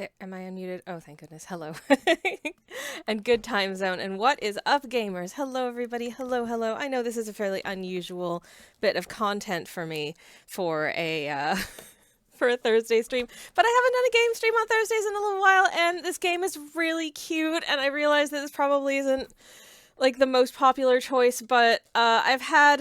There, am I unmuted? Oh, thank goodness. Hello. And good time zone. And what is up, gamers? Hello, everybody. Hello, hello. I know this is a fairly unusual bit of content for me for a for a Thursday stream, but I haven't done a game stream on Thursdays in a little while, and this game is really cute. And I realize that this probably isn't like the most popular choice, but I've had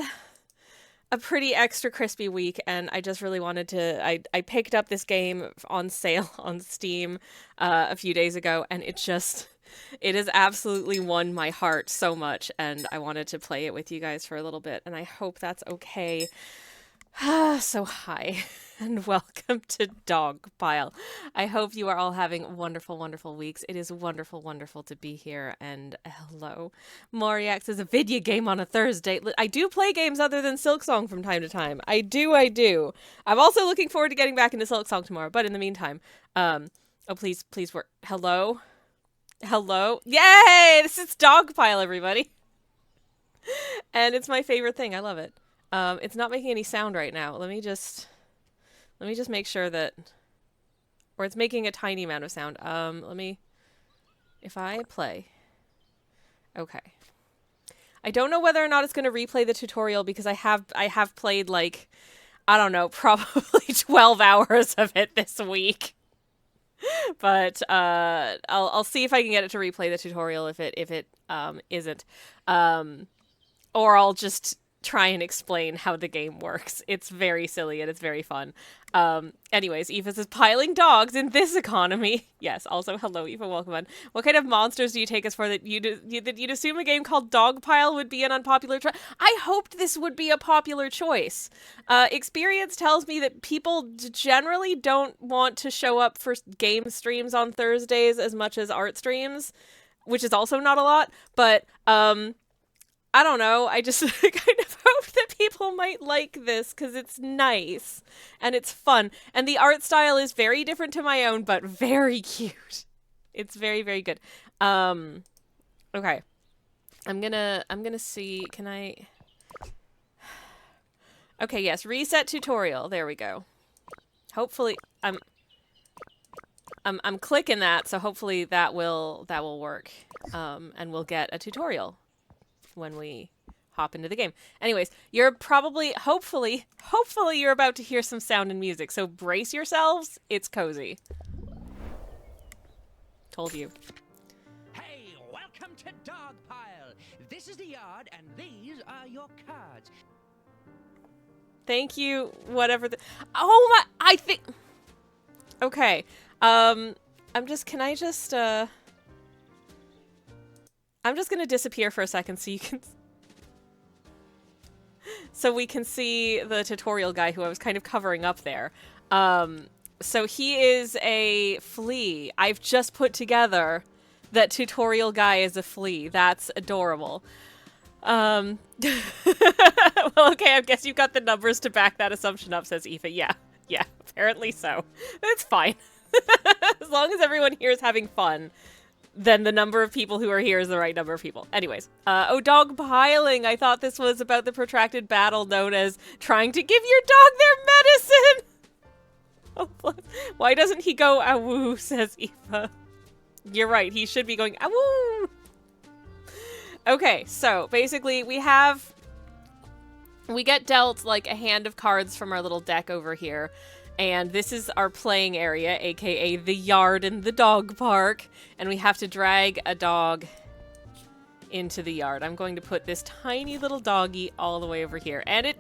a pretty extra crispy week, and I just really wanted to. I picked up this game on sale on Steam a few days ago, and it has absolutely won my heart so much, and I wanted to play it with you guys for a little bit, and I hope that's okay. So hi, and welcome to Dogpile. I hope you are all having wonderful, wonderful weeks. It is wonderful, wonderful to be here, and hello. Moriax is a video game on a Thursday. I do play games other than Silksong from time to time. I do. I'm also looking forward to getting back into Silksong tomorrow, but in the meantime, oh, please work. Hello? Yay! This is Dogpile, everybody. And it's my favorite thing. I love it. It's not making any sound right now. Let me just make sure that, or it's making a tiny amount of sound. If I play, okay. I don't know whether or not it's going to replay the tutorial because I have played like, I don't know, probably 12 hours of it this week. But I'll see if I can get it to replay the tutorial if it isn't, or I'll just try and explain how the game works. It's very silly and it's very fun. Anyways, Eva says, piling dogs in this economy. Yes, also, hello, Eva, welcome on. What kind of monsters do you take us for that you'd assume a game called Dogpile would be an unpopular choice? I hoped this would be a popular choice. Experience tells me that people generally don't want to show up for game streams on Thursdays as much as art streams, which is also not a lot, but, I don't know. I just kind of hope that people might like this because it's nice and it's fun. And the art style is very different to my own, but very cute. It's very, very good. Okay. I'm gonna see, can I... Okay, yes, reset tutorial. There we go. Hopefully, I'm clicking that, so hopefully that will work. And we'll get a tutorial when we hop into the game. Anyways, you're probably, hopefully you're about to hear some sound and music, so brace yourselves. It's cozy. Told you. Hey, welcome to Dogpile. This is the yard, and these are your cards. Thank you, whatever the... Oh my... I think... Okay. I'm just gonna disappear for a second so you can... So we can see the tutorial guy who I was kind of covering up there. So he is a flea. I've just put together that tutorial guy is a flea. That's adorable. Well, okay, I guess you've got the numbers to back that assumption up, says Aoife. Yeah, apparently so. That's fine. As long as everyone here is having fun, then the number of people who are here is the right number of people. Anyways, dog piling. I thought this was about the protracted battle known as trying to give your dog their medicine. Oh, bless. Why doesn't he go awoo, says Eva. You're right, he should be going awoo. Okay, so basically we get dealt like a hand of cards from our little deck over here. And this is our playing area, aka the yard in the dog park. And we have to drag a dog into the yard. I'm going to put this tiny little doggy all the way over here. And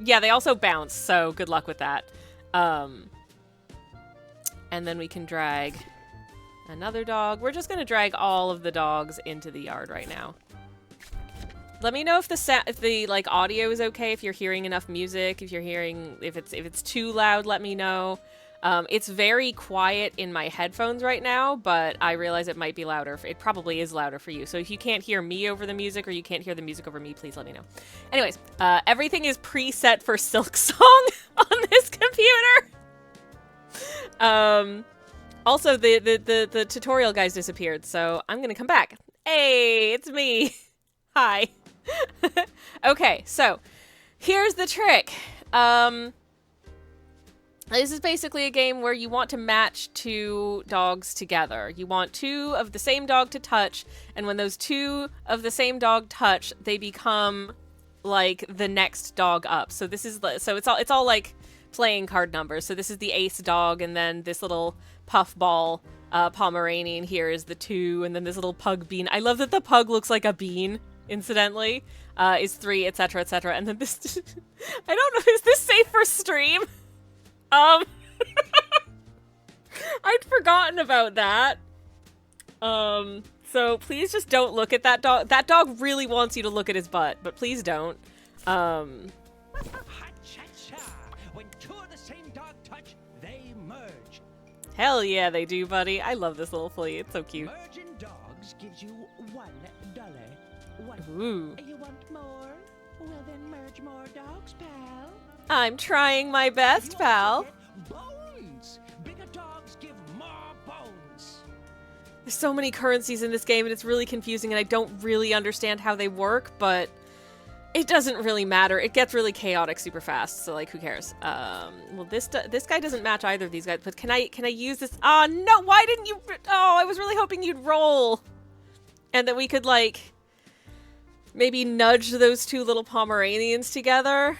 yeah, they also bounce, so good luck with that. And then we can drag another dog. We're just going to drag all of the dogs into the yard right now. Let me know if the like audio is okay, if you're hearing enough music, if it's too loud, let me know. It's very quiet in my headphones right now, but I realize it might be louder. It probably is louder for you. So if you can't hear me over the music or you can't hear the music over me, please let me know. Anyways, everything is preset for Silksong on this computer. Also the tutorial guys disappeared, so I'm gonna come back. Hey, it's me. Hi. Okay, so here's the trick. This is basically a game where you want to match two dogs together. You want two of the same dog to touch, and when those two of the same dog touch, they become like the next dog up. So this is it's all like playing card numbers. So this is the ace dog, and then this little puffball Pomeranian here is the 2, and then this little pug bean. I love that the pug looks like a bean, incidentally, is 3, etc., etc. And then this, I don't know, is this safe for stream? I'd forgotten about that. So please just don't look at that dog. That dog really wants you to look at his butt, but please don't. Ha-cha-cha. When two of the same dog touch, they merge. Hell yeah, they do, buddy. I love this little flea. It's so cute. Merging dogs gives you $1. One. Ooh. You want more? Well then merge more dogs, pal. I'm trying my best, You pal. also get bones. Bigger dogs give more bones. There's so many currencies in this game, and it's really confusing, and I don't really understand how they work, but it doesn't really matter. It gets really chaotic super fast, so like, who cares? Well, this guy doesn't match either of these guys, but can I use this? Oh no! Why didn't you? Oh, I was really hoping you'd roll, and that we could like maybe nudge those two little Pomeranians together,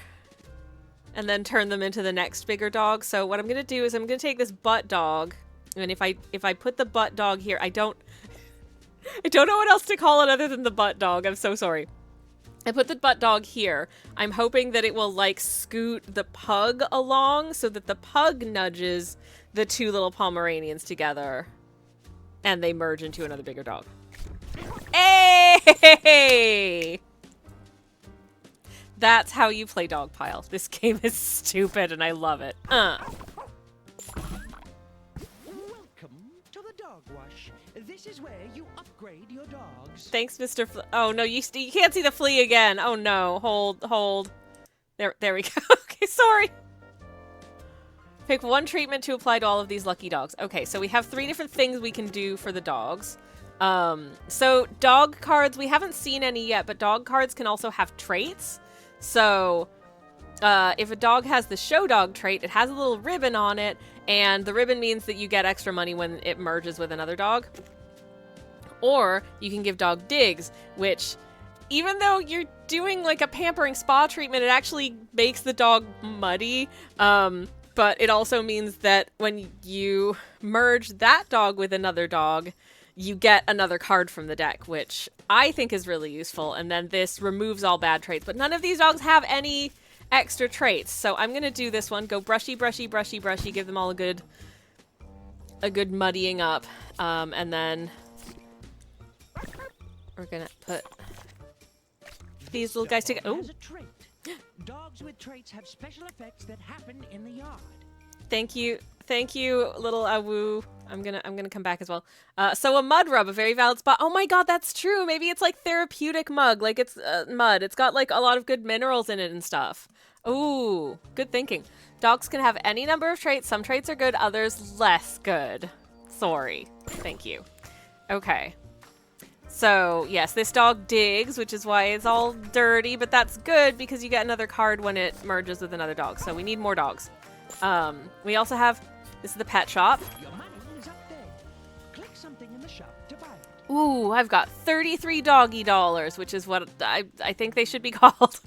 and then turn them into the next bigger dog. So what I'm gonna do is I'm gonna take this butt dog, and if I put the butt dog here, I don't know what else to call it other than the butt dog. I'm so sorry. I put the butt dog here. I'm hoping that it will like scoot the pug along so that the pug nudges the two little Pomeranians together and they merge into another bigger dog. Hey! That's how you play DOGPILE. This game is stupid and I love it. Welcome to the dog wash. This is where you upgrade your dogs. Thanks, Mr. Oh no, you can't see the flea again. Oh no, hold. There we go. Okay, sorry. Pick one treatment to apply to all of these lucky dogs. Okay, so we have 3 different things we can do for the dogs. So dog cards, we haven't seen any yet, but dog cards can also have traits. So, if a dog has the show dog trait, it has a little ribbon on it, and the ribbon means that you get extra money when it merges with another dog. Or you can give dog digs, which, even though you're doing like a pampering spa treatment, it actually makes the dog muddy. But it also means that when you merge that dog with another dog, you get another card from the deck, which I think is really useful. And then this removes all bad traits, but none of these dogs have any extra traits. So I'm going to do this one. Go brushy, brushy, brushy, brushy. Give them all a good muddying up. And then we're going to put these little guys together. Oh, Dogs with traits have special effects that happen in the yard. thank you, little Awoo. I'm gonna come back as well. So a mud rub, a very valid spot. Oh my god, that's true. Maybe it's like therapeutic mug, like it's mud. It's got like a lot of good minerals in it and stuff. Ooh, good thinking. Dogs can have any number of traits. Some traits are good, others less good. Sorry. Thank you. Okay. So, yes, this dog digs, which is why it's all dirty, but that's good because you get another card when it merges with another dog. So we need more dogs. We also have, this is the pet shop. Your money is up there. Click something in the shop to buy it. Ooh, I've got 33 doggy dollars, which is what I think they should be called.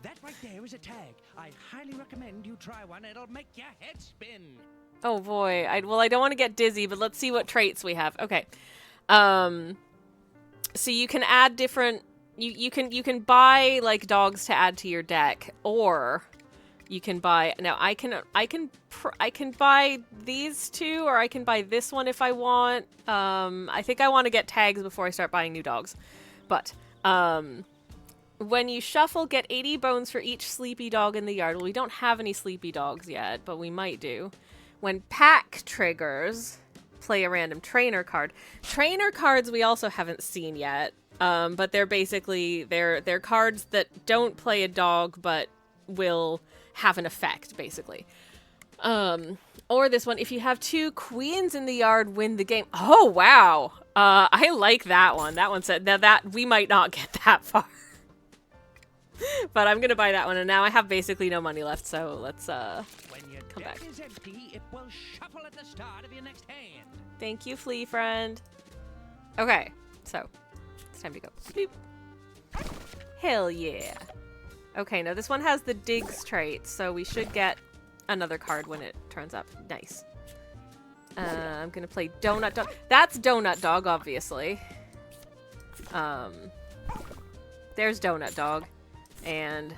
That right there is a tag. I highly recommend you try one. It'll make your head spin. Oh boy, I don't want to get dizzy, but let's see what traits we have. Okay. So you can add different, you can buy like dogs to add to your deck, or you can buy, now I can buy these two, or I can buy this one if I want. I think I want to get tags before I start buying new dogs. But when you shuffle, get 80 bones for each sleepy dog in the yard. Well, we don't have any sleepy dogs yet, but we might do. When pack triggers, play a random trainer card. Trainer cards we also haven't seen yet, but they're basically they're cards that don't play a dog but will have an effect, basically. Or this one, if you have 2 queens in the yard, win the game. Oh wow, I like that one. That one said that we might not get that far, but I'm gonna buy that one. And now I have basically no money left, so let's come back. Deck is empty. It will shuffle at the start of your next hand. Thank you, flea friend. Okay, so it's time to go. Beep. Hell yeah. Okay, now this one has the digs trait, so we should get another card when it turns up. Nice. I'm gonna play Donut Dog. That's Donut Dog, obviously. There's Donut Dog. And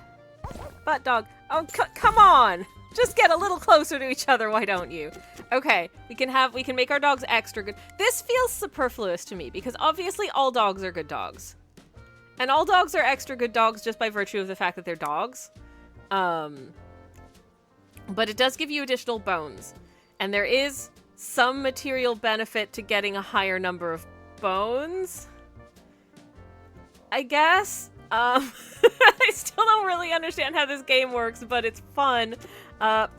Butt Dog. Oh, come on! Just get a little closer to each other, why don't you? Okay, we can make our dogs extra good. This feels superfluous to me, because obviously all dogs are good dogs. And all dogs are extra good dogs just by virtue of the fact that they're dogs. But it does give you additional bones. And there is some material benefit to getting a higher number of bones, I guess. I still don't really understand how this game works, but it's fun. The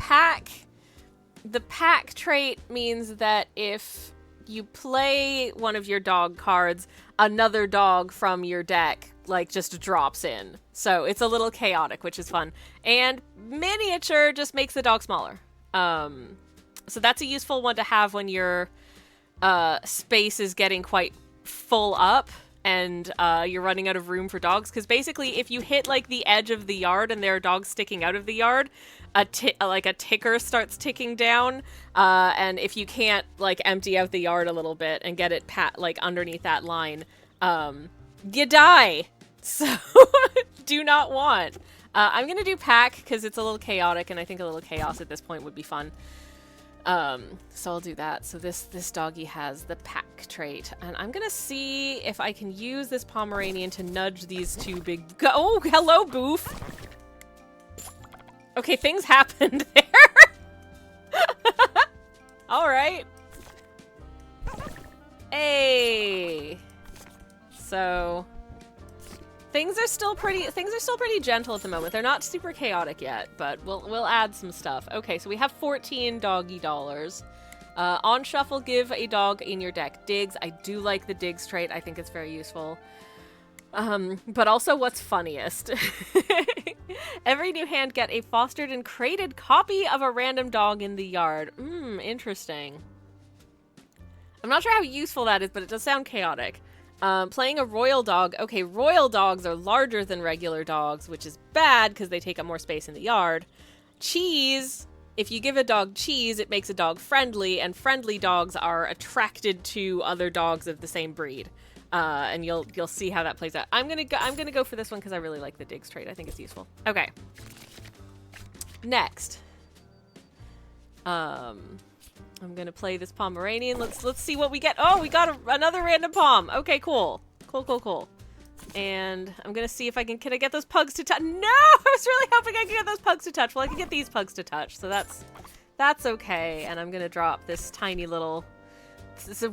pack trait means that if you play one of your dog cards, another dog from your deck, like, just drops in. So it's a little chaotic, which is fun. And miniature just makes the dog smaller. So that's a useful one to have when your space is getting quite full up and you're running out of room for dogs. Because basically, if you hit, like, the edge of the yard and there are dogs sticking out of the yard, a ticker starts ticking down. And if you can't, like, empty out the yard a little bit and get it underneath that line, you die. So do not want. I'm gonna do pack because it's a little chaotic, and I think a little chaos at this point would be fun. So I'll do that. So this doggy has the pack trait, and I'm gonna see if I can use this Pomeranian to nudge these two big. Oh, hello, Boof. Okay, things happened there. All right. Hey. So things are still pretty gentle at the moment. They're not super chaotic yet, but we'll add some stuff. Okay, so we have 14 doggy dollars. On shuffle, give a dog in your deck digs. I do like the digs trait. I think it's very useful. But also what's funniest. Every new hand get a fostered and crated copy of a random dog in the yard. Interesting. I'm not sure how useful that is, but it does sound chaotic. Playing a royal dog. Okay, royal dogs are larger than regular dogs, which is bad because they take up more space in the yard. Cheese. If you give a dog cheese, it makes a dog friendly, and friendly dogs are attracted to other dogs of the same breed. And you'll see how that plays out. I'm gonna go for this one because I really like the digs trait. I think it's useful. Okay. Next. I'm gonna play this Pomeranian. Let's see what we get. Oh, we got another random Pom. Okay, cool. Cool. And I'm gonna see if I can I get those pugs to touch? No! I was really hoping I could get those pugs to touch. Well, I can get these pugs to touch, so that's okay. And I'm gonna drop this tiny little,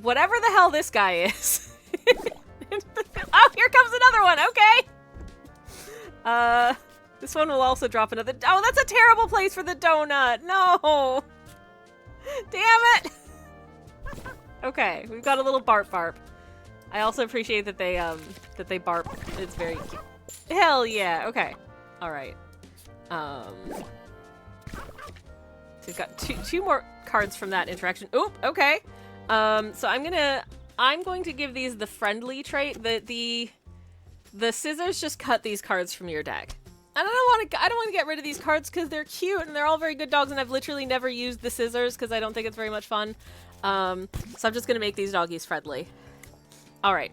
whatever the hell this guy is. Oh, here comes another one. Okay. This one will also drop another. Oh, that's a terrible place for the donut. No. Damn it. Okay, we've got a little barp. I also appreciate that they barp. It's very cute. Hell yeah. Okay. All right. So we've got two more cards from that interaction. Oop. Okay. So I'm going to give these the friendly trait. The scissors just cut these cards from your deck. And I don't want to get rid of these cards because they're cute and they're all very good dogs, and I've literally never used the scissors because I don't think it's very much fun. So I'm just gonna make these doggies friendly. All right.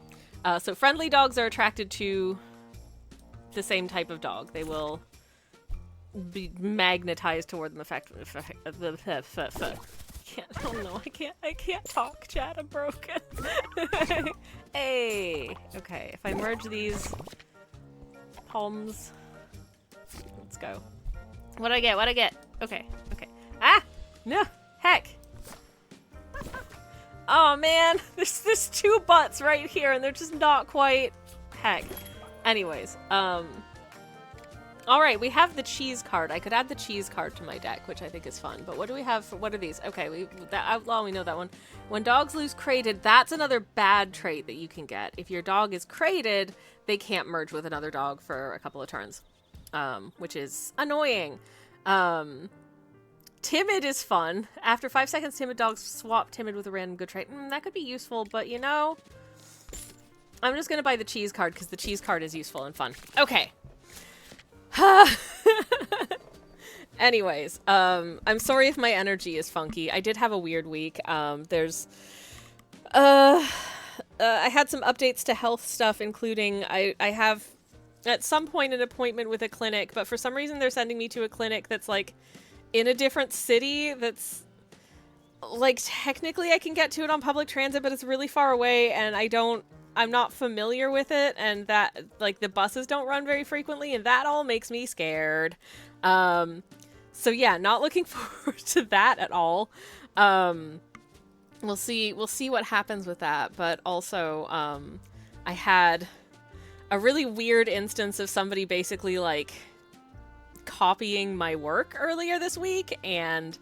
So friendly dogs are attracted to the same type of dog. They will be magnetized toward them. Oh no, I can't talk, chat. I'm broken. Hey. Okay. If I merge these palms. Let's go. What do I get? Okay. Ah! No! Heck! Oh man! There's two butts right here and they're just not quite... Heck. Anyways, alright, we have the cheese card. I could add the cheese card to my deck, which I think is fun. But what do we have for... What are these? Okay, that outlaw, we know that one. When dogs lose crated, that's another bad trait that you can get. If your dog is crated, they can't merge with another dog for a couple of turns. Which is annoying. Timid is fun. After 5 seconds, timid dogs swap timid with a random good trait. That could be useful, but you know, I'm just gonna buy the cheese card because the cheese card is useful and fun. Okay. Anyways, I'm sorry if my energy is funky. I did have a weird week. I had some updates to health stuff, including I have at some point an appointment with a clinic, but for some reason they're sending me to a clinic that's like in a different city that's like technically I can get to it on public transit, but it's really far away and I'm not familiar with it, and that like the buses don't run very frequently, and that all makes me scared. So yeah, not looking forward to that at all. We'll see what happens with that, but also I had a really weird instance of somebody basically like copying my work earlier this week, and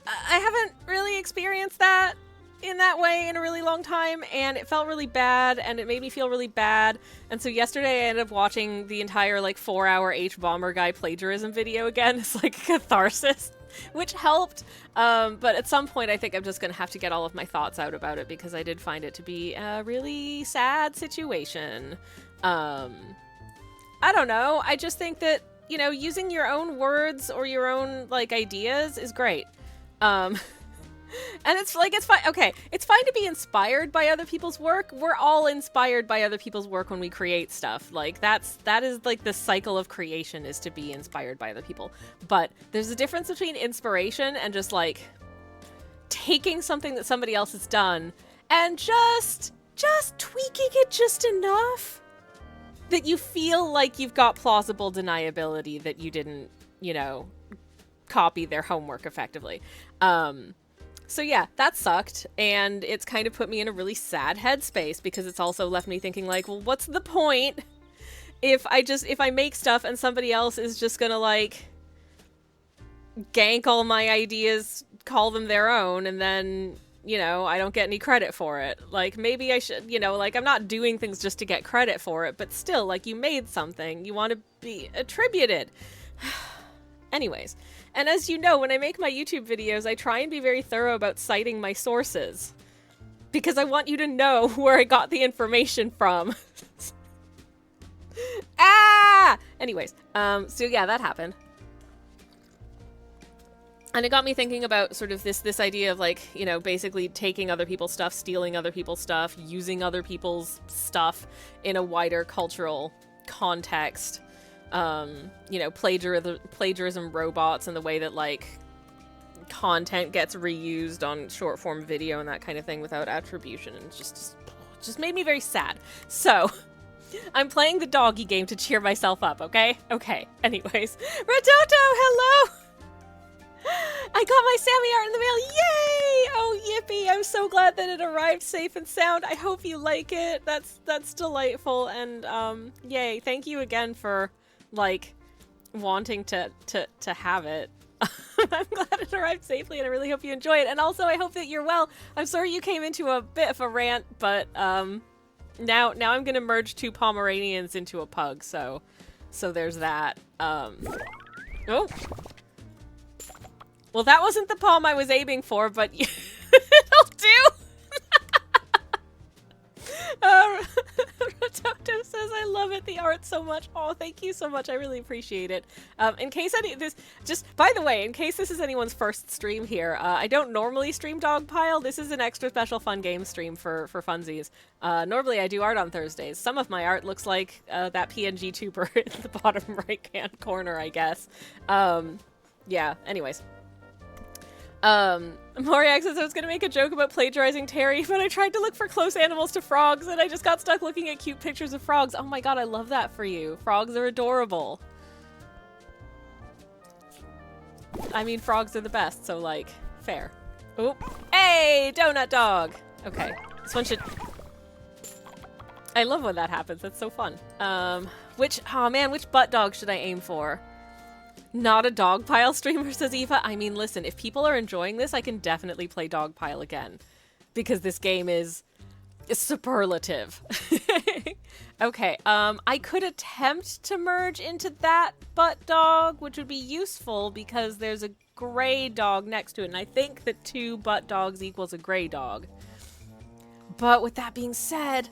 I haven't really experienced that in that way in a really long time, and it felt really bad, and it made me feel really bad. And so yesterday I ended up watching the entire like 4-hour H-Bomber guy plagiarism video again. It's like catharsis, which helped. But at some point I think I'm just gonna have to get all of my thoughts out about it because I did find it to be a really sad situation. I don't know. I just think that, you know, using your own words or your own like ideas is great. And it's like, it's fine. Okay, it's fine to be inspired by other people's work. We're all inspired by other people's work when we create stuff. Like that is like the cycle of creation, is to be inspired by other people. But there's a difference between inspiration and just like taking something that somebody else has done and just tweaking it just enough that you feel like you've got plausible deniability that you didn't, you know, copy their homework effectively. So yeah, that sucked, and it's kind of put me in a really sad headspace because it's also left me thinking like, well, what's the point if I make stuff and somebody else is just gonna like gank all my ideas, call them their own, and then, you know, I don't get any credit for it. Like, maybe I should, you know, like, I'm not doing things just to get credit for it, but still, like, you made something, you want to be attributed. Anyways, and as you know, when I make my YouTube videos, I try and be very thorough about citing my sources, because I want you to know where I got the information from. Anyways, so yeah, that happened. And it got me thinking about sort of this idea of like, you know, basically taking other people's stuff, stealing other people's stuff, using other people's stuff in a wider cultural context. You know, plagiarism robots and the way that like content gets reused on short form video and that kind of thing without attribution, and just made me very sad. So I'm playing the doggy game to cheer myself up, okay? Okay. Anyways, Rototo, hello! I got my Sammy art in the mail! Yay! Oh, yippee! I'm so glad that it arrived safe and sound. I hope you like it. That's delightful, and yay! Thank you again for like wanting to have it. I'm glad it arrived safely, and I really hope you enjoy it. And also, I hope that you're well. I'm sorry you came into a bit of a rant, but now I'm gonna merge 2 Pomeranians into a pug. So there's that. Oh. Well, that wasn't the palm I was aiming for, but it'll do. Rototo says, I love it, the art so much. Oh, thank you so much. I really appreciate it. In case by the way, in case this is anyone's first stream here, I don't normally stream DOGPILE. This is an extra special fun game stream for funsies. Normally I do art on Thursdays. Some of my art looks like that PNG tuber in the bottom right-hand corner, I guess. Yeah, anyways. Moriax says I was gonna make a joke about plagiarizing Terry, but I tried to look for close animals to frogs, and I just got stuck looking at cute pictures of frogs. Oh my god, I love that for you. Frogs are adorable. I mean, frogs are the best, so, like, fair. Oh, hey, donut dog! Okay, this one should... I love when that happens, that's so fun. Which butt dog should I aim for? Not a DOGPILE streamer, says Eva. I mean, listen, if people are enjoying this, I can definitely play DOGPILE again. Because this game is superlative. Okay, I could attempt to merge into that butt dog, which would be useful because there's a gray dog next to it, and I think that 2 butt dogs equals a gray dog. But with that being said,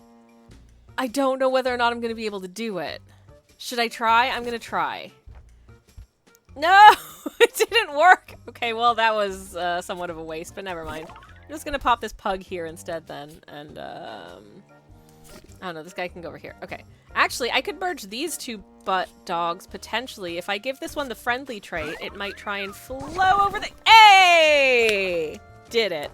I don't know whether or not I'm going to be able to do it. Should I try? I'm going to try. No! It didn't work! Okay, well, that was somewhat of a waste, but never mind. I'm just going to pop this pug here instead then, and, I don't know, this guy can go over here. Okay. Actually, I could merge these 2 butt dogs, potentially. If I give this one the friendly trait, it might try and flow over the- Hey! Did it.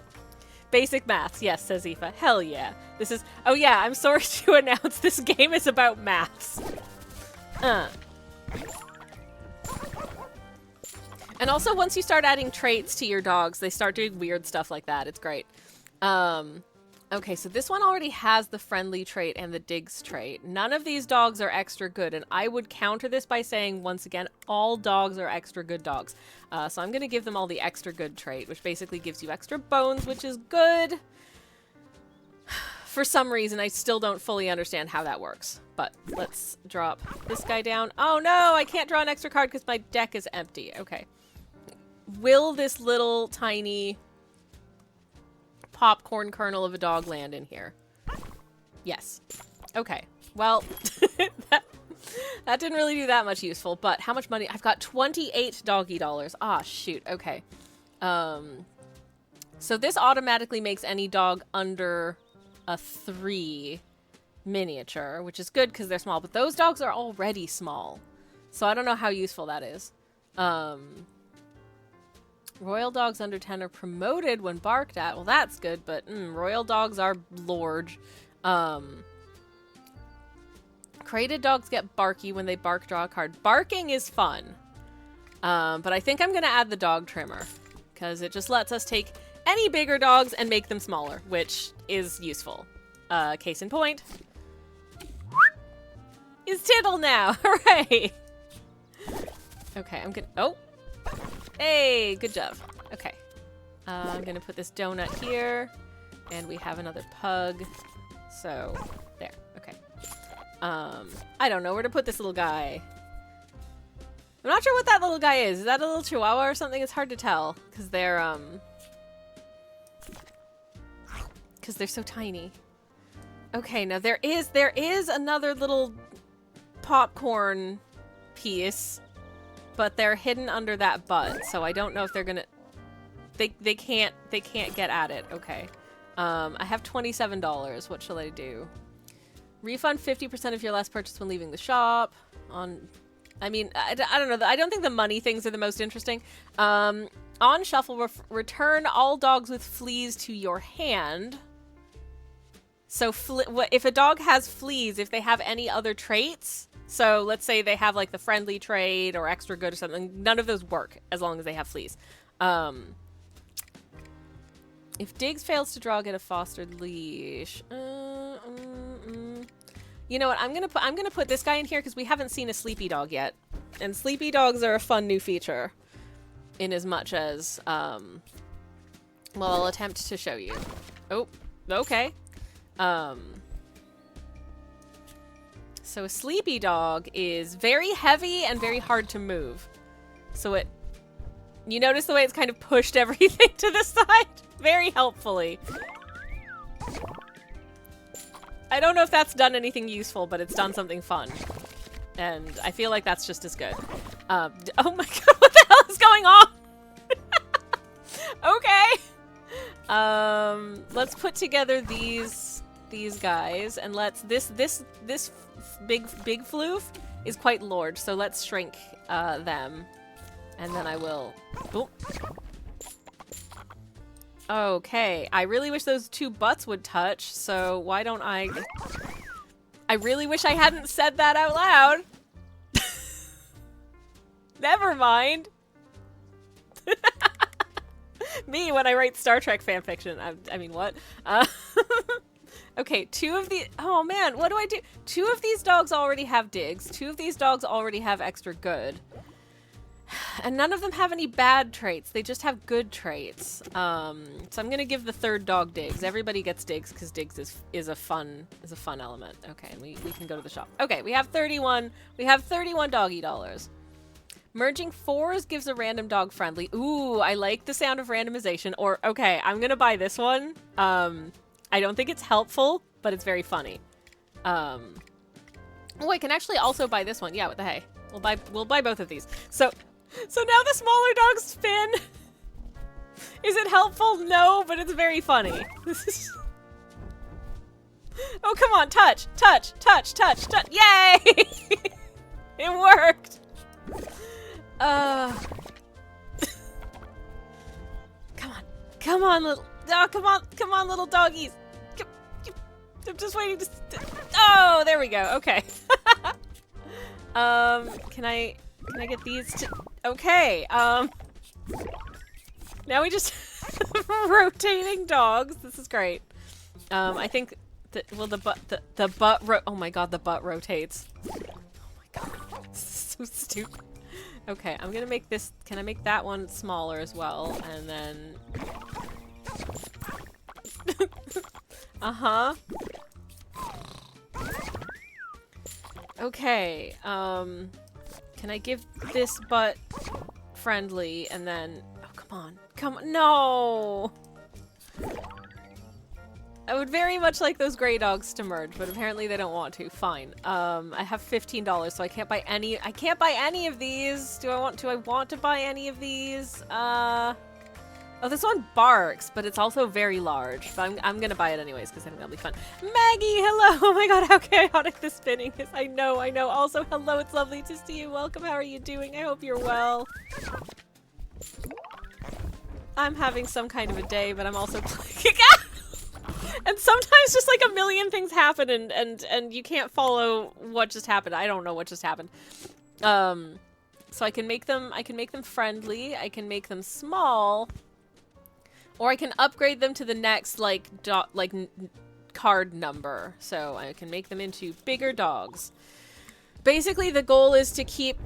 Basic maths, yes, says Aoife. Hell yeah. This is- Oh yeah, I'm sorry to announce this game is about maths. And also, once you start adding traits to your dogs, they start doing weird stuff like that. It's great. Okay, so this one already has the friendly trait and the digs trait. None of these dogs are extra good, and I would counter this by saying, once again, all dogs are extra good dogs. So I'm going to give them all the extra good trait, which basically gives you extra bones, which is good. For some reason, I still don't fully understand how that works. But let's drop this guy down. Oh no, I can't draw an extra card because my deck is empty. Okay. Will this little tiny popcorn kernel of a dog land in here? Yes. Okay. Well, that didn't really do that much useful, but how much money? I've got 28 doggy dollars. Ah, shoot. Okay. So this automatically makes any dog under a 3 miniature, which is good because they're small, but those dogs are already small. So I don't know how useful that is. Royal dogs under 10 are promoted when barked at. Well, that's good, but royal dogs are large. Crated dogs get barky when they bark, draw a card. Barking is fun. But I think I'm going to add the dog trimmer because it just lets us take any bigger dogs and make them smaller, which is useful. Case in point is Tittle now. Hooray! Okay, I'm gonna... Oh! Hey, good job. Okay. I'm gonna put this donut here, and we have another pug. So, there. Okay. I don't know where to put this little guy. I'm not sure what that little guy is. Is that a little chihuahua or something? It's hard to tell, because they're so tiny. Okay, now there is another little popcorn piece, but they're hidden under that butt, so I don't know if they're gonna... They can't get at it. Okay. I have $27. What shall I do? Refund 50% of your last purchase when leaving the shop. I mean, I don't know. I don't think the money things are the most interesting. On shuffle, return all dogs with fleas to your hand. So if a dog has fleas, if they have any other traits, so let's say they have like the friendly trait or extra good or something, none of those work as long as they have fleas. If Diggs fails to draw, get a fostered leash. You know what? I'm gonna put this guy in here because we haven't seen a sleepy dog yet, and sleepy dogs are a fun new feature. In as much as, well, I'll attempt to show you. Oh, okay. So a sleepy dog is very heavy and very hard to move. So you notice the way it's kind of pushed everything to the side? Very helpfully. I don't know if that's done anything useful, but it's done something fun. And I feel like that's just as good. Oh my god, what the hell is going on? Okay. Let's put together these guys, and let's this big floof is quite large, so let's shrink them, and then I will. Oh. Okay, I really wish those two butts would touch, so why don't I really wish I hadn't said that out loud. Never mind. Me when I write Star Trek fanfiction. I mean, what? Okay, oh man, what do I do? 2 of these dogs already have digs. 2 of these dogs already have extra good. And none of them have any bad traits. They just have good traits. So I'm gonna give the third dog digs. Everybody gets digs because digs is a fun element. Okay, and we can go to the shop. Okay, we have 31 doggy dollars. Merging fours gives a random dog friendly. Ooh, I like the sound of randomization. Or okay, I'm gonna buy this one. I don't think it's helpful, but it's very funny. Oh, I can actually also buy this one. Yeah, what the hey? We'll buy both of these. So now the smaller dogs spin. Is it helpful? No, but it's very funny. This is. Oh, come on, touch. Yay! It worked. Come on, little. Oh, come on, little doggies. I'm just waiting to. Oh, there we go. Okay. Can I get these to? Okay. Now we just rotating dogs. This is great. I think that the butt oh my god, the butt rotates. Oh my god, this is so stupid. Okay, I'm gonna make this. Can I make that one smaller as well? And then. Okay, can I give this butt friendly and then... Oh, come on, no! I would very much like those gray dogs to merge, but apparently they don't want to. Fine. I have $15, so I can't buy any of these. Do I want to buy any of these? Oh, this one barks, but it's also very large. But I'm gonna buy it anyways because I think that'll be fun. Maggie, hello! Oh my god, how chaotic the spinning is. I know. Also, hello, it's lovely to see you. Welcome, how are you doing? I hope you're well. I'm having some kind of a day, but I'm also playing. And sometimes just like a million things happen and you can't follow what just happened. I don't know what just happened. So I can make them friendly, I can make them small. Or I can upgrade them to the next, card number. So I can make them into bigger dogs. Basically, the goal is to keep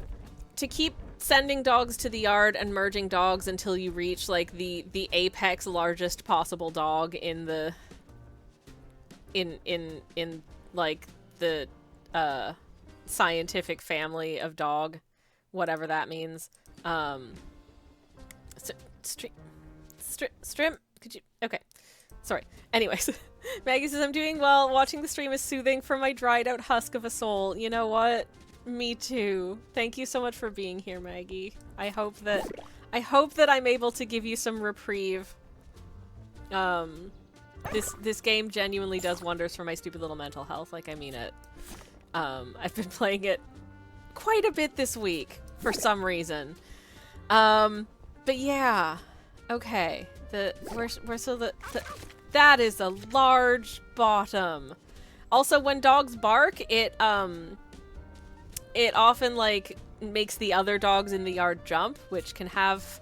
sending dogs to the yard and merging dogs until you reach, like, the apex largest possible dog in the... like, the, scientific family of dog. Whatever that means. Stream? Could you? Okay. Sorry. Anyways. Maggie says, I'm doing well. Watching the stream is soothing for my dried out husk of a soul. You know what? Me too. Thank you so much for being here, Maggie. I hope that I'm able to give you some reprieve. This game genuinely does wonders for my stupid little mental health. Like, I mean it. I've been playing it quite a bit this week for some reason. But yeah. Okay, that is a large bottom. Also, when dogs bark, it often, like, makes the other dogs in the yard jump, which can have,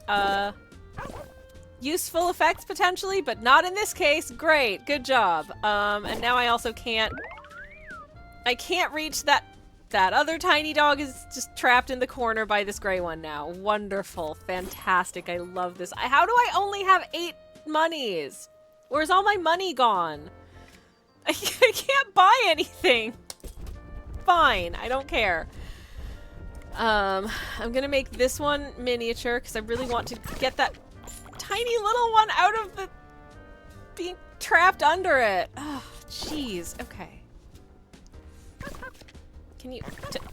useful effects potentially, but not in this case. Great, good job. And now I also can't reach that other tiny dog is just trapped in the corner by this gray one now. Wonderful. Fantastic. I love this. How do I only have 8 monies? Where's all my money gone? I can't buy anything. Fine. I don't care. I'm gonna make this one miniature because I really want to get that tiny little one out of the... being trapped under it. Oh, jeez. Okay. Can you...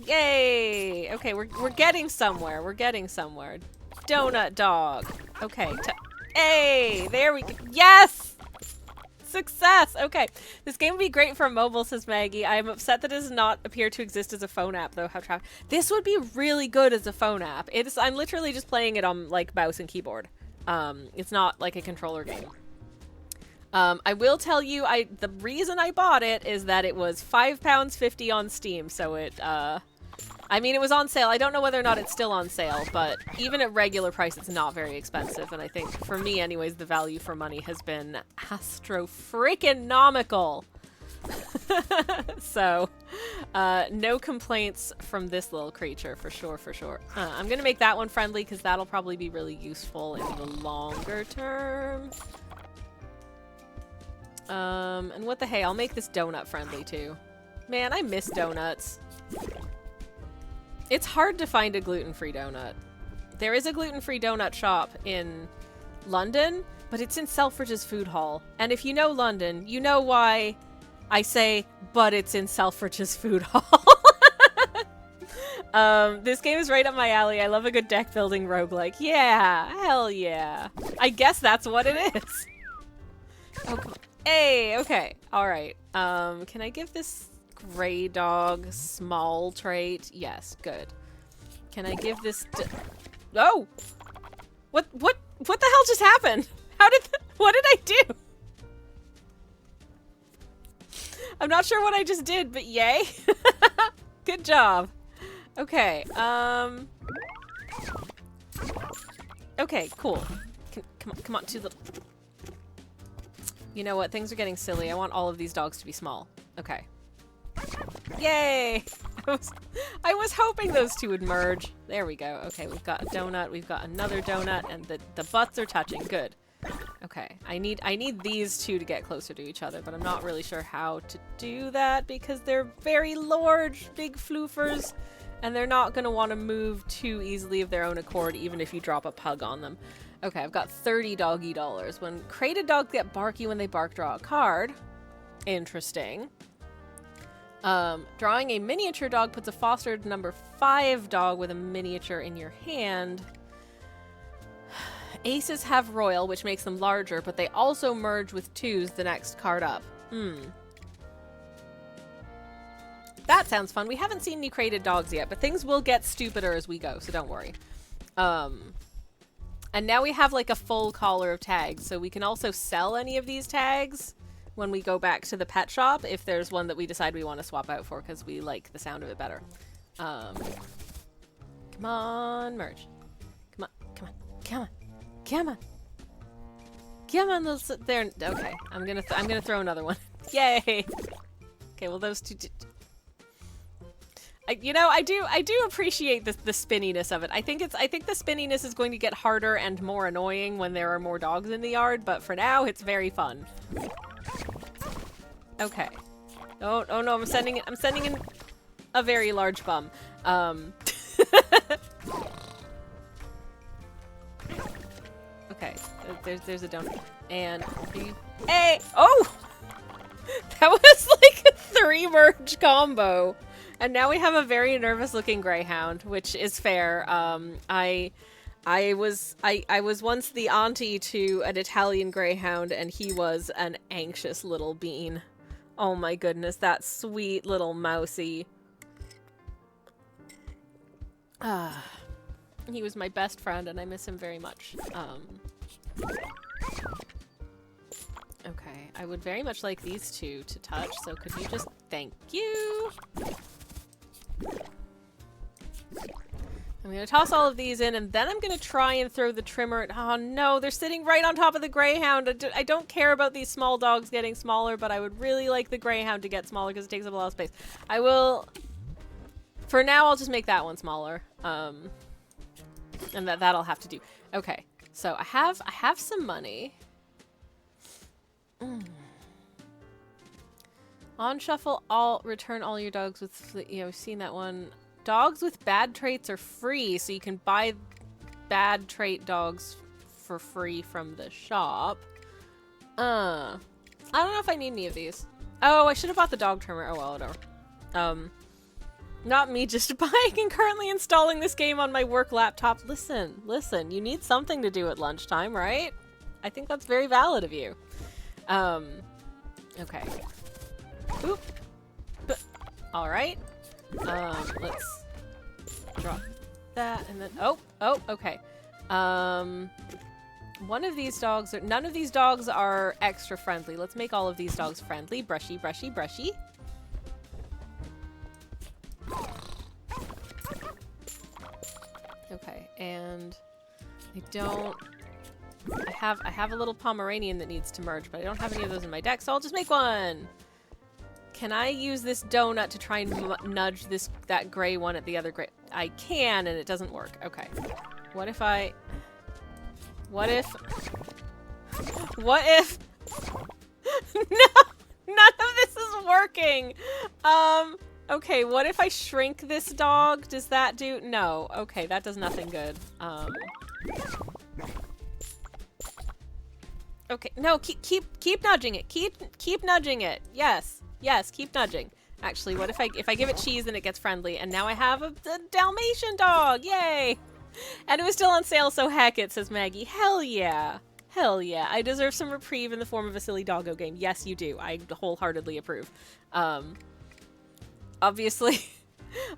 Yay! Okay, we're getting somewhere. We're getting somewhere. Donut dog. Okay. Hey! There we go. Yes! Success! Okay. This game would be great for mobile, says Maggie. I am upset that it does not appear to exist as a phone app, though. How this would be really good as a phone app. I'm literally just playing it on, like, mouse and keyboard. It's not, like, a controller game. I will tell you, the reason I bought it is that it was £5.50 on Steam, so it, I mean, it was on sale. I don't know whether or not it's still on sale, but even at regular price, it's not very expensive, and I think, for me anyways, the value for money has been astro-freaking-nomical. So, No complaints from this little creature, for sure, for sure. I'm gonna make that one friendly, because that'll probably be really useful in the longer term. And what the hey, I'll make this donut friendly, too. Man, I miss donuts. It's hard to find a gluten-free donut. There is a gluten-free donut shop in London, but it's in Selfridge's food hall. And if you know London, you know why I say, but it's in Selfridge's food hall. This game is right up my alley. I love a good deck building roguelike. Yeah, hell yeah. I guess that's what it is. Oh, come on. Hey, okay. Alright. Can I give this gray dog small trait? Yes, good. Can I give this oh! What the hell just happened? What did I do? I'm not sure what I just did, but yay. Good job. Okay, okay, cool. Come on, two little... You know what? Things are getting silly. I want all of these dogs to be small. Okay. Yay! I was hoping those two would merge. There we go. Okay, we've got a donut, we've got another donut, and the butts are touching. Good. Okay, I need these two to get closer to each other, but I'm not really sure how to do that because they're very large, big floofers, and they're not going to want to move too easily of their own accord, even if you drop a pug on them. Okay, I've got 30 doggy dollars. When crated dogs get barky when they bark, draw a card. Interesting. Drawing a miniature dog puts a fostered number 5 dog with a miniature in your hand. Aces have royal, which makes them larger, but they also merge with 2s the next card up. That sounds fun. We haven't seen any crated dogs yet, but things will get stupider as we go, so don't worry. And now we have like a full collar of tags, so we can also sell any of these tags when we go back to the pet shop if there's one that we decide we want to swap out for because we like the sound of it better. Come on, merge. Come on, come on, come on, come on. Come on, little there. Okay, I'm gonna throw another one. Yay! Okay, well those two. You know, I do appreciate the spinniness of it. I think the spinniness is going to get harder and more annoying when there are more dogs in the yard, but for now it's very fun. Okay. Oh no, I'm sending in a very large bum. Okay, there's a donut. And hey! Oh! That was like a 3-merge combo. And now we have a very nervous looking greyhound, which is fair. I was once the auntie to an Italian greyhound, and he was an anxious little bean. Oh my goodness, that sweet little mousy. He was my best friend, and I miss him very much. Okay, I would very much like these two to touch, so could you just... Thank you! I'm gonna toss all of these in, and then I'm gonna try and throw the trimmer. Oh no, they're sitting right on top of the greyhound. I don't care about these small dogs getting smaller, but I would really like the greyhound to get smaller because it takes up a lot of space. I will... For now, I'll just make that one smaller. And that'll have to do. Okay, so I have some money. On shuffle, return all your dogs with... Yeah, we've seen that one. Dogs with bad traits are free, so you can buy bad trait dogs for free from the shop. I don't know if I need any of these. Oh, I should have bought the dog trimmer. Oh, well, whatever. Not me just buying and currently installing this game on my work laptop. Listen, you need something to do at lunchtime, right? I think that's very valid of you. Okay. Oop. Alright. Let's drop that and then... Oh, okay. One of these dogs are... None of these dogs are extra friendly. Let's make all of these dogs friendly. Brushy, brushy, brushy. Okay, and I don't... I have a little Pomeranian that needs to merge, but I don't have any of those in my deck, so I'll just make one! Can I use this donut to try and nudge that gray one at the other gray? I can, and it doesn't work. Okay. What if I... What if... What if... No! None of this is working! Okay, what if I shrink this dog? Does that do... No. Okay, that does nothing good. Okay, no, keep nudging it. Keep nudging it. Yes. Yes, keep nudging. Actually, what if I give it cheese and it gets friendly, and now I have a Dalmatian dog! Yay! And it was still on sale, so heck it, says Maggie. Hell yeah. Hell yeah. I deserve some reprieve in the form of a silly doggo game. Yes, you do. I wholeheartedly approve. Obviously,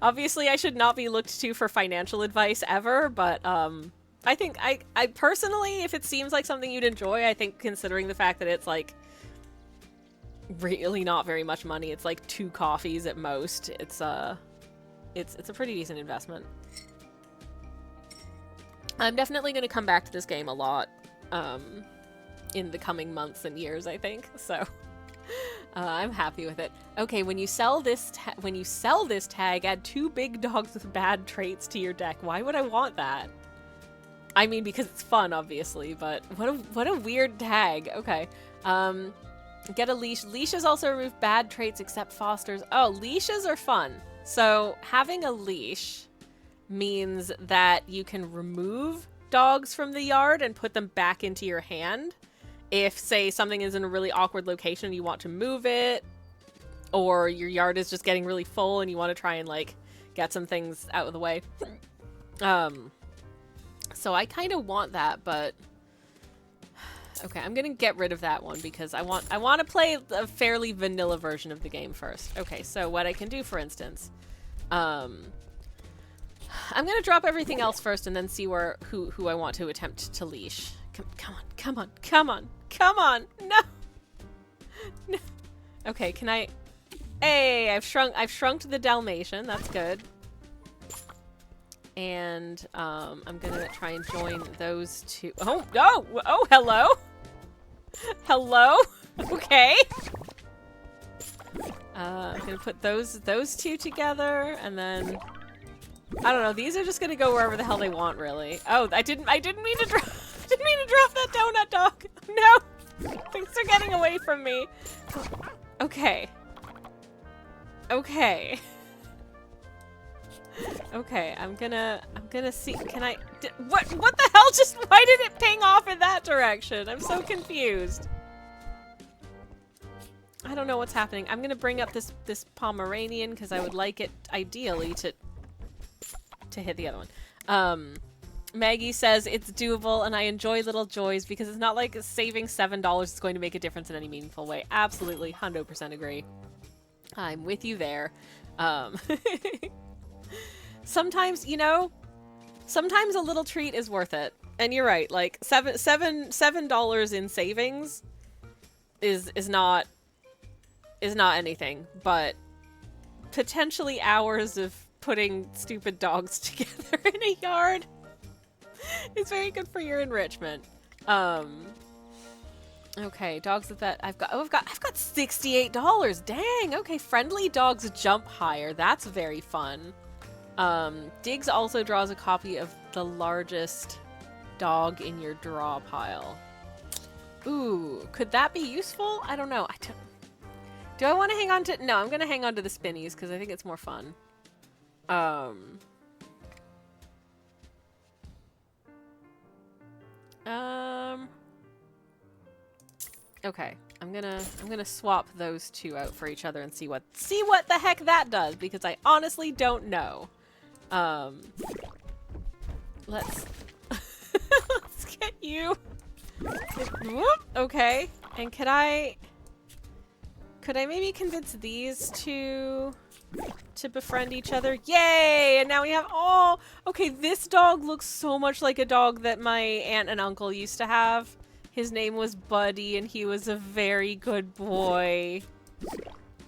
obviously I should not be looked to for financial advice ever, but, I think, I personally, if it seems like something you'd enjoy, I think considering the fact that it's, like, really not very much money, it's like 2 coffees at most, it's a pretty decent investment. I'm definitely going to come back to this game a lot, in the coming months and years, I think, so... I'm happy with it. Okay, when you sell this tag, add 2 big dogs with bad traits to your deck. Why would I want that? I mean, because it's fun, obviously, but what a weird tag. Okay. Get a leash. Leashes also remove bad traits except fosters. Oh, leashes are fun. So having a leash means that you can remove dogs from the yard and put them back into your hand. If, say, something is in a really awkward location and you want to move it, or your yard is just getting really full and you want to try and, like, get some things out of the way. So I kind of want that, but... Okay, I'm gonna get rid of that one because I want to play a fairly vanilla version of the game first. Okay, so what I can do, for instance... I'm gonna drop everything else first and then see who I want to attempt to leash. Come on, come on, come on, come on! No! No. Okay, can I... Hey, I've shrunk the Dalmatian, that's good. And, I'm gonna try and join those 2. Oh, no! Oh, hello! Hello? Okay. I'm gonna put those 2 together, and then... I don't know, these are just gonna go wherever the hell they want, really. Oh, I didn't mean to drop... Didn't mean to drop that donut dog. No, things are getting away from me. Okay. Okay. Okay. I'm gonna see. Can I? What the hell? Just why did it ping off in that direction? I'm so confused. I don't know what's happening. I'm gonna bring up this Pomeranian because I would like it ideally to hit the other one. Maggie says it's doable and I enjoy little joys because it's not like saving $7 is going to make a difference in any meaningful way. Absolutely, 100% agree. I'm with you there. Sometimes, you know, sometimes a little treat is worth it. And you're right, like $7 in savings is not anything, but potentially hours of putting stupid dogs together in a yard. It's very good for your enrichment. Okay, dogs with that I've got $68. Dang, okay, friendly dogs jump higher. That's very fun. Diggs also draws a copy of the largest dog in your draw pile. Ooh, could that be useful? I don't know. Do I want to hang on to... No, I'm going to hang on to the spinnies because I think it's more fun. Okay, I'm gonna swap those 2 out for each other and see what the heck that does because I honestly don't know. Let's get you. Whoop, okay, and could I maybe convince these 2 to befriend each other? Yay! And now we have... Oh! Okay, this dog looks so much like a dog that my aunt and uncle used to have. His name was Buddy, and he was a very good boy.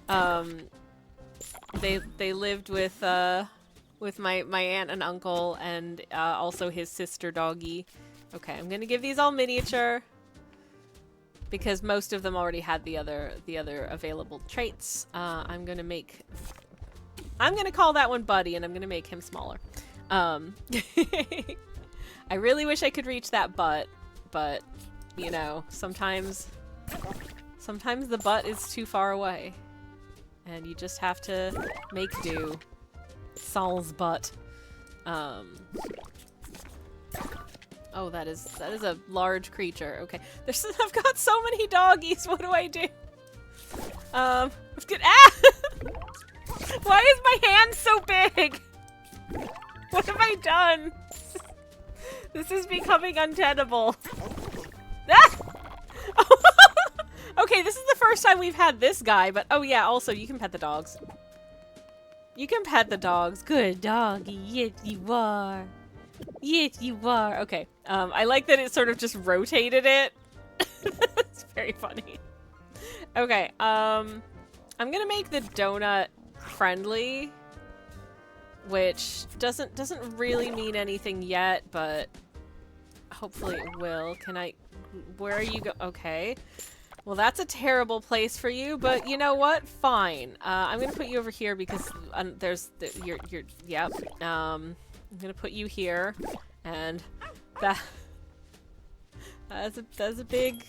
They lived with my aunt and uncle, and also his sister doggy. Okay, I'm gonna give these all miniature. because most of them already had the other available traits. I'm gonna call that one Buddy, and I'm gonna make him smaller. I really wish I could reach that butt, but you know, sometimes the butt is too far away, and you just have to make do. Saul's butt. Oh, that is a large creature. Okay, I've got so many doggies. What do I do? Let's get Why is my hand so big? What have I done? This is becoming untenable. Ah! Okay, this is the first time we've had this guy, but oh yeah, also you can pet the dogs. You can pet the dogs. Good doggy. Yes, you are. Yes, you are. Okay. I like that it sort of just rotated it. It's very funny. Okay. I'm gonna make the donut friendly, which doesn't really mean anything yet, but hopefully it will. Can I? Where are you go? Okay. Well, that's a terrible place for you, but you know what? Fine. I'm gonna put you over here because yep. I'm gonna put you here, and that's a big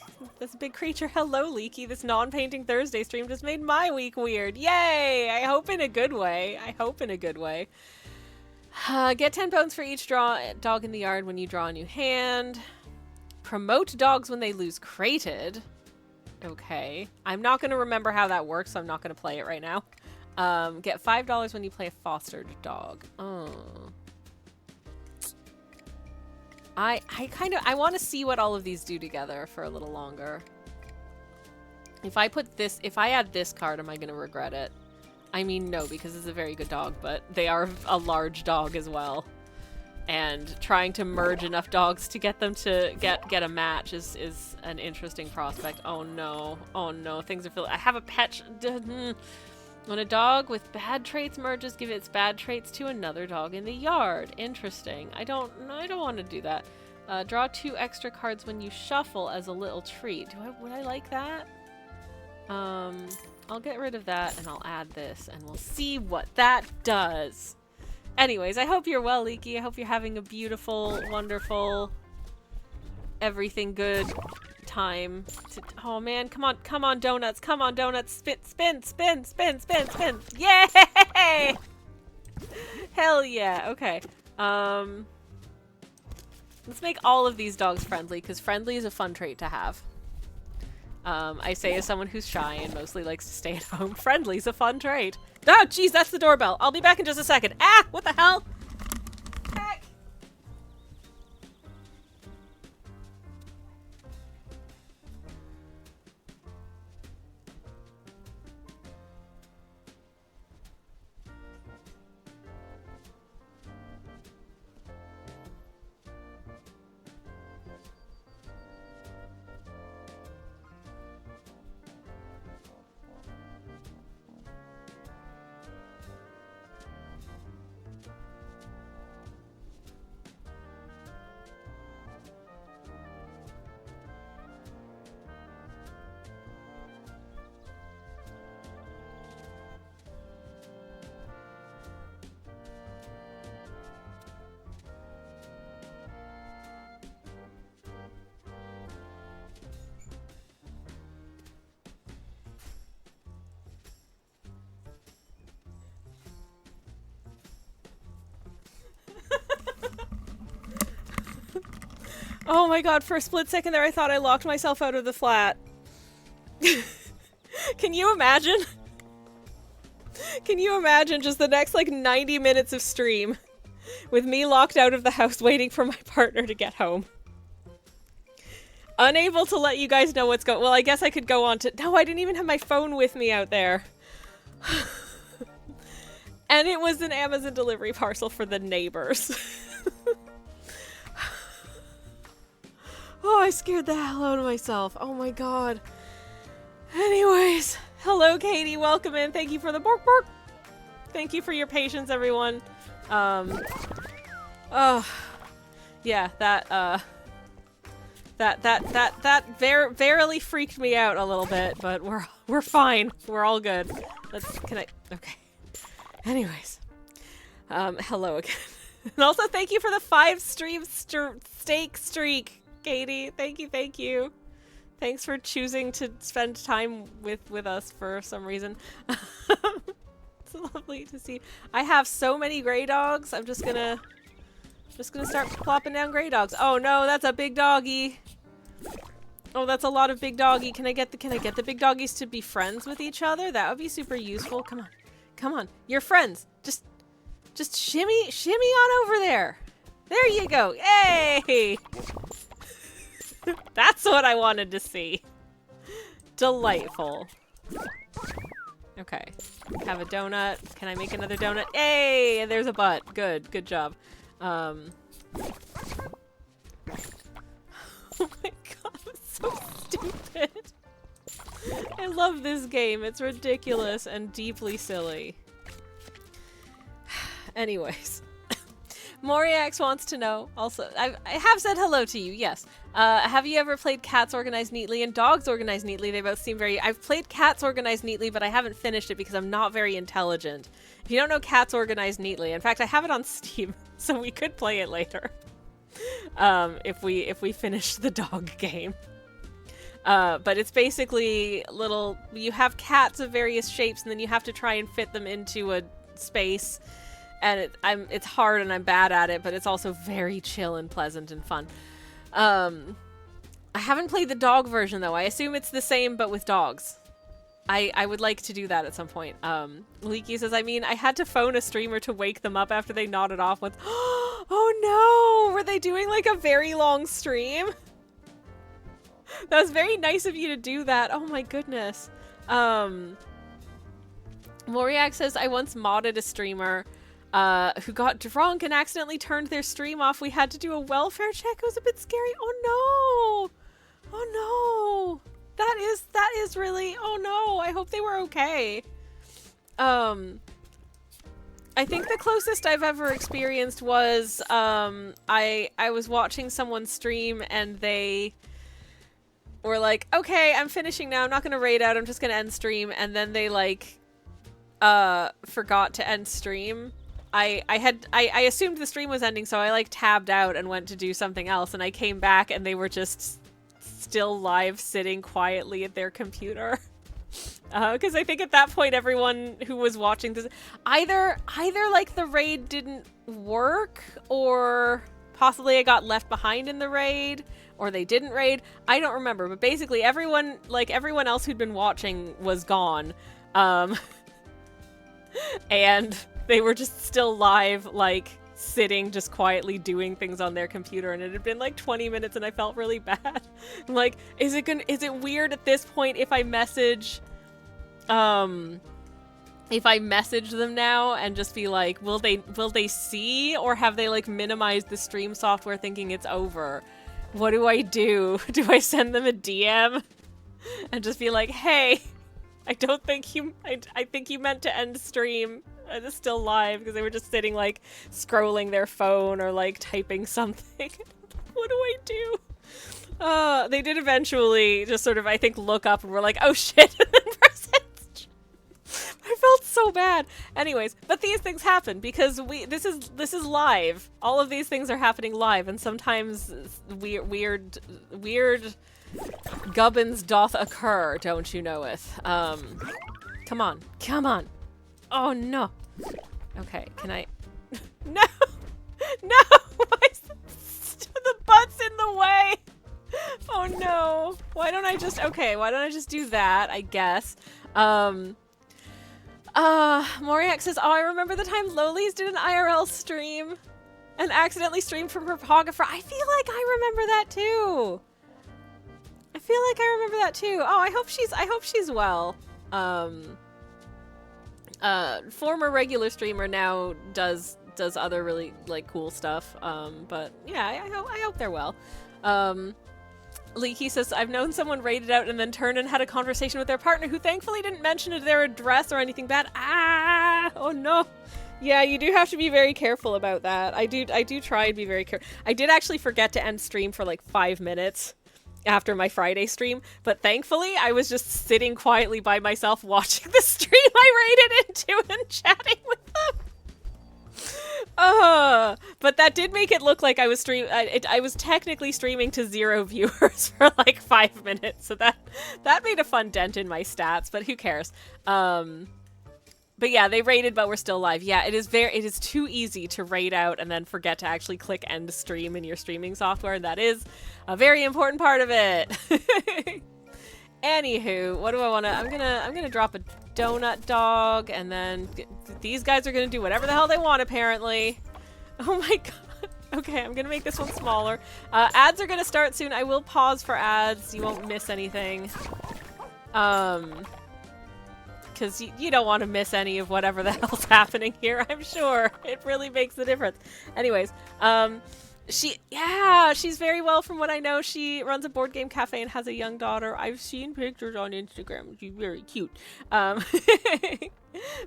creature. Hello, Leaky. This non-painting Thursday stream just made my week weird. Yay! I hope in a good way. Get 10 bones for each dog in the yard when you draw a new hand. Promote dogs when they lose crated. Okay. I'm not going to remember how that works, so I'm not going to play it right now. Get $5 when you play a fostered dog. Oh. I want to see what all of these do together for a little longer. If I add this card, am I going to regret it? I mean, no, because it's a very good dog, but they are a large dog as well. And trying to merge enough dogs to get them to get a match is an interesting prospect. Oh no. Oh no, things are I have a pet. When a dog with bad traits merges, give its bad traits to another dog in the yard. Interesting. I don't want to do that. Draw 2 extra cards when you shuffle as a little treat. Would I like that? I'll get rid of that and I'll add this and we'll see what that does. Anyways, I hope you're well, Leaky. I hope you're having a beautiful, wonderful, everything good time. Oh man, come on, donuts, come on, donuts, spin. Yay! Hell yeah. Okay. Let's make all of these dogs friendly, because friendly is a fun trait to have. I say as someone who's shy and mostly likes to stay at home, friendly's a fun trait. Oh, jeez, that's the doorbell. I'll be back in just a second. Ah, what the hell? Heck. Oh my god, for a split second there I thought I locked myself out of the flat. Can you imagine? Can you imagine just the next like 90 minutes of stream with me locked out of the house waiting for my partner to get home? Unable to let you guys know what's going— well, I guess I could go on to— no, I didn't even have my phone with me out there. And it was an Amazon delivery parcel for the neighbors. Oh, I scared the hell out of myself. Oh my god. Anyways, hello Katie, welcome in. Thank you for the bork bork. Thank you for your patience, everyone. Oh, yeah, that That verily freaked me out a little bit, but we're fine. We're all good. Okay. Anyways. Hello again. And also thank you for the 5 stream steak streak, Katie. Thank you. Thanks for choosing to spend time with us for some reason. It's lovely to see. I have so many gray dogs. I'm just gonna start plopping down gray dogs. Oh no, that's a big doggy. Oh, that's a lot of big doggy. Can I get the big doggies to be friends with each other? That would be super useful. Come on. Come on. You're friends. Just shimmy on over there. There you go. Yay! That's what I wanted to see. Delightful. Okay. Have a donut. Can I make another donut? Yay! There's a butt. Good job. Oh my god, it's so stupid. I love this game. It's ridiculous and deeply silly. Anyways. Moriax wants to know, also, I have said hello to you, yes. Have you ever played Cats Organized Neatly and Dogs Organized Neatly? They both seem very... I've played Cats Organized Neatly, but I haven't finished it because I'm not very intelligent. If you don't know Cats Organized Neatly, in fact, I have it on Steam, so we could play it later. If we finish the dog game. But it's basically little... You have cats of various shapes, and then you have to try and fit them into a space. And it's hard and I'm bad at it, but it's also very chill and pleasant and fun. I haven't played the dog version though. I assume it's the same but with dogs. I would like to do that at some point. Leaky says, I mean, I had to phone a streamer to wake them up after they nodded off with, oh no! Were they doing like a very long stream? That was very nice of you to do that. Oh my goodness. Moriak says, I once modded a streamer who got drunk and accidentally turned their stream off. We had to do a welfare check. It was a bit scary. Oh no! Oh no! That is really... Oh no! I hope they were okay. I think the closest I've ever experienced was I was watching someone stream and they were like, okay, I'm finishing now. I'm not gonna raid out. I'm just gonna end stream. And then they like forgot to end stream. I assumed the stream was ending, so I like tabbed out and went to do something else, and I came back and they were just still live sitting quietly at their computer. Because I think at that point everyone who was watching this either like the raid didn't work, or possibly I got left behind in the raid, or they didn't raid. I don't remember, but basically everyone else who'd been watching was gone. And they were just still live, like, sitting, just quietly doing things on their computer, and it had been like 20 minutes and I felt really bad. I'm like, is it weird at this point if I message them now and just be like, will they see, or have they like minimized the stream software thinking it's over? What do I do? Do I send them a DM and just be like, hey, I think you meant to end stream. It's still live, because they were just sitting like scrolling their phone or like typing something. What do I do? They did eventually just sort of, I think, look up and were like, oh shit, and then press it. I felt so bad. Anyways, but these things happen because this is live. All of these things are happening live, and sometimes weird gubbins doth occur, don't you knoweth? Come on. Oh no. Okay, can I? No! No! The butt's in the way! Oh no. Why don't I just do that, I guess. Moriak says, oh, I remember the time Lolies did an IRL stream and accidentally streamed from her photographer. I feel like I remember that too. Oh, I hope she's well. Former regular streamer now does other really like cool stuff. But yeah, I hope they're well. Leaky says, I've known someone raided out and then turned and had a conversation with their partner who thankfully didn't mention their address or anything bad. Ah! Oh no. Yeah, you do have to be very careful about that. I do try and be very careful. I did actually forget to end stream for like 5 minutes. after my Friday stream, but thankfully I was just sitting quietly by myself watching the stream I raided into and chatting with them. But that did make it look like I was I was technically streaming to 0 viewers for like 5 minutes, so that made a fun dent in my stats, but who cares? But yeah, they raided, but we're still live. Yeah, it is too easy to raid out and then forget to actually click end stream in your streaming software. That is a very important part of it. Anywho, what do I want to? I'm gonna drop a donut dog, and then these guys are gonna do whatever the hell they want, apparently. Oh my god. Okay, I'm gonna make this one smaller. Ads are gonna start soon. I will pause for ads. You won't miss anything. Because you don't want to miss any of whatever the hell's happening here, I'm sure. It really makes a difference. Anyways, she's very well from what I know. She runs a board game cafe and has a young daughter. I've seen pictures on Instagram. She's very cute. But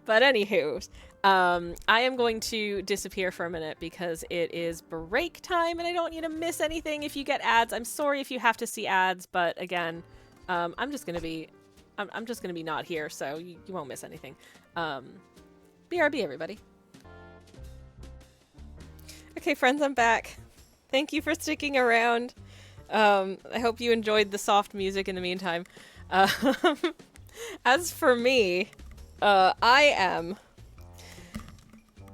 anywho, I am going to disappear for a minute because it is break time and I don't want you to miss anything if you get ads. I'm sorry if you have to see ads, but again, I'm just gonna be not here, so you won't miss anything. BRB, everybody. Okay, friends, I'm back. Thank you for sticking around. I hope you enjoyed the soft music in the meantime. As for me, I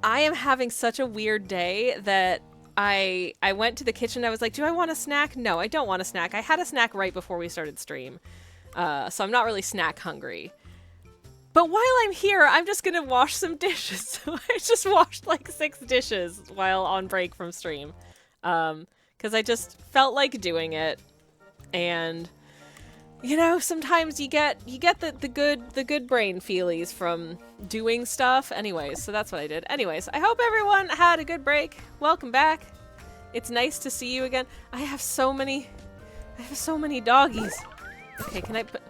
am having such a weird day that I went to the kitchen. I was like, do I want a snack? No, I don't want a snack. I had a snack right before we started stream. So I'm not really snack hungry. But while I'm here, I'm just gonna wash some dishes. So I just washed like 6 dishes while on break from stream. Because I just felt like doing it. And, you know, sometimes you get the good brain feelies from doing stuff. Anyways, so that's what I did. Anyways, I hope everyone had a good break. Welcome back. It's nice to see you again. I have so many doggies. Okay, can I put...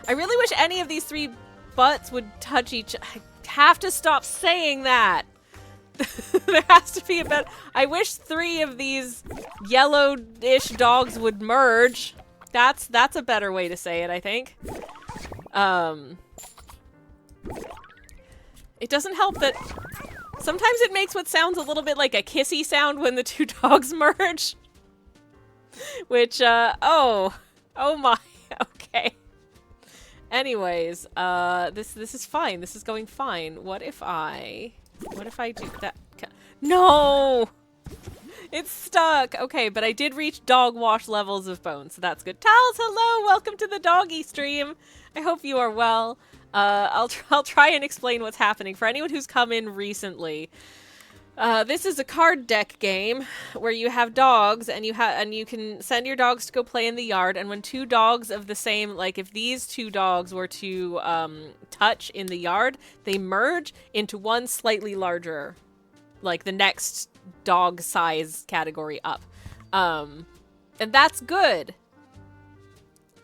I really wish any of these 3 butts would touch each... I have to stop saying that! There has to be a better... I wish 3 of these yellow-ish dogs would merge. That's a better way to say it, I think. It doesn't help that... Sometimes it makes what sounds a little bit like a kissy sound when the 2 dogs merge. Which, oh my... Okay. Anyways, this is fine. This is going fine. What if I do that? No! It's stuck! Okay, but I did reach dog wash levels of bone, so that's good. Tals, hello! Welcome to the doggy stream! I hope you are well. I'll try and explain what's happening. For anyone who's come in recently, this is a card deck game where you have dogs and you can send your dogs to go play in the yard, and when 2 dogs of the same, like if these 2 dogs were to touch in the yard, they merge into one slightly larger, like the next dog size category up. And that's good.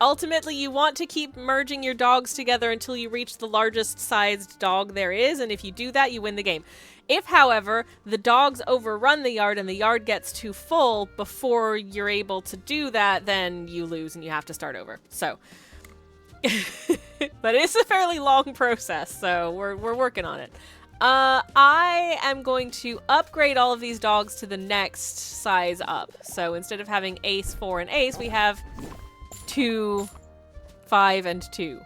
Ultimately, you want to keep merging your dogs together until you reach the largest sized dog there is, and if you do that, you win the game. If, however, the dogs overrun the yard and the yard gets too full before you're able to do that, then you lose and you have to start over. So, but it's a fairly long process, so we're working on it. I am going to upgrade all of these dogs to the next size up. So instead of having Ace, 4, and Ace, we have 2, 5, and 2.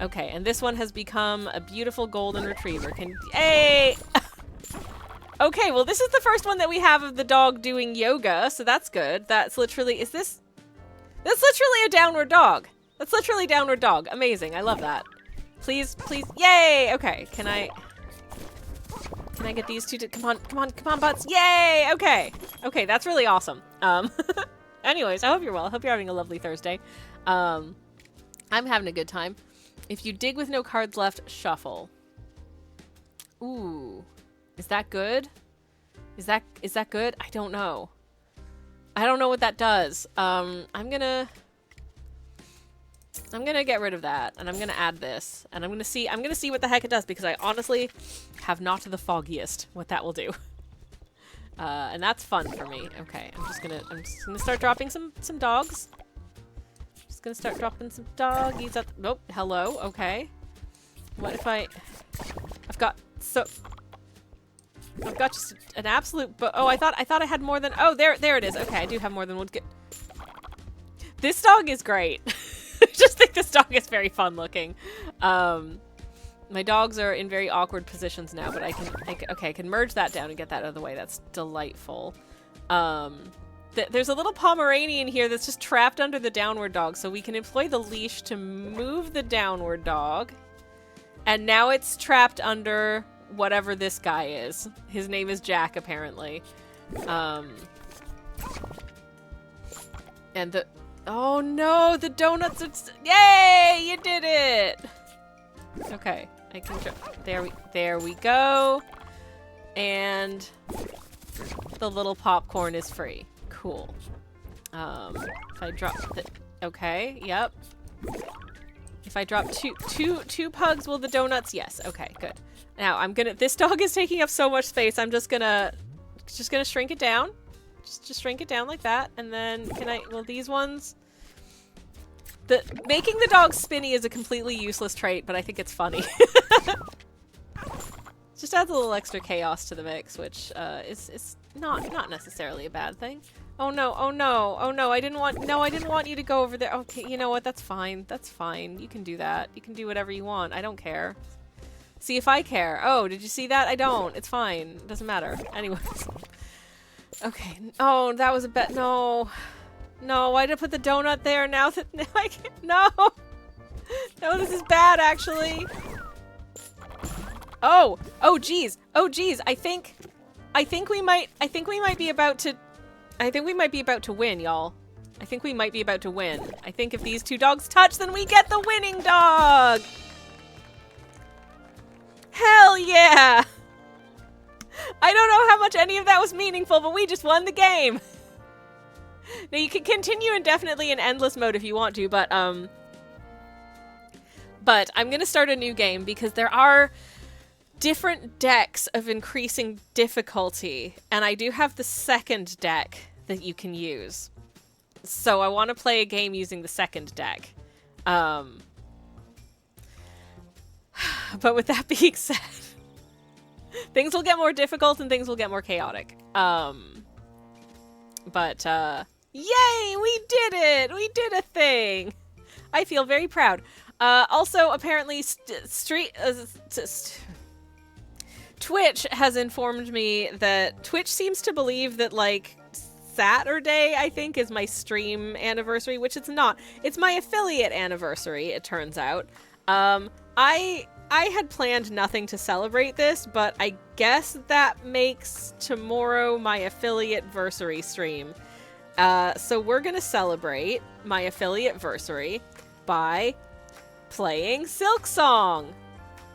Okay, and this one has become a beautiful golden retriever. Hey! Okay, well, this is the first one that we have of the dog doing yoga, so that's good. That's literally... That's literally a downward dog. That's literally downward dog. Amazing. I love that. Please, please. Yay! Okay, can I get these 2 to... Come on, butts. Yay! Okay. Okay, that's really awesome. Anyways, I hope you're well. I hope you're having a lovely Thursday. I'm having a good time. If you dig with no cards left, shuffle. Ooh. Is that good? Is that good? I don't know. I don't know what that does. I'm gonna get rid of that, and I'm gonna add this, and I'm gonna see what the heck it does, because I honestly have not the foggiest what that will do. And that's fun for me. Okay, I'm just gonna start dropping some dogs. gonna start dropping some doggies at. Nope. Hello. Okay. What if I've got just an absolute. Oh, I thought I had more than. Oh, there it is. Okay, I do have more than one. This dog is great. I just think this dog is very fun looking. My dogs are in very awkward positions now, but I can merge that down and get that out of the way. That's delightful. There's a little Pomeranian here that's just trapped under the downward dog, so we can employ the leash to move the downward dog. And now it's trapped under whatever this guy is. His name is Jack, apparently. And oh no, the donuts are... Yay! You did it! Okay, I can... There we go. And the little popcorn is free. Cool. If I drop the... Okay, yep. If I drop two pugs, will the donuts? Yes. Okay, good. Now I'm gonna... This dog is taking up so much space. I'm just gonna shrink it down. Just shrink it down like that. And then will these ones... Making the dog spinny is a completely useless trait, but I think it's funny. Just adds a little extra chaos to the mix, which is not necessarily a bad thing. Oh no, oh no, oh no, I didn't want you to go over there. Okay, you know what, that's fine. That's fine. You can do that. You can do whatever you want. I don't care. See if I care. Oh, did you see that? I don't. It's fine. It doesn't matter. Anyways. Okay. Oh, that was a bet. No. No, why did I put the donut there now that I can't? No! No, this is bad, actually. Oh! Oh, geez. Oh, geez. I think we might be about to win, y'all. I think we might be about to win. I think if these two dogs touch, then we get the winning dog! Hell yeah! I don't know how much any of that was meaningful, but we just won the game! Now, you can continue indefinitely in endless mode if you want to, but I'm gonna start a new game because there are different decks of increasing difficulty, and I do have the second deck that you can use. So I want to play a game using the second deck. But with that being said, things will get more difficult and things will get more chaotic. Yay! We did it! We did a thing! I feel very proud. Also, apparently, Twitch has informed me that Twitch seems to believe that, like, Saturday, I think, is my stream anniversary, which it's not. It's my affiliate anniversary, it turns out. I had planned nothing to celebrate this, but I guess that makes tomorrow my affiliate-versary stream. So we're gonna celebrate my affiliate-versary by playing Silksong.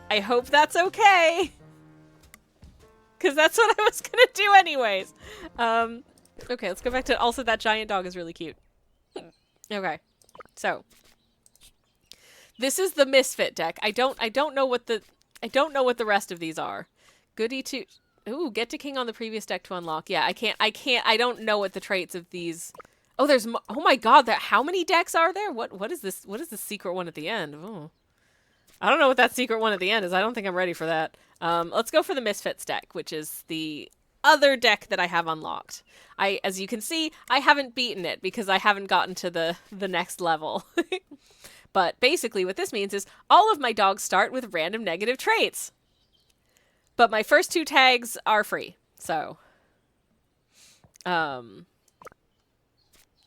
I hope that's okay. Because that's what I was gonna do anyways. Okay, let's go back to... Also, that giant dog is really cute. Okay, so... This is the Misfit deck. I don't know what the rest of these are. Goody two... Ooh, get to king on the previous deck to unlock. Yeah, I don't know what the traits of these... Oh, there's... Oh my god, how many decks are there? What is this? What is the secret one at the end? Oh. I don't know what that secret one at the end is. I don't think I'm ready for that. Let's go for the Misfits deck, which is the other deck that I have unlocked. As you can see, I haven't beaten it because I haven't gotten to the next level. But basically what this means is all of my dogs start with random negative traits. But my first two tags are free, so. Yeah,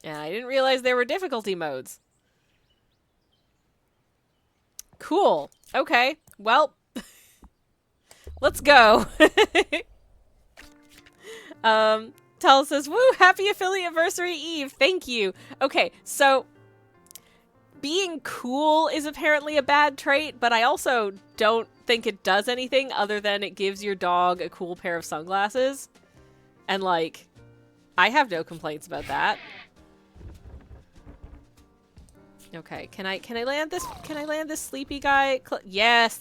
I didn't realize there were difficulty modes. Cool. Okay, well, let's go. Tell says, woo, happy affiliate anniversary Eve. Thank you. Okay, so being cool is apparently a bad trait, but I also don't think it does anything other than it gives your dog a cool pair of sunglasses. And like, I have no complaints about that. Okay, can I land this? Can I land this sleepy guy? Yes,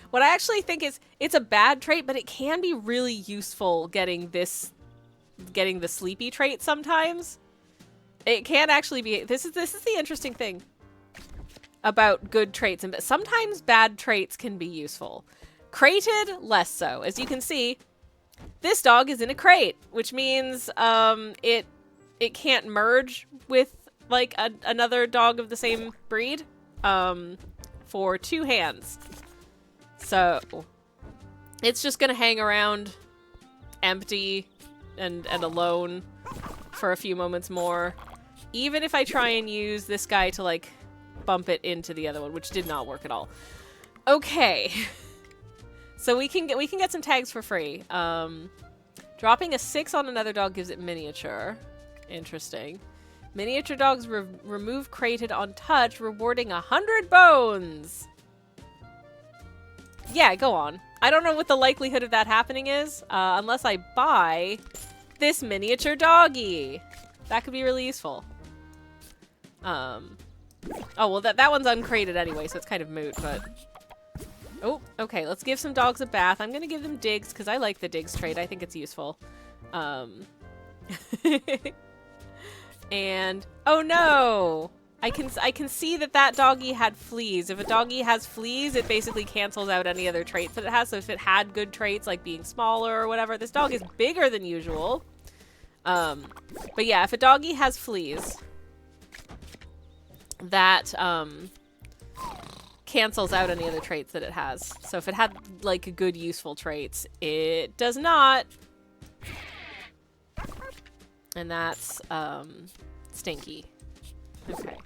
what I actually think is it's a bad trait, but it can be really useful getting the sleepy trait sometimes. It can actually be. This is the interesting thing about good traits, and sometimes bad traits can be useful. Crated, less so. As you can see, this dog is in a crate, which means it can't merge with like another dog of the same breed for 2 hands. So it's just gonna hang around empty and alone for a few moments more. Even if I try and use this guy to like bump it into the other one, which did not work at all. Okay. So we can get some tags for free. Dropping a 6 on another dog gives it miniature. Interesting. Miniature dogs remove crated on touch, rewarding 100 bones. Yeah, go on. I don't know what the likelihood of that happening is, unless I buy this miniature doggy. That could be really useful. Oh, well, that one's uncrated anyway, so it's kind of moot, but... Oh, okay, let's give some dogs a bath. I'm gonna give them digs, because I like the digs trait. I think it's useful. And... Oh, no! I can see that doggy had fleas. If a doggy has fleas, it basically cancels out any other traits that it has. So if it had good traits, like being smaller or whatever, this dog is bigger than usual. But yeah, if a doggy has fleas, that cancels out any other traits that it has. So if it had like good useful traits, it does not. And that's stinky. Okay.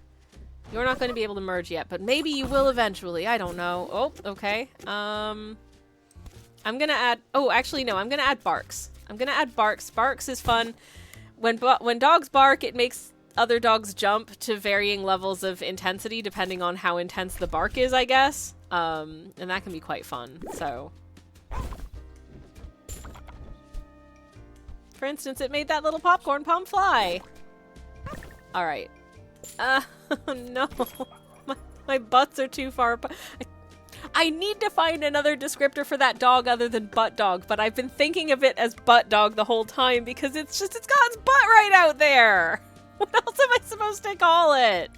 You're not going to be able to merge yet, but maybe you will eventually. I don't know. Oh, okay. I'm going to add... Oh, actually, no. I'm going to add barks. I'm going to add barks. Barks is fun. When dogs bark, it makes other dogs jump to varying levels of intensity, depending on how intense the bark is, I guess. And that can be quite fun, so... For instance, it made that little popcorn pom fly. All right. No. My butts are too far apart. I need to find another descriptor for that dog other than butt dog, but I've been thinking of it as butt dog the whole time because it's got its butt right out there. What else am I supposed to call it?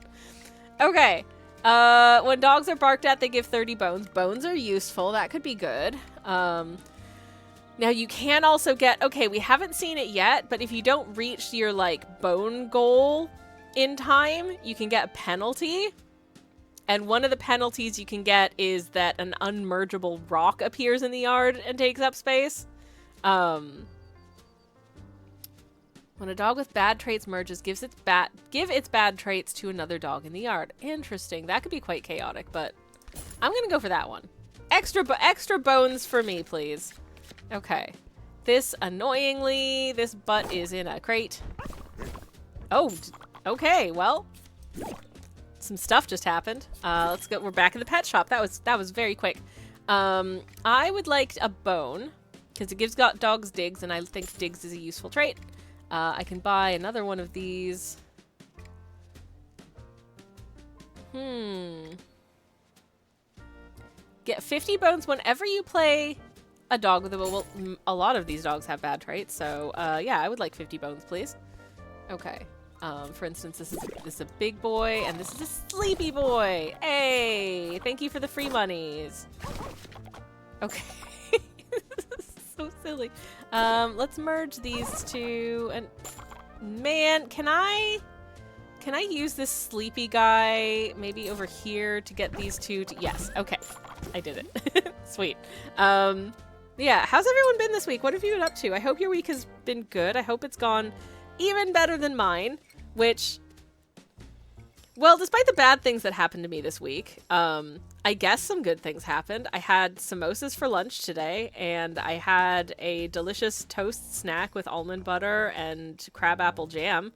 Okay. When dogs are barked at, they give 30 bones. Bones are useful. That could be good. Now you can also get, okay, we haven't seen it yet, but if you don't reach your like bone goal in time, you can get a penalty. And one of the penalties you can get is that an unmergeable rock appears in the yard and takes up space. When a dog with bad traits merges, give its bad traits to another dog in the yard. Interesting. That could be quite chaotic, but I'm gonna go for that one. Extra bones for me, please. Okay. Annoyingly, this butt is in a crate. Oh, okay, well, some stuff just happened. Let's go. We're back in the pet shop. That was very quick. I would like a bone because it gives dogs digs, and I think digs is a useful trait. I can buy another one of these. Get 50 bones whenever you play a dog with a lot of these dogs have bad traits, so yeah, I would like 50 bones, please. Okay. For instance, this is a big boy, and this is a sleepy boy. Hey, thank you for the free monies. Okay. This is so silly. Let's merge these two, and man, can I use this sleepy guy maybe over here to get these two to, yes, okay. I did it. Sweet. Yeah, how's everyone been this week? What have you been up to? I hope your week has been good. I hope it's gone even better than mine, which, well, despite the bad things that happened to me this week, I guess some good things happened. I had samosas for lunch today, and I had a delicious toast snack with almond butter and crabapple jam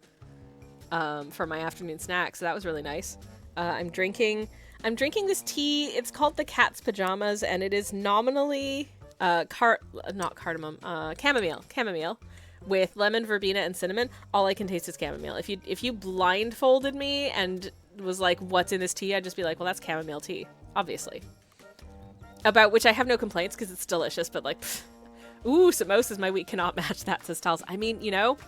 for my afternoon snack, so that was really nice. I'm drinking this tea. It's called the Cat's Pajamas, and it is nominally chamomile with lemon, verbena, and cinnamon. All I can taste is chamomile. If you blindfolded me and was like, what's in this tea? I'd just be like, well, that's chamomile tea, obviously. About which I have no complaints because it's delicious, but like, pff, ooh, samosas, my week cannot match that, says Tals. I mean, you know,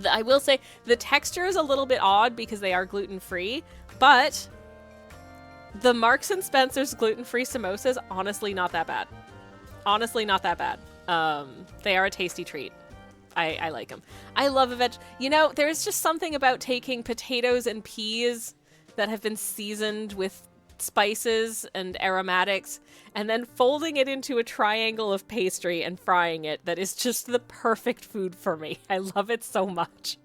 I will say the texture is a little bit odd because they are gluten-free, but the Marks and Spencer's gluten-free samosas, honestly not that bad. Honestly not that bad. They are a tasty treat. I like them. I love a veg. You know, there's just something about taking potatoes and peas that have been seasoned with spices and aromatics and then folding it into a triangle of pastry and frying it that is just the perfect food for me. I love it so much.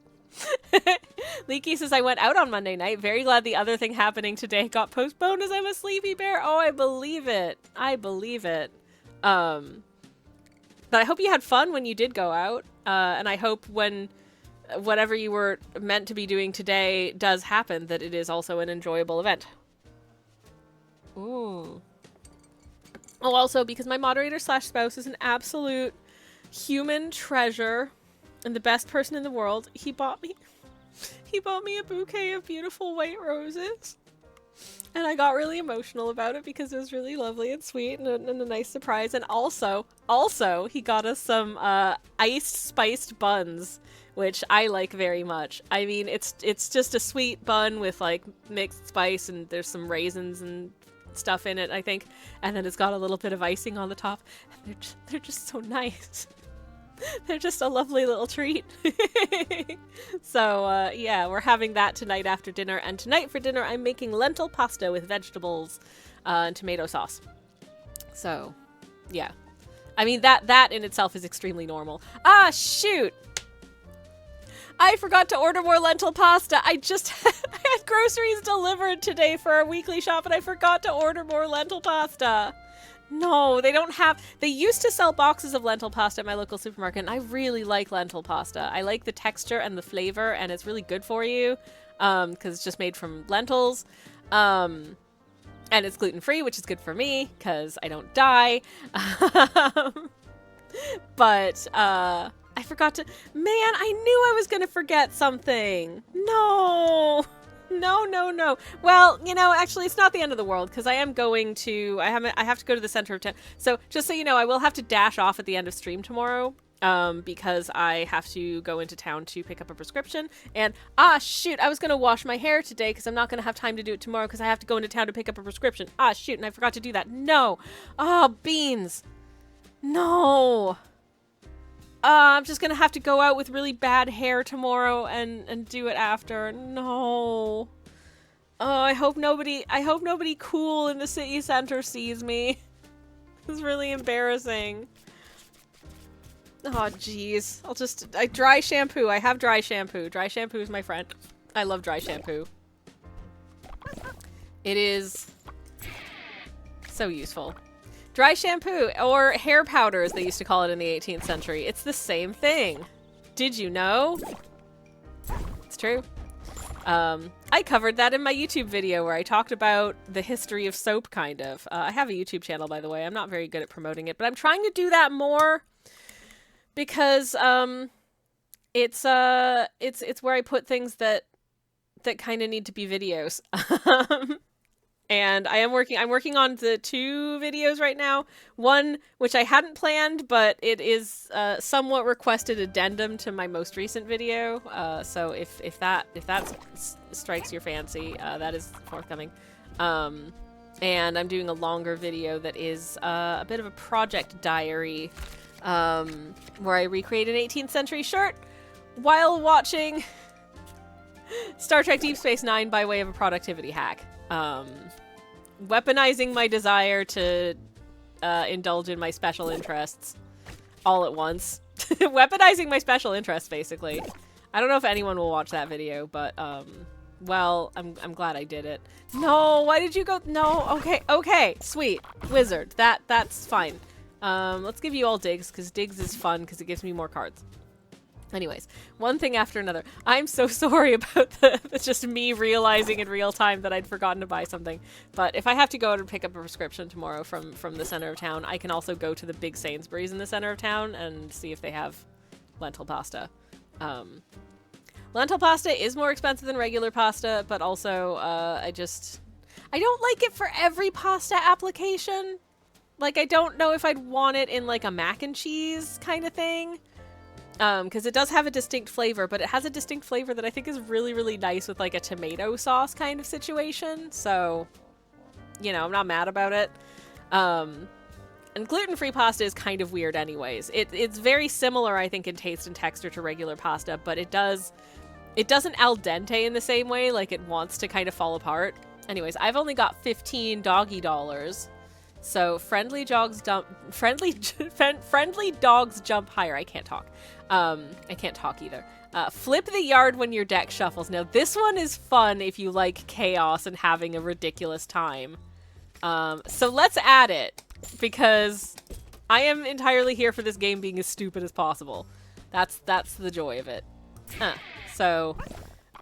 Leaky says, I went out on Monday night. Very glad the other thing happening today got postponed as I'm a sleepy bear. Oh, I believe it. I believe it. But I hope you had fun when you did go out. And I hope when whatever you were meant to be doing today does happen, that it is also an enjoyable event. Ooh. Oh, also, because my moderator slash spouse is an absolute human treasure and the best person in the world, he bought me a bouquet of beautiful white roses. And I got really emotional about it because it was really lovely and sweet and a nice surprise. And also, he got us some iced spiced buns, which I like very much. I mean, it's just a sweet bun with like mixed spice and there's some raisins and stuff in it, I think. And then it's got a little bit of icing on the top. And they're just so nice. They're just a lovely little treat. So, yeah, we're having that tonight after dinner. And tonight for dinner, I'm making lentil pasta with vegetables and tomato sauce. So, yeah. I mean, that in itself is extremely normal. Ah, shoot! I forgot to order more lentil pasta. I had groceries delivered today for our weekly shop, and I forgot to order more lentil pasta. No, they don't have... They used to sell boxes of lentil pasta at my local supermarket, and I really like lentil pasta. I like the texture and the flavor, and it's really good for you, because it's just made from lentils. And it's gluten-free, which is good for me, because I don't die. But, I forgot to... Man, I knew I was going to forget something. No... No. Well, you know, actually, it's not the end of the world because I am going to. I have to go to the center of town. So just so you know, I will have to dash off at the end of stream tomorrow, because I have to go into town to pick up a prescription. And shoot, I was gonna wash my hair today because I'm not gonna have time to do it tomorrow because I have to go into town to pick up a prescription. Shoot, and I forgot to do that. No. Beans. No. I'm just gonna have to go out with really bad hair tomorrow and do it after. No. Oh, I hope nobody cool in the city center sees me. It's really embarrassing. Oh, jeez. I dry shampoo. I have dry shampoo. Dry shampoo is my friend. I love dry shampoo. It is so useful. Dry shampoo, or hair powder as they used to call it in the 18th century. It's the same thing. Did you know? It's true. I covered that in my YouTube video where I talked about the history of soap, kind of. I have a YouTube channel, by the way. I'm not very good at promoting it, but I'm trying to do that more because it's where I put things that kind of need to be videos. And I'm working on the 2 videos right now. One, which I hadn't planned, but it is somewhat requested addendum to my most recent video. So if that strikes your fancy, that is forthcoming. And I'm doing a longer video that is a bit of a project diary, where I recreate an 18th century shirt while watching Star Trek Deep Space Nine by way of a productivity hack. Weaponizing my desire to indulge in my special interests all at once. Weaponizing my special interests, basically. I don't know if anyone will watch that video, but well, I'm glad I did it. No, why did you go? No, okay, sweet. Wizard, that's fine. Let's give you all digs, because digs is fun, because it gives me more cards. Anyways, one thing after another. I'm so sorry about just me realizing in real time that I'd forgotten to buy something. But if I have to go out and pick up a prescription tomorrow from the center of town, I can also go to the big Sainsbury's in the center of town and see if they have lentil pasta. Lentil pasta is more expensive than regular pasta, but also I don't like it for every pasta application. Like, I don't know if I'd want it in like a mac and cheese kind of thing. because it does have a distinct flavor, but it has a distinct flavor that I think is really, really nice with like a tomato sauce kind of situation. So, you know, I'm not mad about it. And gluten-free pasta is kind of weird anyways. It's very similar, I think, in taste and texture to regular pasta, but it doesn't al dente in the same way, like it wants to kind of fall apart. Anyways, I've only got 15 doggy dollars. So friendly dogs jump higher. I can't talk. I can't talk either. Flip the yard when your deck shuffles. Now this one is fun if you like chaos and having a ridiculous time. So let's add it, because I am entirely here for this game being as stupid as possible. That's the joy of it. So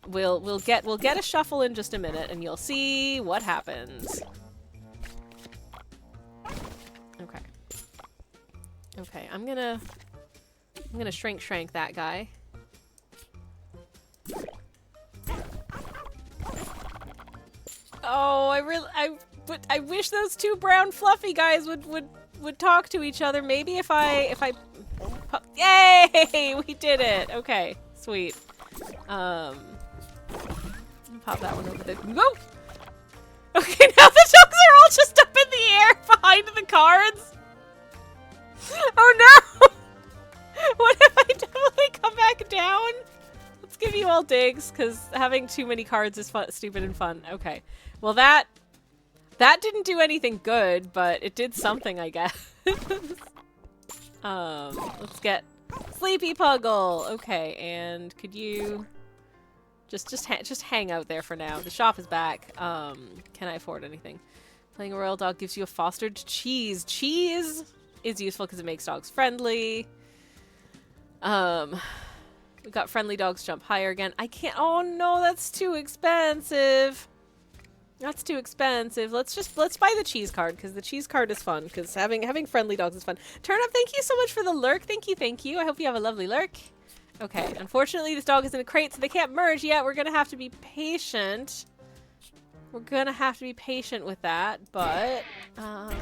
we'll get a shuffle in just a minute, and you'll see what happens. Okay. Okay, I'm gonna shrink that guy. Oh, I wish those two brown fluffy guys would talk to each other. Maybe if I yay! We did it. Okay, sweet. Pop that one over there. Whoa! Okay, now the dogs are all just up in the air behind the cards. Oh no! What if I definitely come back down? Let's give you all digs, because having too many cards is stupid and fun. Okay. Well, that didn't do anything good, but it did something, I guess. Let's get Sleepy Puggle. Okay, and could you just hang out there for now? The shop is back. Can I afford anything? Playing a royal dog gives you a fostered cheese. Cheese is useful because it makes dogs friendly. We got friendly dogs jump higher again. I can't. Oh no, that's too expensive. That's too expensive. Let's buy the cheese card, because the cheese card is fun, because having friendly dogs is fun. Turnip, thank you so much for the lurk. Thank you. I hope you have a lovely lurk. Okay, unfortunately this dog is in a crate, so they can't merge yet. We're gonna have to be patient. We're gonna have to be patient with that, but oh,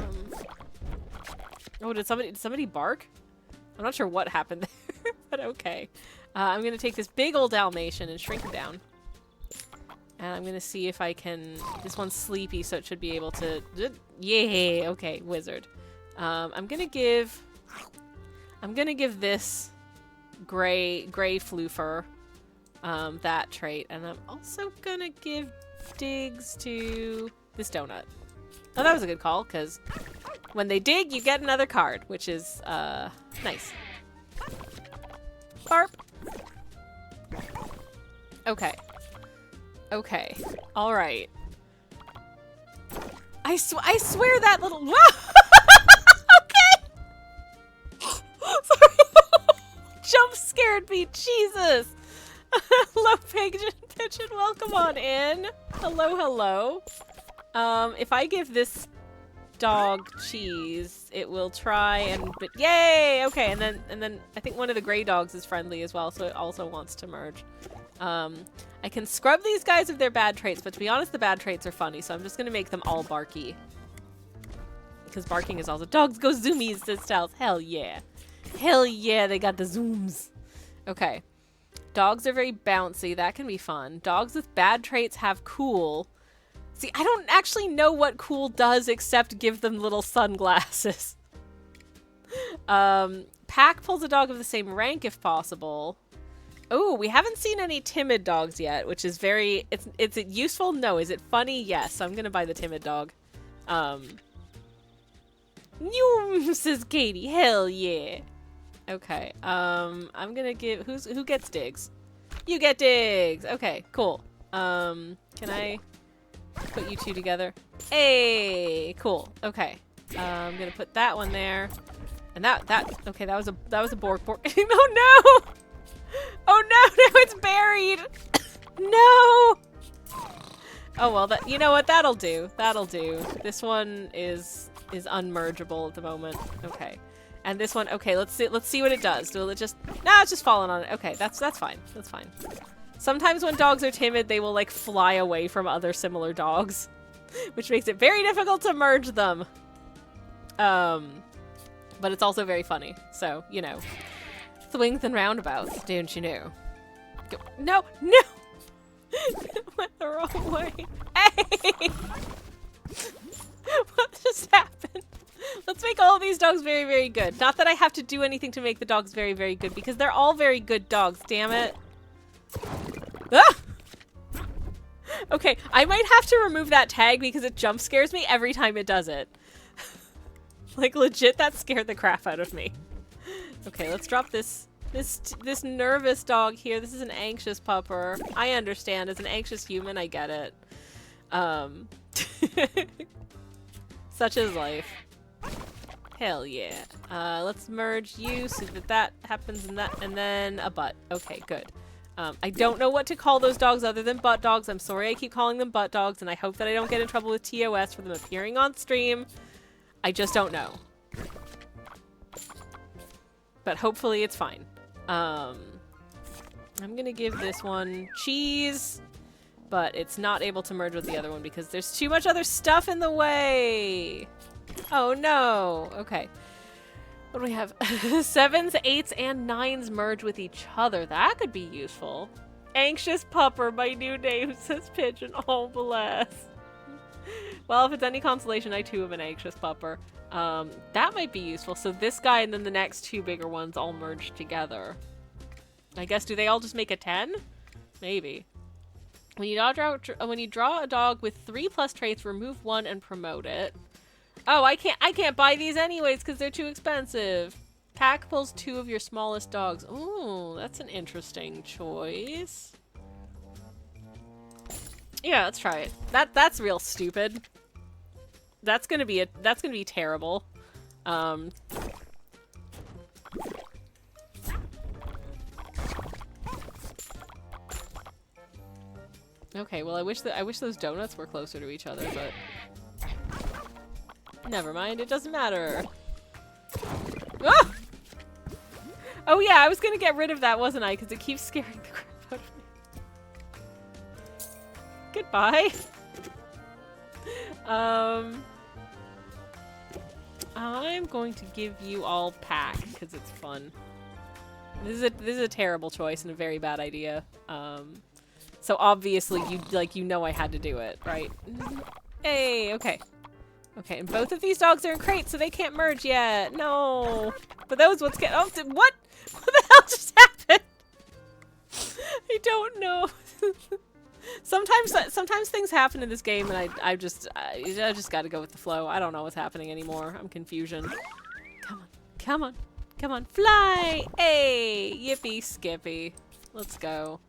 did somebody bark? I'm not sure what happened there, but okay. I'm gonna take this big old Dalmatian and shrink it down. And I'm gonna see if I can. This one's sleepy, so it should be able to. Yay! Okay, wizard. I'm gonna give this gray floofer that trait, and I'm also gonna give digs to this donut. Oh, that was a good call, because when they dig, you get another card, which is nice. Barp. Okay. Okay. All right. I swear that little. Okay. Sorry. Jump scared me. Jesus. Hello, Pigeon. Welcome on in. Hello. If I give this dog cheese, it will try and. But yay. Okay. And then I think one of the gray dogs is friendly as well, so it also wants to merge. I can scrub these guys of their bad traits, but to be honest, the bad traits are funny, so I'm just gonna make them all barky. Because barking is also dogs go zoomies, says Styles. Hell yeah. Hell yeah, they got the zooms. Okay. Dogs are very bouncy. That can be fun. Dogs with bad traits have cool. See, I don't actually know what cool does except give them little sunglasses. Pack pulls a dog of the same rank if possible. Oh, we haven't seen any timid dogs yet, which is very... Is it useful? No. Is it funny? Yes. So I'm gonna buy the timid dog. Says Katie. Hell yeah. Okay. I'm gonna give... Who gets digs? You get digs! Okay, cool. Can I put you two together? Hey! Cool. Okay. I'm gonna put that one there. And okay, that was a bork. Oh no! Oh no, now it's buried! No! Oh well, you know what, that'll do. That'll do. This one is unmergeable at the moment. Okay. And this one, okay, let's see what it does. Will it just... Nah, it's just falling on it. Okay, that's fine. That's fine. Sometimes when dogs are timid, they will like fly away from other similar dogs, which makes it very difficult to merge them. But it's also very funny, so, you know. Swings and roundabouts, don't you know? Go. No, no! Went the wrong way. Hey! What just happened? Let's make all of these dogs very, very good. Not that I have to do anything to make the dogs very, very good, because they're all very good dogs, damn it. Ah! Okay, I might have to remove that tag because it jump scares me every time it does it. Like, legit, that scared the crap out of me. Okay, let's drop this nervous dog here. This is an anxious pupper. I understand. As an anxious human, I get it. Such is life. Hell yeah. Let's merge you so that happens and then a butt. Okay, good. I don't know what to call those dogs other than butt dogs. I'm sorry I keep calling them butt dogs, and I hope that I don't get in trouble with TOS for them appearing on stream. I just don't know. But hopefully it's fine. I'm gonna give this one cheese, but it's not able to merge with the other one because there's too much other stuff in the way. Oh no. Okay. What do we have? 7s, 8s, and 9s merge with each other. That could be useful. Anxious pupper, my new name, says Pigeon. Oh, bless. Well, if it's any consolation, I too have an anxious pupper. That might be useful. So this guy and then the next two bigger ones all merge together. I guess, do they all just make a 10? Maybe. When you draw a dog with 3+ traits, remove one and promote it. Oh, I can't buy these anyways because they're too expensive. Pack pulls 2 of your smallest dogs. Ooh, that's an interesting choice. Yeah, let's try it. That's real stupid. That's gonna be terrible. Okay, well I wish those donuts were closer to each other, but never mind, it doesn't matter. Ah! Oh yeah, I was gonna get rid of that, wasn't I? Because it keeps scaring the crap out of me. Goodbye. I'm going to give you all pack because it's fun. This is a terrible choice and a very bad idea. So obviously you know I had to do it, right? Hey, okay. Okay, and both of these dogs are in crates, so they can't merge yet. No. But those ones get. Oh, what? What the hell just happened? I don't know. Sometimes things happen in this game, and I just got to go with the flow. I don't know what's happening anymore. I'm confusion. Come on, come on, come on, fly! Hey, yippee skippy. Let's go.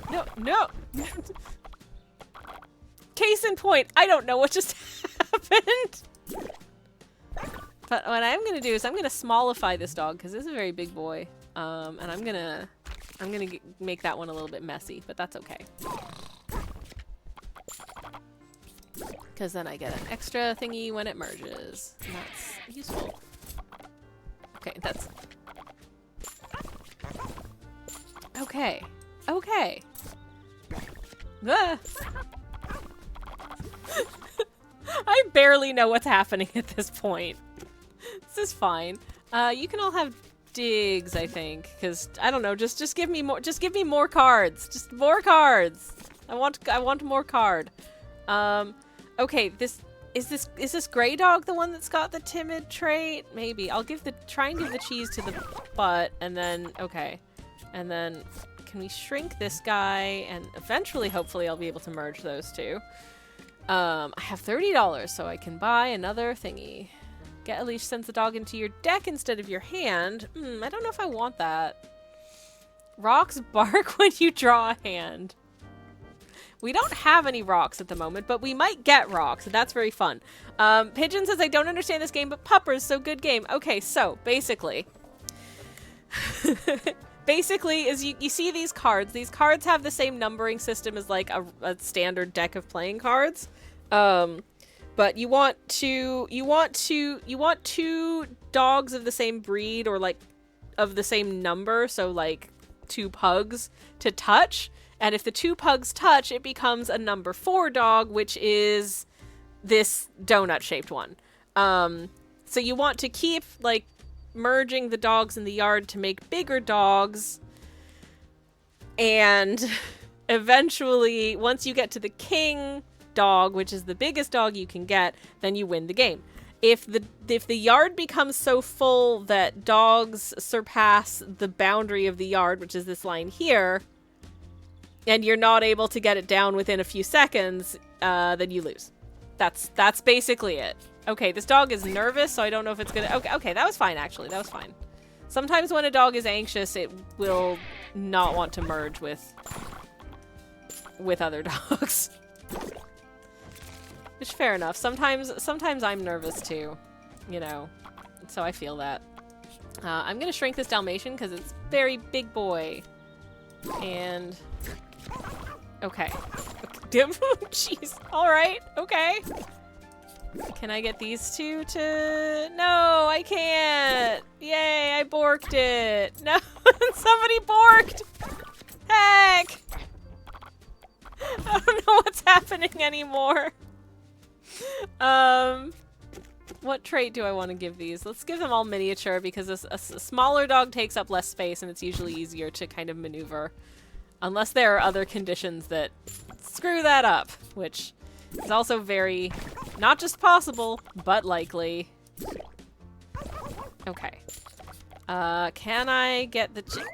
No, no. Case in point, I don't know what just happened. But what I'm gonna do is I'm gonna smallify this dog because this is a very big boy, and I'm gonna make that one a little bit messy, but that's okay. Because then I get an extra thingy when it merges. And that's useful. Okay, that's... Okay. Okay. Ah. I barely know what's happening at this point. This is fine. You can all have digs, I think, because I don't know. Just give me more. Just give me more cards. Just more cards. I want more card. Okay. Is this gray dog the one that's got the timid trait? Maybe I'll try and give the cheese to the butt, and then okay, and then can we shrink this guy? And eventually, hopefully, I'll be able to merge those two. I have $30, so I can buy another thingy. Get a leash sends the dog into your deck instead of your hand. I don't know if I want that. Rocks bark when you draw a hand. We don't have any rocks at the moment, but we might get rocks, and that's very fun. Pigeon says, I don't understand this game, but Puppers, so good game. Okay, so, basically... Basically, is you see these cards. These cards have the same numbering system as, like, a standard deck of playing cards. But you want two dogs of the same breed or like of the same number, so like 2 pugs to touch, and if the 2 pugs touch, it becomes a number 4 dog, which is this donut shaped one. So you want to keep like merging the dogs in the yard to make bigger dogs. And eventually, once you get to the king dog, which is the biggest dog you can get, then you win the game. If the yard becomes so full that dogs surpass the boundary of the yard, which is this line here, and you're not able to get it down within a few seconds, then you lose. That's basically it. Okay, this dog is nervous, so I don't know if it's gonna... Okay, that was fine, actually. That was fine. Sometimes when a dog is anxious, it will not want to merge with other dogs. Which, fair enough. Sometimes I'm nervous too, you know, so I feel that. I'm gonna shrink this Dalmatian because it's very big boy. And... Okay. Jeez. Alright, okay. Can I get these two to... No, I can't! Yay, I borked it! No, somebody borked! Heck! I don't know what's happening anymore. What trait do I want to give these? Let's give them all miniature because a smaller dog takes up less space and it's usually easier to kind of maneuver. Unless there are other conditions that screw that up, which is also very, not just possible, but likely. Okay. Can I get the...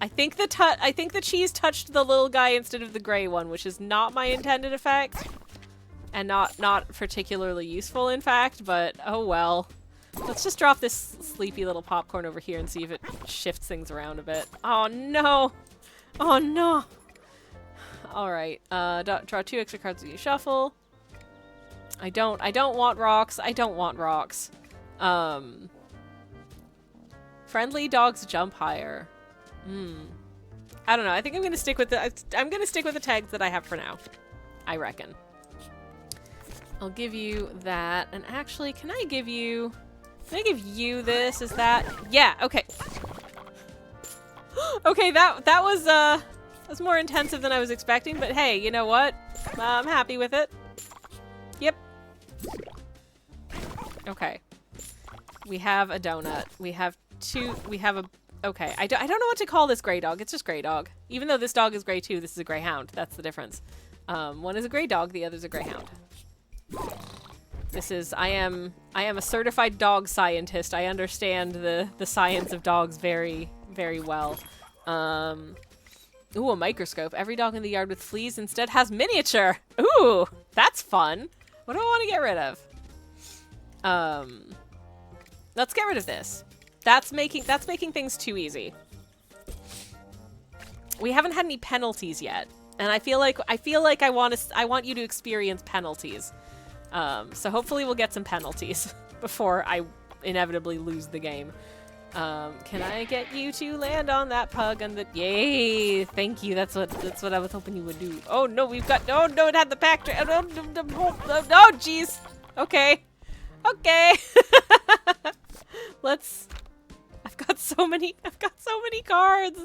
I think the cheese touched the little guy instead of the gray one, which is not my intended effect. And not particularly useful, in fact, but oh well. Let's just drop this sleepy little popcorn over here and see if it shifts things around a bit. Oh no! Oh no! Alright, draw 2 extra cards as you shuffle. I don't want rocks. I don't want rocks. Friendly dogs jump higher. I don't know. I think I'm gonna stick with the tags that I have for now. I reckon. I'll give you that. And actually, can I give you this? Is that... Yeah, okay. Okay, that was more intensive than I was expecting, but hey, you know what? I'm happy with it. Yep. Okay. We have a donut. We have a... Okay, I don't know what to call this gray dog. It's just gray dog. Even though this dog is gray too, this is a greyhound. That's the difference. One is a gray dog, the other's a greyhound. This is... I am a certified dog scientist. I understand the science of dogs very, very well. Ooh, a microscope. Every dog in the yard with fleas instead has miniature. Ooh, that's fun. What do I want to get rid of? Let's get rid of this. That's making things too easy. We haven't had any penalties yet, and I feel like I want you to experience penalties. So hopefully we'll get some penalties before I inevitably lose the game. Can I get you to land on that pug and the... Yay! Thank you. That's what I was hoping you would do. Oh no, we've got... Oh no, it had the pack... Oh jeez. Okay. Okay. Let's... I've got so many cards.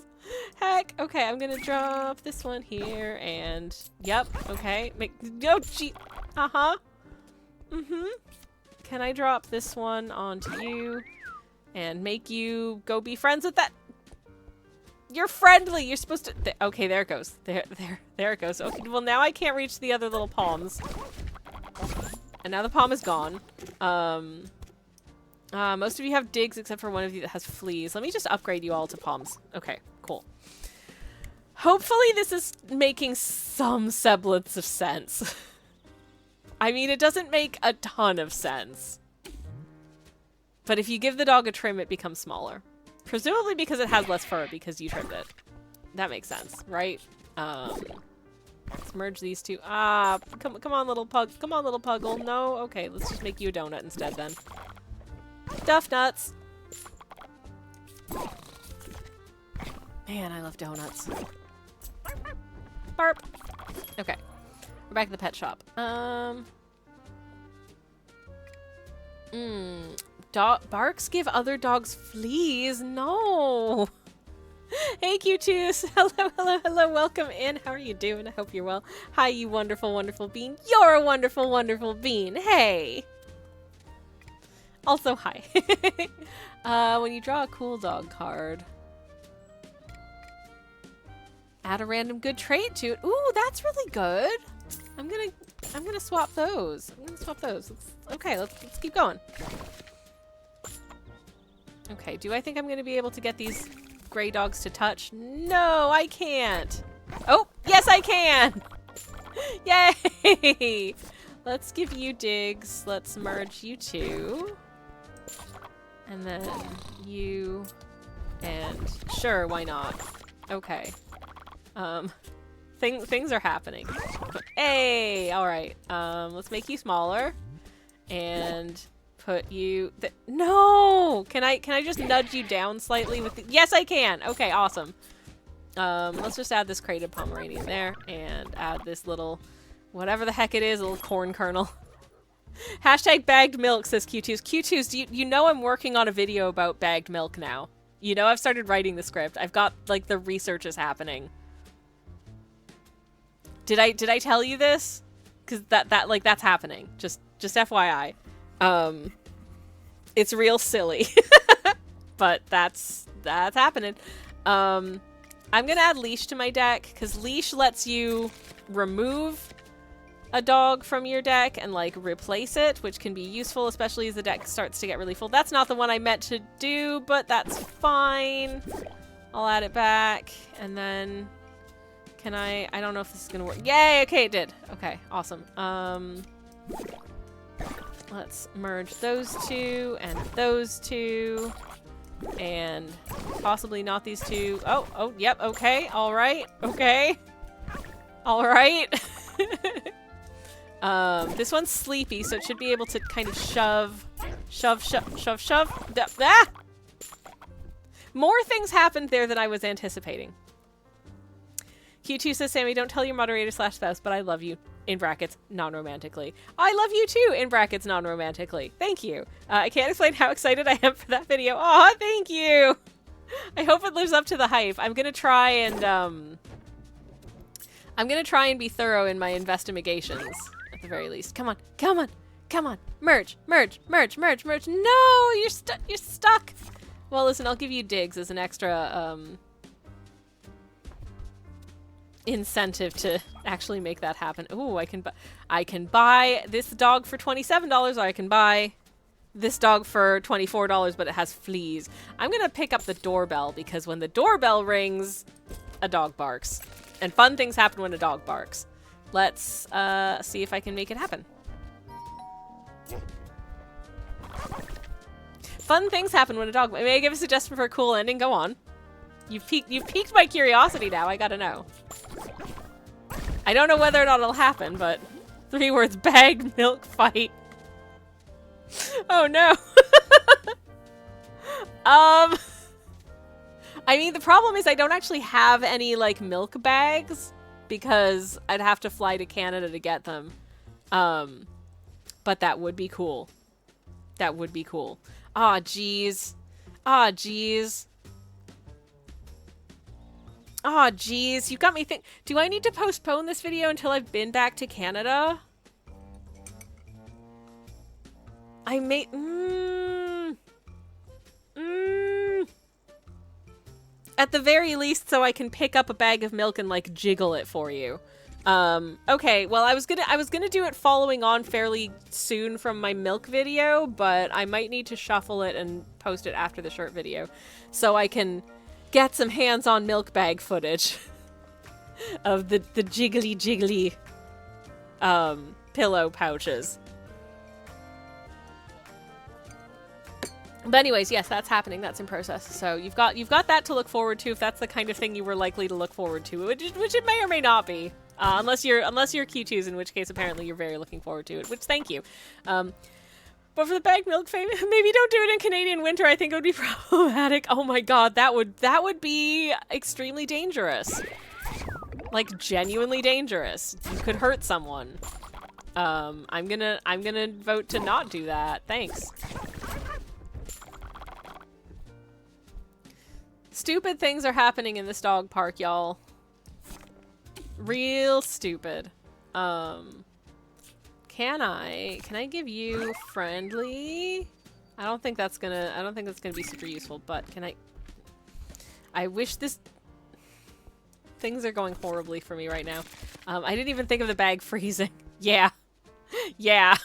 Heck. Okay, I'm gonna drop this one here and... Yep. Okay. Oh gee. Uh-huh. Can I drop this one onto you? And make you go be friends with that. You're friendly. You're supposed to. Okay, there it goes. There it goes. Okay, well now I can't reach the other little palms. And now the palm is gone. Most of you have digs except for one of you that has fleas. Let me just upgrade you all to palms. Okay, cool. Hopefully this is making some semblance of sense. I mean, it doesn't make a ton of sense. But if you give the dog a trim, it becomes smaller. Presumably because it has less fur because you trimmed it. That makes sense, right? Let's merge these two. Ah, come on, little pug. Come on, little puggle. No? Okay, let's just make you a donut instead then. Duff nuts. Man, I love donuts. Barp. Okay. We're back at the pet shop. Barks give other dogs fleas? No. Hey, Q2s. Hello. Welcome in. How are you doing? I hope you're well. Hi, you wonderful, wonderful bean. You're a wonderful, wonderful bean. Hey. Also, hi. When you draw a cool dog card, add a random good trait to it. Ooh, that's really good. I'm gonna swap those. Okay, let's keep going. Okay, do I think I'm gonna be able to get these gray dogs to touch? No, I can't. Oh, yes I can! Yay! Let's give you digs. Let's merge you two. And then you and sure, why not? Okay. Things are happening. Hey, all right. Let's make you smaller and put you. No, can I just nudge you down slightly with the? Yes, I can. Okay, awesome. Let's just add this crated Pomeranian there and add this little, whatever the heck it is, a little corn kernel. Hashtag bagged milk, says Q2s. Q2s, you know I'm working on a video about bagged milk now. You know I've started writing the script. I've got, like, the research is happening. Did I tell you this? Because that's happening. Just FYI. It's real silly. But that's happening. I'm gonna add leash to my deck, because leash lets you remove a dog from your deck and like replace it, which can be useful, especially as the deck starts to get really full. That's not the one I meant to do, but that's fine. I'll add it back, and then can I don't know if this is gonna work. Yay, okay, it did. Okay, awesome. Let's merge those two and those two. And possibly not these two. Oh, yep, okay, alright, okay. Alright. This one's sleepy, so it should be able to kind of shove. Ah! More things happened there than I was anticipating. Q2 says, Sammy, don't tell your moderator / spouse, but I love you. In brackets, non-romantically. I love you too, in brackets, non-romantically. Thank you. I can't explain how excited I am for that video. Aw, thank you! I hope it lives up to the hype. I'm gonna try and be thorough in my investigations, at the very least. Come on, come on, come on. Merge, merge, merge, merge, merge. No, you're stuck. Well, listen, I'll give you digs as an extra, incentive to actually make that happen. Ooh, I can buy this dog for $27, or I can buy this dog for $24, but it has fleas. I'm gonna pick up the doorbell, because when the doorbell rings, a dog barks. And fun things happen when a dog barks. Let's see if I can make it happen. Fun things happen when a dog... May I give a suggestion for a cool ending? Go on. You've piqued my curiosity now. I gotta know. I don't know whether or not it'll happen, but 3 words: bagged milk fight. Oh no. I mean, the problem is I don't actually have any, like, milk bags, because I'd have to fly to Canada to get them. But that would be cool. That would be cool. Aw, jeez. Aw, jeez. Aw, jeez. You got me think. Do I need to postpone this video until I've been back to Canada? I may... At the very least, so I can pick up a bag of milk and, like, jiggle it for you. Okay, well, I was gonna do it following on fairly soon from my milk video, but I might need to shuffle it and post it after the short video, so I can get some hands-on milk bag footage of the jiggly pillow pouches. But anyways, yes, that's happening. That's in process. So you've got that to look forward to, if that's the kind of thing you were likely to look forward to, which it may or may not be, unless you're Q2s, in which case apparently you're very looking forward to it. Which, thank you. But for the bagged milk fame, maybe don't do it in Canadian winter. I think it would be problematic. Oh my god, that would be extremely dangerous. Like, genuinely dangerous. You could hurt someone. I'm gonna vote to not do that. Thanks. Stupid things are happening in this dog park, y'all. Real stupid. Can I give you friendly? I don't think that's gonna be super useful, but can I wish this... Things are going horribly for me right now. I didn't even think of the bag freezing. Yeah. Yeah.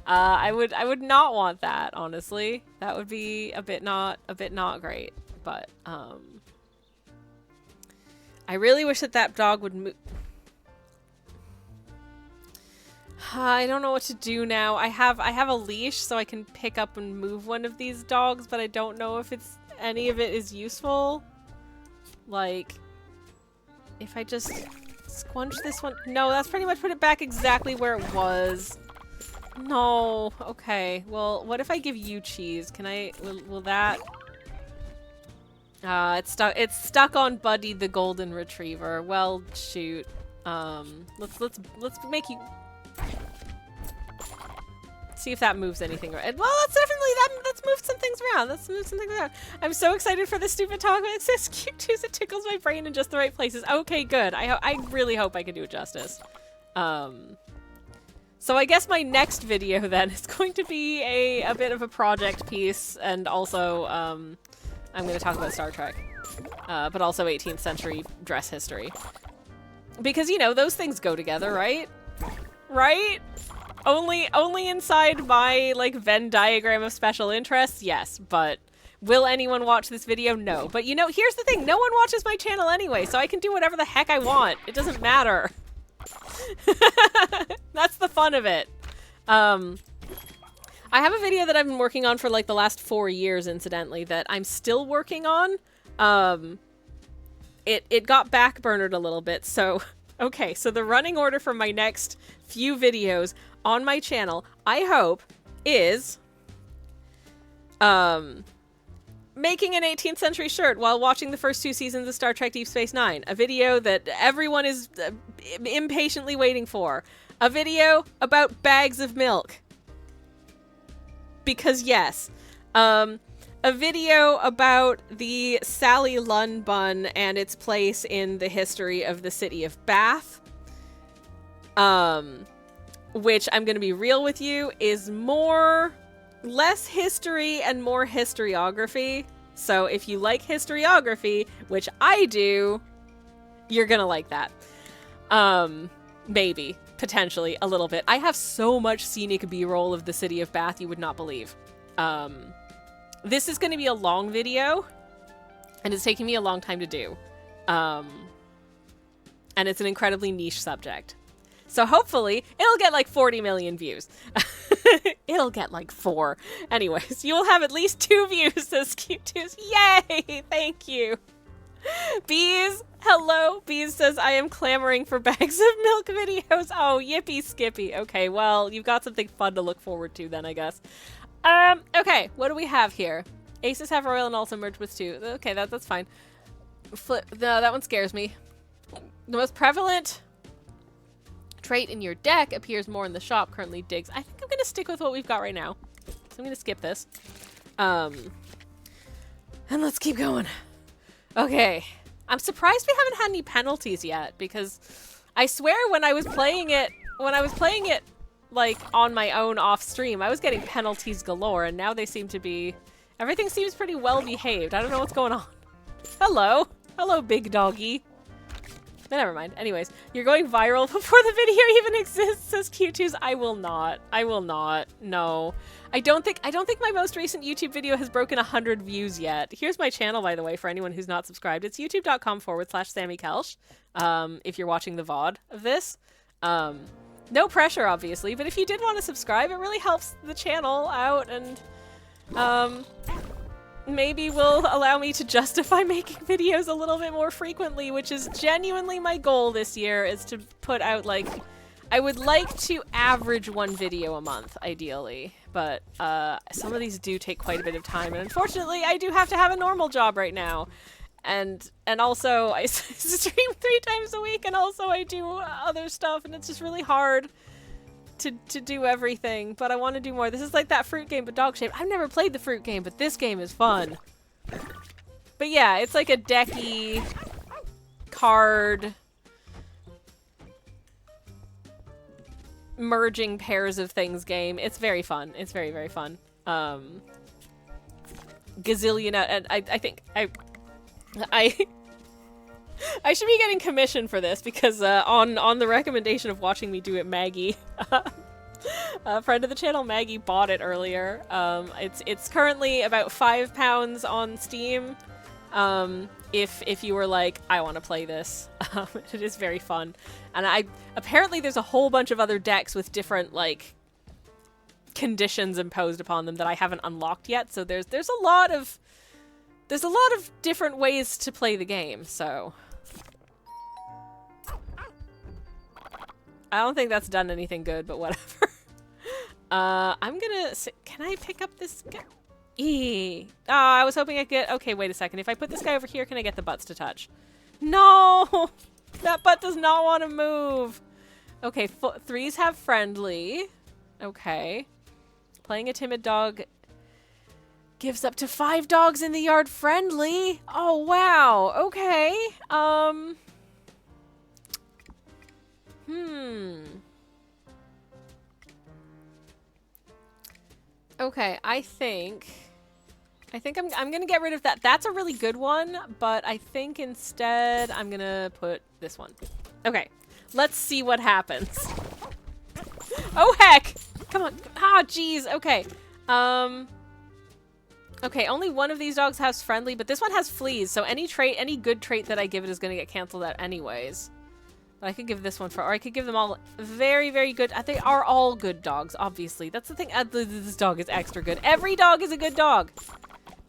I would not want that, honestly. That would be a bit not great. But, I really wish that dog would move. I don't know what to do now. I have a leash so I can pick up and move one of these dogs, but I don't know if any of it is useful. Like, if I just squunch this one. No, that's pretty much put it back exactly where it was. No. Okay. Well, what if I give you cheese? Can I, will that? It's stuck on Buddy the golden retriever. Well, shoot. Let's make you see if that moves anything. Well, that's moved some things around. I'm so excited for this stupid talk. It's so cute too. It tickles my brain in just the right places. Okay, good. I really hope I can do it justice. So I guess my next video then is going to be a bit of a project piece, and also I'm going to talk about Star Trek, but also 18th century dress history. Because, you know, those things go together, right? Right? Only inside my, like, Venn diagram of special interests? Yes, but will anyone watch this video? No. But, you know, here's the thing. No one watches my channel anyway, so I can do whatever the heck I want. It doesn't matter. That's the fun of it. I have a video that I've been working on for, like, the last 4 years, incidentally, that I'm still working on. It got backburnered a little bit, so... Okay, so the running order for my next few videos on my channel, I hope, is making an 18th century shirt while watching the first 2 seasons of Star Trek Deep Space Nine. A video that everyone is impatiently waiting for. A video about bags of milk. Because yes. A video about the Sally Lunn bun and its place in the history of the city of Bath. Which, I'm gonna be real with you, is less history and more historiography. So if you like historiography, which I do, you're gonna like that. Maybe. Potentially. A little bit. I have so much scenic B-roll of the city of Bath you would not believe. This is going to be a long video, and it's taking me a long time to do. And it's an incredibly niche subject. So hopefully, it'll get like 40 million views. It'll get like 4. Anyways, you will have at least 2 views, says Q2s. Yay! Thank you. Bees, hello. Bees says, I am clamoring for bags of milk videos. Oh, yippee skippy. Okay, well, you've got something fun to look forward to then, I guess. Okay, what do we have here? Aces have royal and also merge with 2. Okay, that's fine. No, that one scares me. The most prevalent trait in your deck appears more in the shop, currently digs. I think I'm gonna stick with what we've got right now. So I'm gonna skip this. And let's keep going. Okay. I'm surprised we haven't had any penalties yet, because I swear when I was playing it, like, on my own off stream, I was getting penalties galore, and now they seem to be... Everything seems pretty well behaved. I don't know what's going on. Hello. Hello, big doggy. But never mind. Anyways, you're going viral before the video even exists, says Q2s. I will not. I will not. No. I don't think my most recent YouTube video has broken 100 views yet. Here's my channel, by the way, for anyone who's not subscribed. It's youtube.com/SammyKelsch, if you're watching the VOD of this. No pressure, obviously, but if you did want to subscribe, it really helps the channel out, and maybe will allow me to justify making videos a little bit more frequently, which is genuinely my goal this year, is to put out, like, I would like to average 1 video a month, ideally, but some of these do take quite a bit of time, and unfortunately, I do have to have a normal job right now. And also, I stream 3 times a week, and also I do other stuff, and it's just really hard to do everything, but I want to do more. This is like that fruit game, but dog-shaped. I've never played the fruit game, but this game is fun. But yeah, it's like a decky card merging pairs of things game. It's very fun. It's very, very fun. Gazillion, and I think I I should be getting commission for this because on the recommendation of watching me do it, Maggie, a friend of the channel, Maggie, bought it earlier. It's currently about £5 on Steam. If you were like, I want to play this, it is very fun, and apparently there's a whole bunch of other decks with different like conditions imposed upon them that I haven't unlocked yet. So there's a lot of different ways to play the game. So I don't think that's done anything good, but whatever. I'm gonna. Can I pick up this guy? I was hoping I could get... Okay, wait a second. If I put this guy over here, can I get the butts to touch? No! That butt does not want to move. Okay, threes have friendly. Okay. Playing a timid dog gives up to 5 dogs in the yard friendly. Oh, wow. Okay. Okay, I think I'm gonna get rid of that. That's a really good one, but I think instead I'm gonna put this one. Okay, let's see what happens. Oh heck! Come on. Ah, jeez. Okay. Okay, only one of these dogs has friendly, but this one has fleas, so any good trait that I give it is gonna get canceled out anyways. But I could give this one or I could give them all very, very good. They are all good dogs, obviously. That's the thing. This dog is extra good. Every dog is a good dog.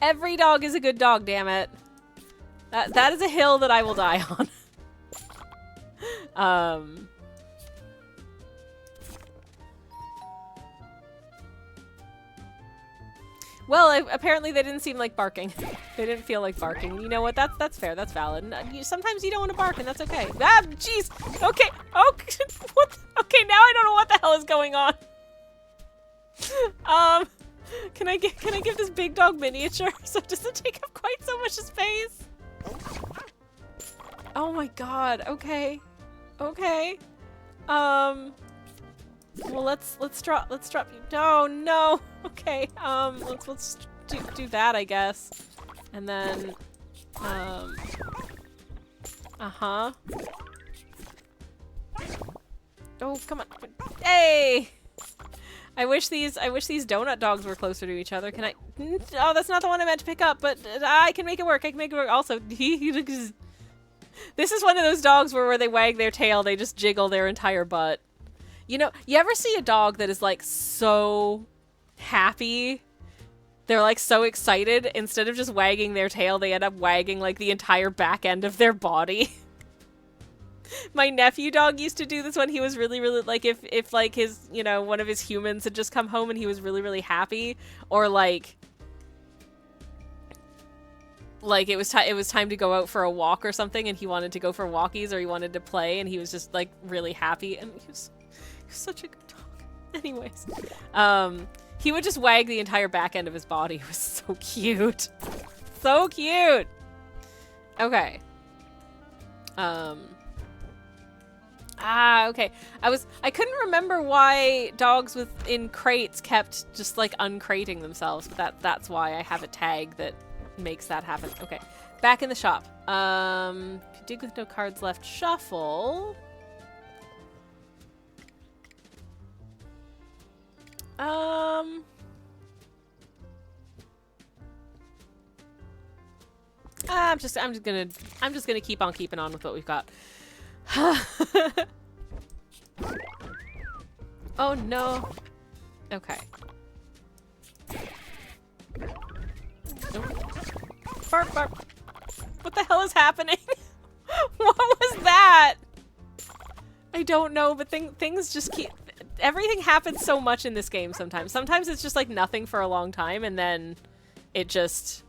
Every dog is a good dog, damn it. That is a hill that I will die on. Well, apparently they didn't seem like barking. They didn't feel like barking. You know what? That's fair. That's valid. Sometimes you don't want to bark, and that's okay. Ah, jeez. Okay. Oh, what? Okay, now I don't know what the hell is going on. Can I give this big dog miniature so it doesn't take up quite so much space? Oh my god. Okay. Okay. Well, let's drop you. Oh no. Okay. Let's do that, I guess. And then uh-huh. Oh, come on. Hey! I wish these donut dogs were closer to each other. Can I? Oh, that's not the one I meant to pick up, but I can make it work. I can make it work. Also, this is one of those dogs where they wag their tail, they just jiggle their entire butt. You know, you ever see a dog that is like so happy? They're like so excited. Instead of just wagging their tail, they end up wagging like the entire back end of their body. My nephew dog used to do this when he was really, really like if like his, you know, one of his humans had just come home and he was really, really happy, or like it was time to go out for a walk or something, and he wanted to go for walkies or he wanted to play, and he was just like really happy, and he was such a good dog. Anyways, he would just wag the entire back end of his body. It was so cute. So cute. Okay. Okay. I couldn't remember why dogs in crates kept just like uncrating themselves, but that's why I have a tag that makes that happen. Okay. Back in the shop. If you dig with no cards left, shuffle. I'm just gonna keep on keeping on with what we've got. Oh no. Okay. Bark, bark. What the hell is happening? What was that? I don't know, but things just keep... Everything happens so much in this game sometimes. Sometimes it's just like nothing for a long time, and then it just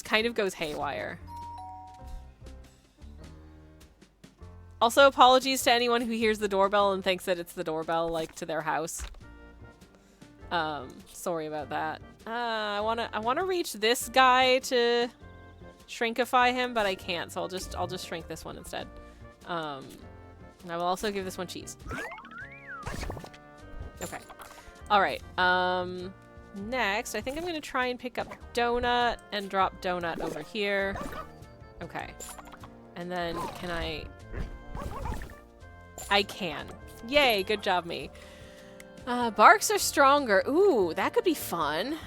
kind of goes haywire. Also, apologies to anyone who hears the doorbell and thinks that it's the doorbell, like, to their house. Sorry about that. I wanna reach this guy to shrinkify him, but I can't, so I'll just shrink this one instead. I will also give this one cheese. Okay. Alright, next, I think I'm gonna try and pick up Donut and drop Donut over here. Okay. And then, can I can. Yay, good job, me. Barks are stronger. Ooh, that could be fun.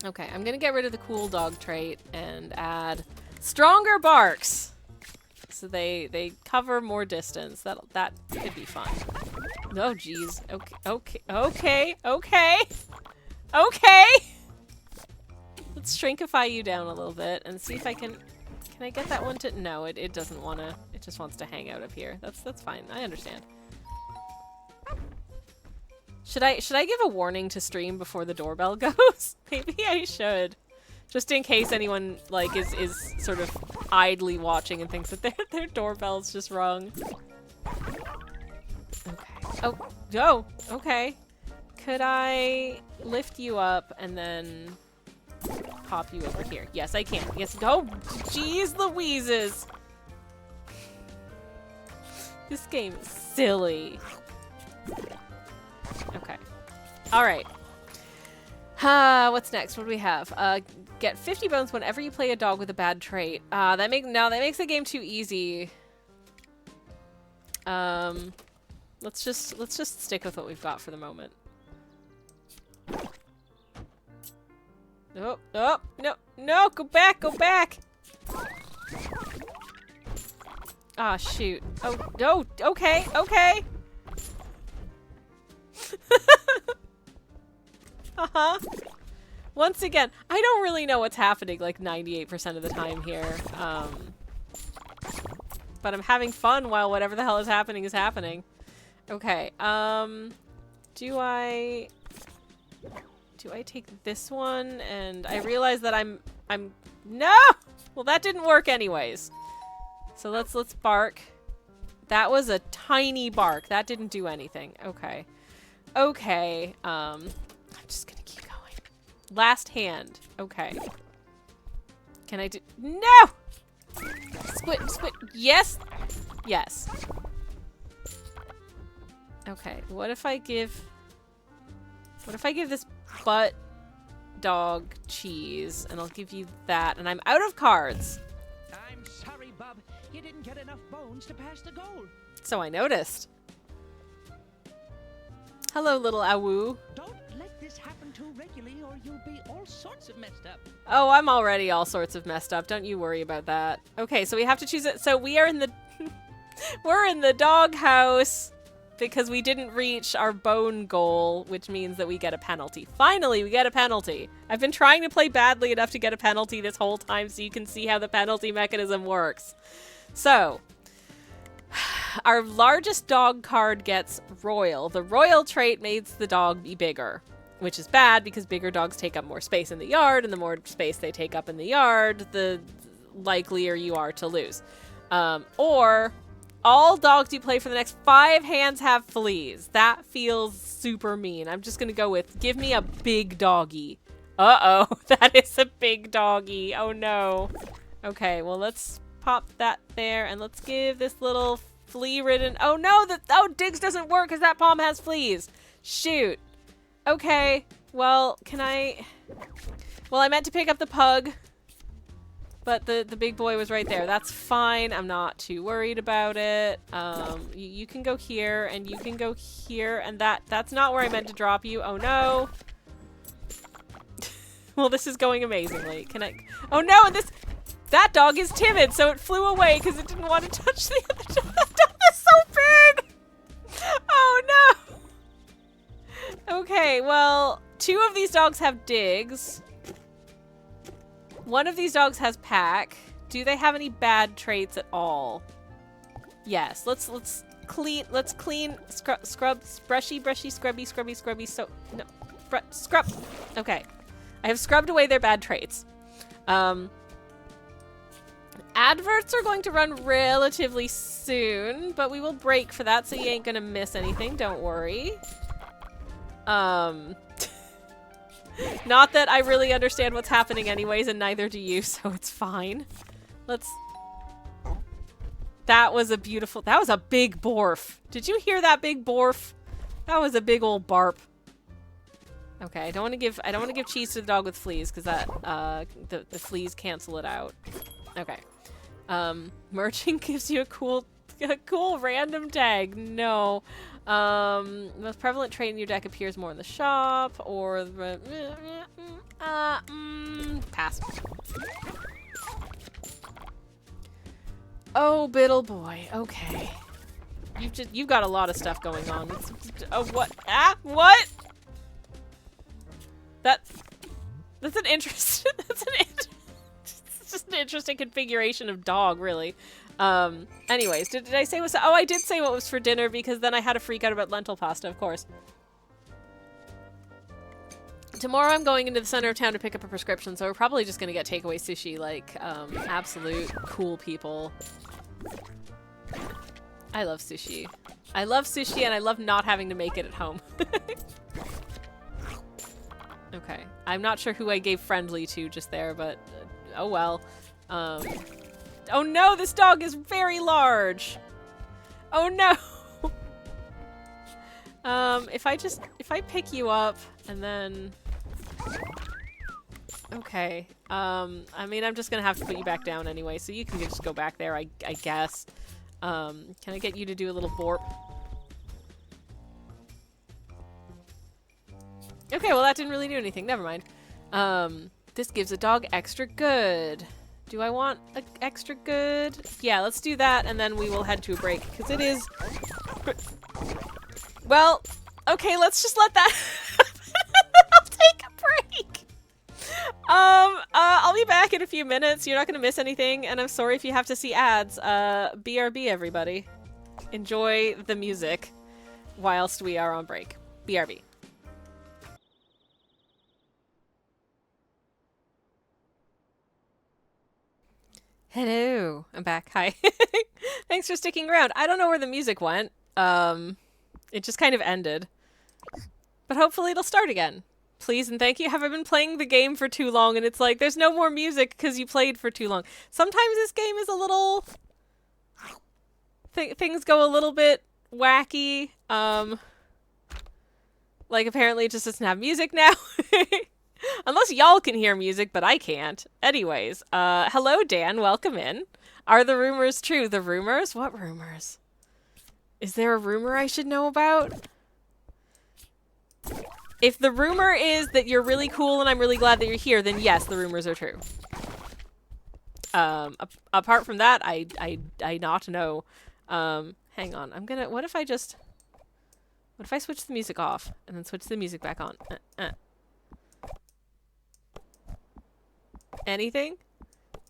Okay, I'm gonna get rid of the cool dog trait and add stronger barks. So they cover more distance. That could be fun. Oh geez. Okay. Let's shrinkify you down a little bit and see if I can I get that one to no, it doesn't wanna, it just wants to hang out up here. That's fine. I understand. Should I give a warning to stream before the doorbell goes? Maybe I should. Just in case anyone like is sort of idly watching and thinks that their doorbell's just rung. Okay. Oh, no. Okay. Could I lift you up and then pop you over here? Yes, I can. Yes. Go. Jeez Louises. This game is silly. Okay. All right. What's next? What do we have? Get 50 bones whenever you play a dog with a bad trait. That makes the game too easy. Let's just stick with what we've got for the moment. Oh, no, go back. Ah, shoot. Oh, no, okay. Uh-huh. Once again, I don't really know what's happening like 98% of the time here. But I'm having fun while whatever the hell is happening is happening. Okay, do I take this one? And I realize that I'm no! Well, that didn't work anyways. So let's bark. That was a tiny bark. That didn't do anything. Okay. I'm just gonna keep going. Last hand. Okay. Can I do— no! Squid. Yes! Yes. Okay, what if I give this butt dog cheese and I'll give you that and I'm out of cards. I'm sorry, Bub. You didn't get enough bones to pass the goal. So I noticed. Hello, little Awoo. Don't let this happen too regularly or you'll be all sorts of messed up. Oh, I'm already all sorts of messed up. Don't you worry about that. Okay, so we have to choose it. So we are in the we're in the doghouse because we didn't reach our bone goal, which means that we get a penalty. Finally, we get a penalty. I've been trying to play badly enough to get a penalty this whole time so you can see how the penalty mechanism works. So, our largest dog card gets Royal. The Royal trait makes the dog be bigger, which is bad because bigger dogs take up more space in the yard, and the more space they take up in the yard, the likelier you are to lose. Or all dogs you play for the next 5 hands have fleas. That feels super mean. I'm just gonna go with give me a big doggy. Uh-oh, that is a big doggy. Oh no. Okay, well let's pop that there and let's give this little flea-ridden— oh no, Diggs doesn't work because that palm has fleas. Shoot. Okay, well, I meant to pick up the pug, but the big boy was right there. That's fine. I'm not too worried about it. You can go here, and you can go here, and that's not where I meant to drop you. Oh, no. Well, this is going amazingly. Oh, no, and that dog is timid, so it flew away because it didn't want to touch the other dog. That dog is so big! Oh, no! Okay, well, 2 of these dogs have Diggs. 1 of these dogs has Pack. Do they have any bad traits at all? Yes. Let's clean, scrub, brushy, scrubby, so, no, scrub. Okay. I have scrubbed away their bad traits. Adverts are going to run relatively soon, but we will break for that, so you ain't gonna miss anything, don't worry. Not that I really understand what's happening anyways, and neither do you, so it's fine. That was a beautiful, that was a big borf. Did you hear that big borf? That was a big old barp. Okay, I don't want to give cheese to the dog with fleas because that, the fleas cancel it out. Okay. Merchant gives you a cool random tag. No. Most prevalent trait in your deck appears more in the shop, or pass. Oh, Biddle boy. Okay. You've got a lot of stuff going on. Oh, what? Ah, what? That's an interest. It's just an interesting configuration of dog, really. Anyways, did I say what's? Oh, I did say what was for dinner because then I had a freak out about lentil pasta, of course. Tomorrow I'm going into the center of town to pick up a prescription, so we're probably just gonna get takeaway sushi like absolute cool people. I love sushi. I love sushi and I love not having to make it at home. Okay. I'm not sure who I gave friendly to just there, but oh well. Oh no, this dog is very large. Oh no. If I pick you up and then okay. I mean, I'm just gonna have to put you back down anyway, so you can just go back there, I guess. Can I get you to do a little borp? Okay, well that didn't really do anything. Never mind. This gives a dog extra good. Do I want a extra good? Yeah, let's do that, and then we will head to a break, because it is... Well, okay, let's just let that I'll take a break. I'll be back in a few minutes. You're not gonna miss anything, and I'm sorry if you have to see ads. BRB, everybody. Enjoy the music whilst we are on break. BRB. Hello, I'm back. Hi. Thanks for sticking around. I don't know where the music went. It just kind of ended. But hopefully it'll start again. Please and thank you. Have I been playing the game for too long and it's like, there's no more music because you played for too long. Sometimes this game is a little... things go a little bit wacky. Like apparently it just doesn't have music now. Unless y'all can hear music, but I can't. Anyways, hello Dan, welcome in. Are the rumors true? The rumors? What rumors? Is there a rumor I should know about? If the rumor is that you're really cool and I'm really glad that you're here, then yes, the rumors are true. Apart from that, I not know. Hang on, I'm gonna, what if I switch the music off and then switch the music back on? Anything?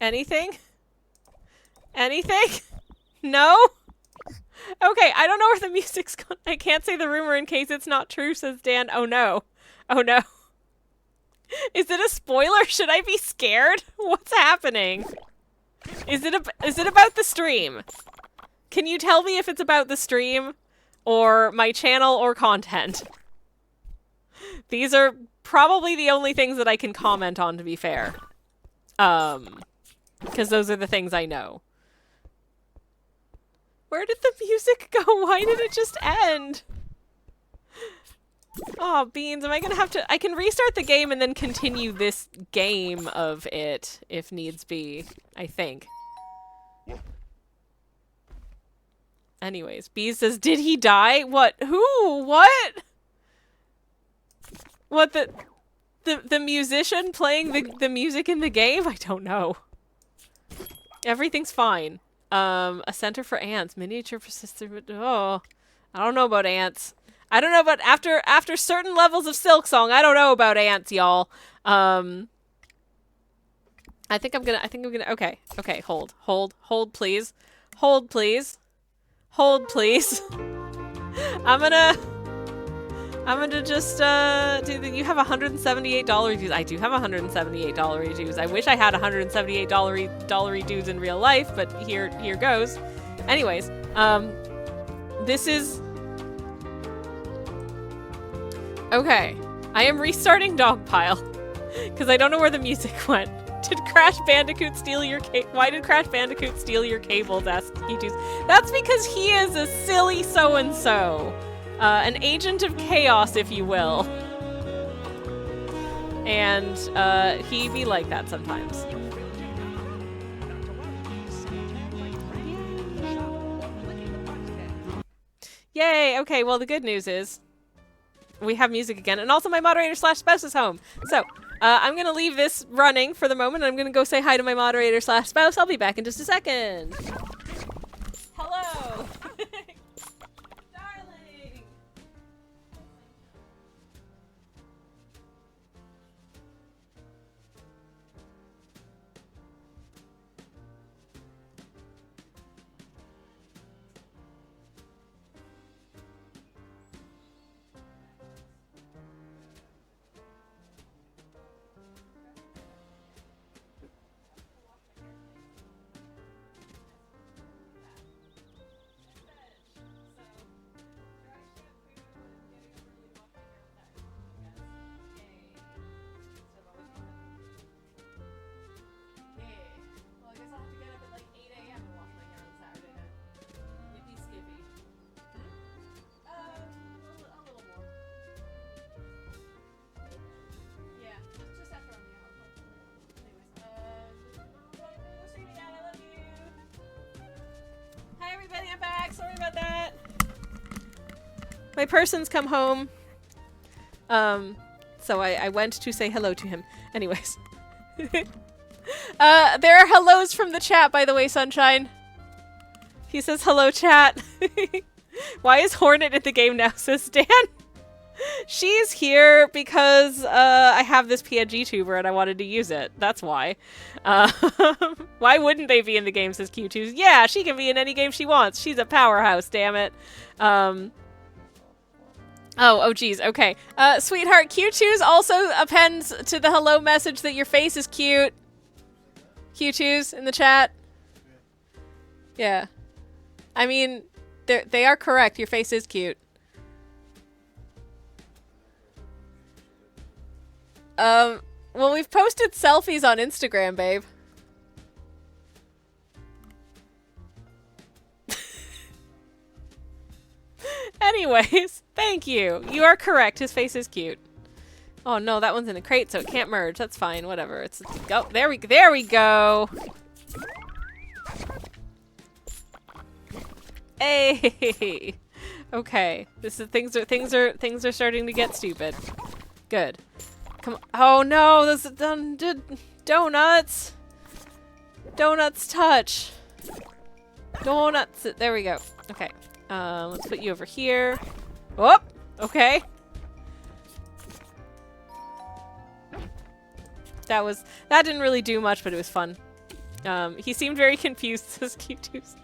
Anything? Anything? No? Okay, I don't know where the music's gone. I can't say the rumor in case it's not true, says Dan. Oh no. Oh no. Is it a spoiler? Should I be scared? What's happening? Is it about the stream? Can you tell me if it's about the stream or my channel or content? These are probably the only things that I can comment on, to be fair. Because those are the things I know. Where did the music go? Why did it just end? Oh, beans. Am I gonna have to... I can restart the game and then continue this game of it, if needs be. I think. Anyways, Bees says, did he die? What? Who? What? What, the musician playing the music in the game? I don't know. Everything's fine. A center for ants. Miniature persistent... Oh. I don't know about ants. I don't know about... After certain levels of Silk Song, I don't know about ants, y'all. I think I'm gonna... Okay. Okay, hold, please. Hold, please. Hold, please. I'm gonna just, you have $178 reviews. I do have $178 reviews. I wish I had $178 reviews in real life, but here goes. Anyways, this is... Okay. I am restarting Dogpile, because I don't know where the music went. Did Crash Bandicoot steal your Why did Crash Bandicoot steal your cables? Asked Q2s. That's because he is a silly so-and-so. An agent of chaos, if you will. And he be like that sometimes. Yay! Okay, well the good news is we have music again, and also my moderator slash spouse is home. So, I'm gonna leave this running for the moment. I'm gonna go say hi to my moderator slash spouse. I'll be back in just a second. Hello! Darling! I'm back. Sorry about that. My person's come home. So I went to say hello to him. Anyways. There are hellos from the chat, by the way, Sunshine. He says, hello, chat. Why is Hornet in the game now, says Dan? She's here because I have this PNG tuber and I wanted to use it. That's why. Why wouldn't they be in the game, says Q2s? Yeah, she can be in any game she wants. She's a powerhouse, damn it. Oh geez, okay. Sweetheart, Q2s also appends to the hello message that your face is cute. Q2s in the chat. Yeah. I mean, they are correct. Your face is cute. Well, we've posted selfies on Instagram, babe. Anyways, thank you. You are correct. His face is cute. Oh no, that one's in a crate, so it can't merge. That's fine. Whatever. It's go. There we go. Hey. Okay. This is things are starting to get stupid. Good. Come on. Oh no, this is done. Donuts. Donuts touch. Donuts. There we go. Okay. Let's put you over here. Oh, okay. That didn't really do much, but it was fun. He seemed very confused, says Q2s.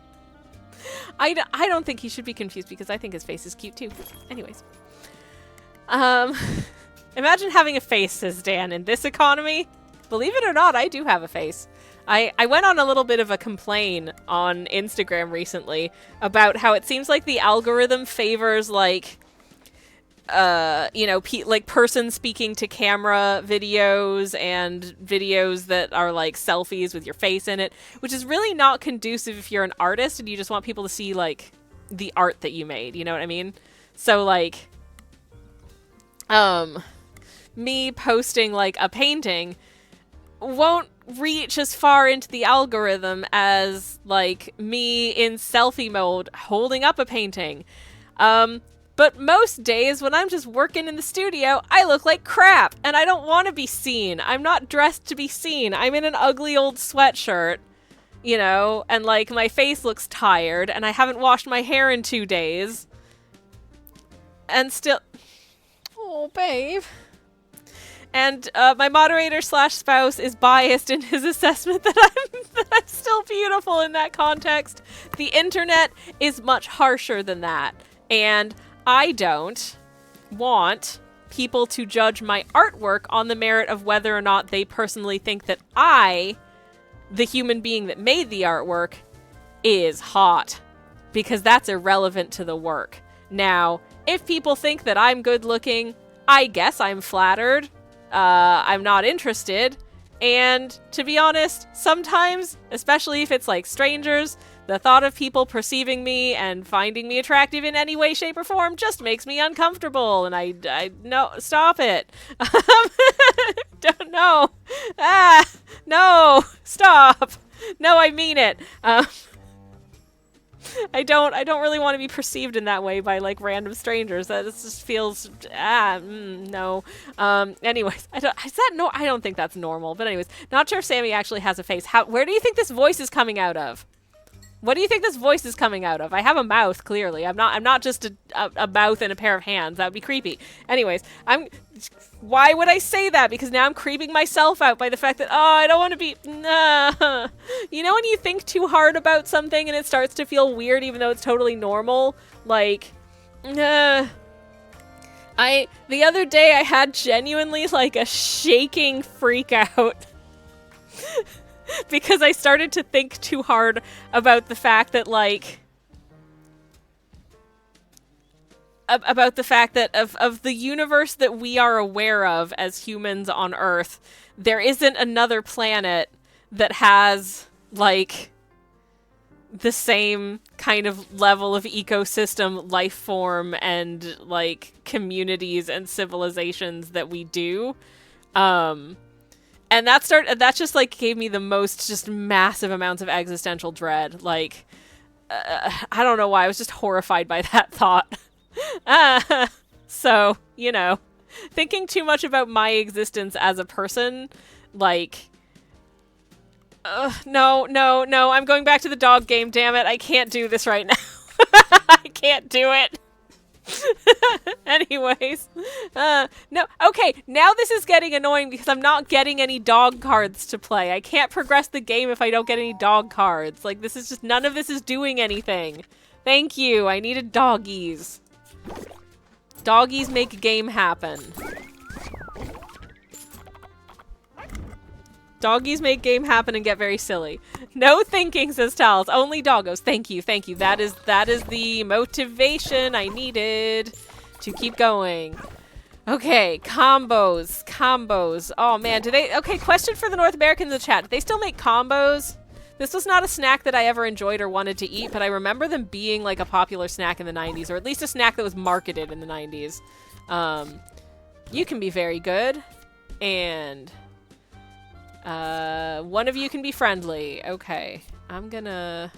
I don't think he should be confused because I think his face is cute too. Anyways. Imagine having a face, says Dan, in this economy. Believe it or not, I do have a face. I went on a little bit of a complaint on Instagram recently about how it seems like the algorithm favors, like, you know, like person speaking to camera videos and videos that are like selfies with your face in it, which is really not conducive if you're an artist and you just want people to see, like, the art that you made, you know what I mean? So, like, me posting, like, a painting won't reach as far into the algorithm as, like, me in selfie mode holding up a painting. But most days when I'm just working in the studio, I look like crap, and I don't want to be seen. I'm not dressed to be seen. I'm in an ugly old sweatshirt, you know, and, like, my face looks tired, and I haven't washed my hair in 2 days. And still... Oh, babe. And my moderator slash spouse is biased in his assessment that I'm still beautiful in that context. The internet is much harsher than that. And I don't want people to judge my artwork on the merit of whether or not they personally think that I, the human being that made the artwork, is hot. Because that's irrelevant to the work. Now, if people think that I'm good looking, I guess I'm flattered. I'm not interested, And to be honest, sometimes, especially if it's like strangers, the thought of people perceiving me and finding me attractive in any way, shape, or form just makes me uncomfortable. And I no, stop it. Don't know. Ah, no, stop. No, I mean it. I don't really want to be perceived in that way by like random strangers. That just feels no. Anyways, I don't think that's normal. But anyways, not sure if Sammy actually has a face. Where do you think this voice is coming out of? What do you think this voice is coming out of? I have a mouth, clearly. I'm not just a mouth and a pair of hands. That would be creepy. Anyways, why would I say that? Because now I'm creeping myself out by the fact that, oh, I don't want to be, nah. You know when you think too hard about something and it starts to feel weird even though it's totally normal? Like, the other day I had genuinely like a shaking freak out. Because I started to think too hard about the fact that, like, about the fact that of the universe that we are aware of as humans on Earth, there isn't another planet that has, like, the same kind of level of ecosystem, life form, and, like, communities and civilizations that we do. And that just, like, gave me the most just massive amounts of existential dread. Like, I don't know why. I was just horrified by that thought. So, you know, thinking too much about my existence as a person, like, no, I'm going back to the dog game, damn it. I can't do this right now. I can't do it. Anyways, no, okay, now this is getting annoying because I'm not getting any dog cards to play. I can't progress the game if I don't get any dog cards. Like, this is just, none of this is doing anything. Thank you, I needed doggies. Doggies make game happen. Doggies make game happen and get very silly. No thinking, says Tals. Only doggos. Thank you, thank you. That is the motivation I needed to keep going. Okay, combos. Oh man, okay, question for the North Americans in the chat. Do they still make combos? This was not a snack that I ever enjoyed or wanted to eat, but I remember them being like a popular snack in the 90s, or at least a snack that was marketed in the 90s. You can be very good, and one of you can be friendly. Okay, I'm gonna...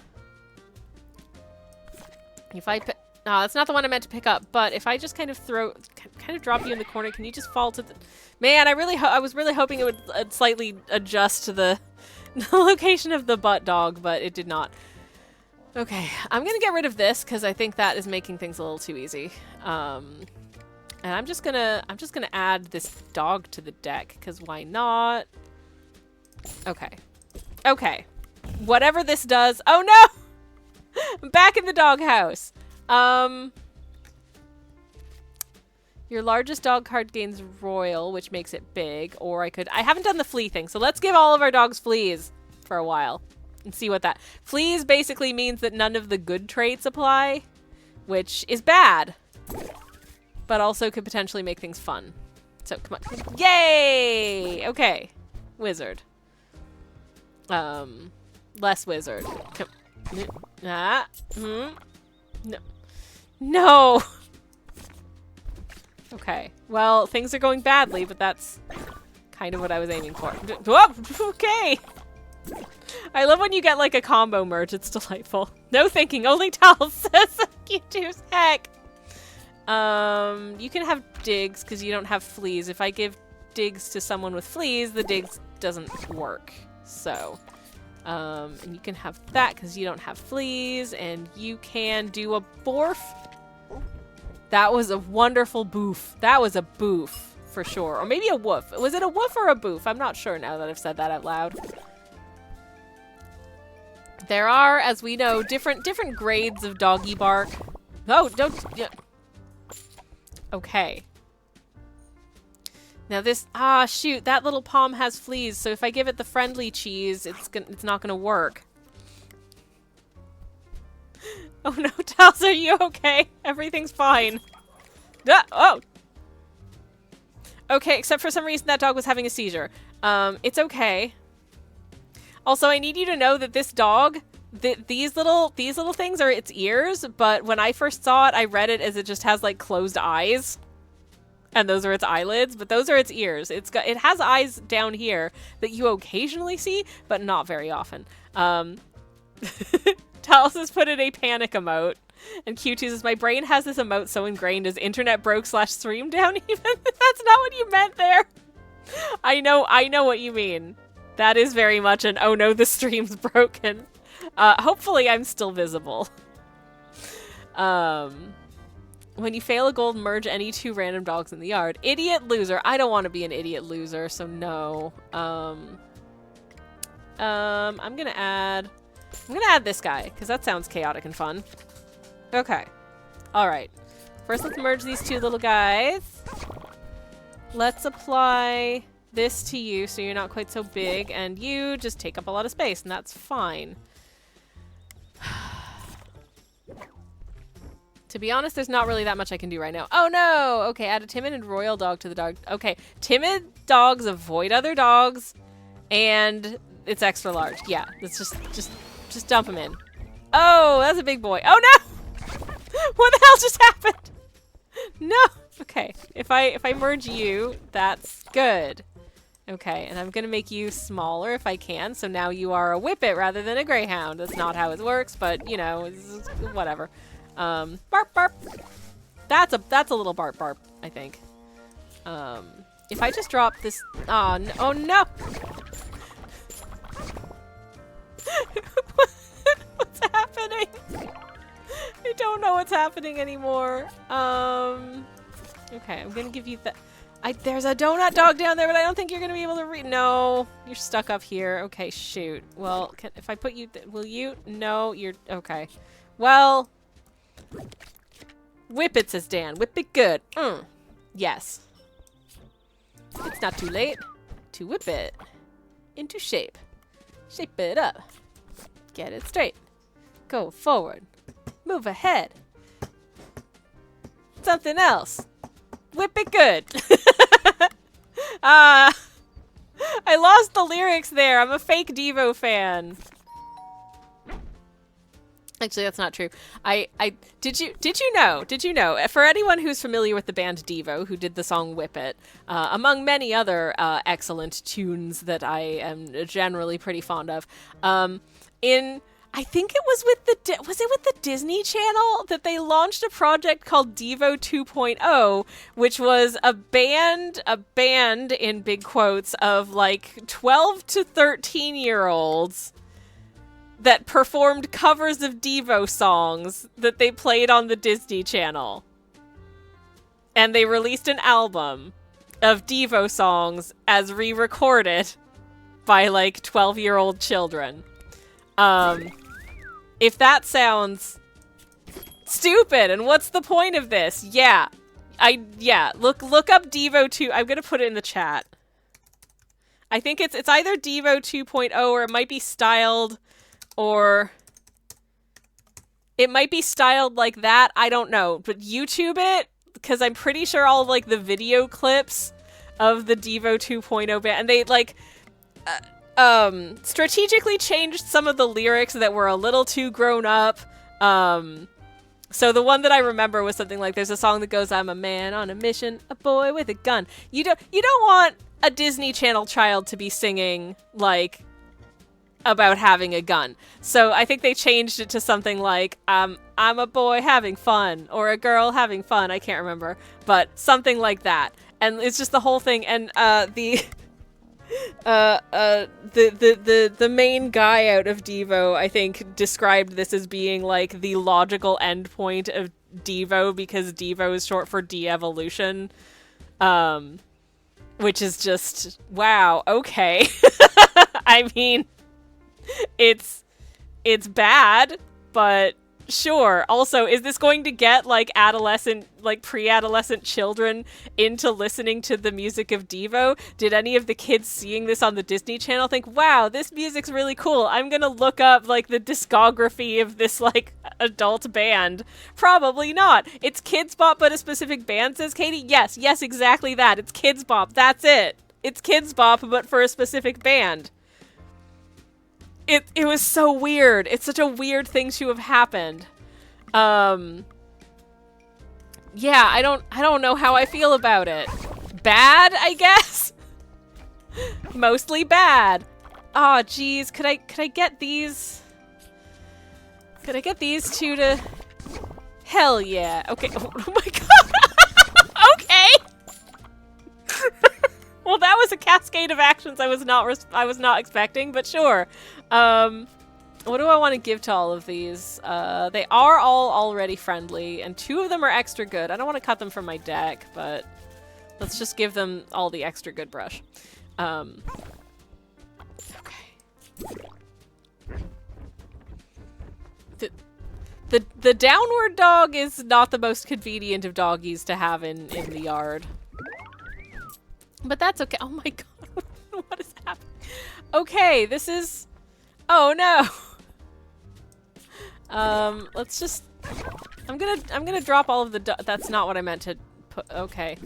If I pick... No, that's not the one I meant to pick up, but if I just kind of drop you in the corner, can you just fall to the... Man, I was really hoping it would slightly adjust to the location of the butt dog, but it did not. Okay, I'm gonna get rid of this, because I think that is making things a little too easy. And I'm just gonna add this dog to the deck, because why not? Okay. Okay. Whatever this does... Oh no! I'm back in the doghouse. Your largest dog card gains royal, which makes it big, or I haven't done the flea thing, so let's give all of our dogs fleas for a while and see what that... Fleas basically means that none of the good traits apply, which is bad, but also could potentially make things fun. So, come on. Yay! Okay. Wizard. Less wizard. No. No! Okay. Well, things are going badly, but that's kind of what I was aiming for. Whoa! Okay! I love when you get, like, a combo merge. It's delightful. No thinking. Only Tal says cute as heck. You can have digs, because you don't have fleas. If I give digs to someone with fleas, the digs doesn't work. So, and you can have that, because you don't have fleas, and you can do a borf. That was a wonderful boof. That was a boof, for sure. Or maybe a woof. Was it a woof or a boof? I'm not sure now that I've said that out loud. There are, as we know, different grades of doggy bark. Oh, don't... Yeah. Okay. Now this... Ah, shoot. That little palm has fleas, so if I give it the friendly cheese, it's not gonna work. Oh no, Tals, are you okay? Everything's fine. Oh! Okay, except for some reason that dog was having a seizure. It's okay. Also, I need you to know that this dog, these little things are its ears, but when I first saw it, I read it as it just has like closed eyes. And those are its eyelids, but those are its ears. It has eyes down here that you occasionally see, but not very often. Talos has put in a panic emote. And Q2 says, my brain has this emote so ingrained as internet broke / stream down even. That's not what you meant there. I know what you mean. That is very much an, oh no, the stream's broken. Hopefully I'm still visible. When you fail a gold, merge any 2 random dogs in the yard. Idiot loser. I don't want to be an idiot loser, so no. I'm gonna add this guy, because that sounds chaotic and fun. Okay. Alright. First, let's merge these 2 little guys. Let's apply this to you so you're not quite so big, and you just take up a lot of space, and that's fine. To be honest, there's not really that much I can do right now. Oh no! Okay, add a timid and royal dog to the dog. Okay, timid dogs avoid other dogs, and it's extra large. Yeah, let's just dump him in. Oh, that's a big boy. Oh no! What the hell just happened? No! Okay, if I merge you, that's good. Okay, and I'm gonna make you smaller if I can, so now you are a whippet rather than a greyhound. That's not how it works, but you know, it's whatever. Barp barp. That's a little barp barp, I think. If I just drop this, oh no! What's happening? I don't know what's happening anymore. Okay, I'm gonna give you the. There's a donut dog down there, but I don't think you're gonna be able to read. No, you're stuck up here. Okay, shoot. Well, if I put you, will you? No, you're okay. Well, whip it, says Dan. Whip it good. Yes. It's not too late to whip it into shape. Shape it up. Get it straight. Go forward. Move ahead. Something else. Whip it good. I lost the lyrics there. I'm a fake Devo fan. Actually, that's not true. Did you know? For anyone who's familiar with the band Devo, who did the song "Whip It," among many other excellent tunes that I am generally pretty fond of, I think it was with the Disney Channel that they launched a project called Devo 2.0, which was a band in big quotes of like 12 to 13-year-olds that performed covers of Devo songs that they played on the Disney Channel. And they released an album of Devo songs as re-recorded by like 12-year-old children. If that sounds stupid, and what's the point of this? Yeah. Look up Devo 2. I'm gonna put it in the chat. I think it's either Devo 2.0 or it might be styled, or it might be styled like that. I don't know, but YouTube it, because I'm pretty sure all of, like, the video clips of the Devo 2.0 band, and they like strategically changed some of the lyrics that were a little too grown up. So the one that I remember was something like, there's a song that goes, I'm a man on a mission, a boy with a gun. You don't want a Disney Channel child to be singing, like, about having a gun. So I think they changed it to something like, I'm a boy having fun, or a girl having fun. I can't remember, but something like that. And it's just the whole thing. And the main guy out of Devo, I think, described this as being like the logical endpoint of Devo, because Devo is short for de-evolution. Which is just, wow, okay. I mean, it's bad, but Sure. Also, is this going to get like adolescent, like pre-adolescent children into listening to the music of Devo? Did any of the kids seeing this on the Disney Channel think, wow, this music's really cool. I'm gonna look up like the discography of this like adult band. Probably not. It's Kids Bop, but a specific band, says Katie. Yes, yes, exactly that. It's Kids Bop. That's it. It's Kids Bop, but for a specific band. It was so weird. It's such a weird thing to have happened. Yeah, I don't know how I feel about it. Bad, I guess. Mostly bad. Oh, geez, could I get these? Could I get these two to? Hell yeah. Okay. Oh my god. Okay. Well, that was a cascade of actions I was not expecting, but sure. What do I want to give to all of these? They are all already friendly, and 2 of them are extra good. I don't want to cut them from my deck, but let's just give them all the extra good brush. Okay. The downward dog is not the most convenient of doggies to have in the yard. But that's okay. Oh my god. What is happening? Okay, this is... Oh no. Let's just... I'm gonna drop all of the... That's not what I meant to put... Okay.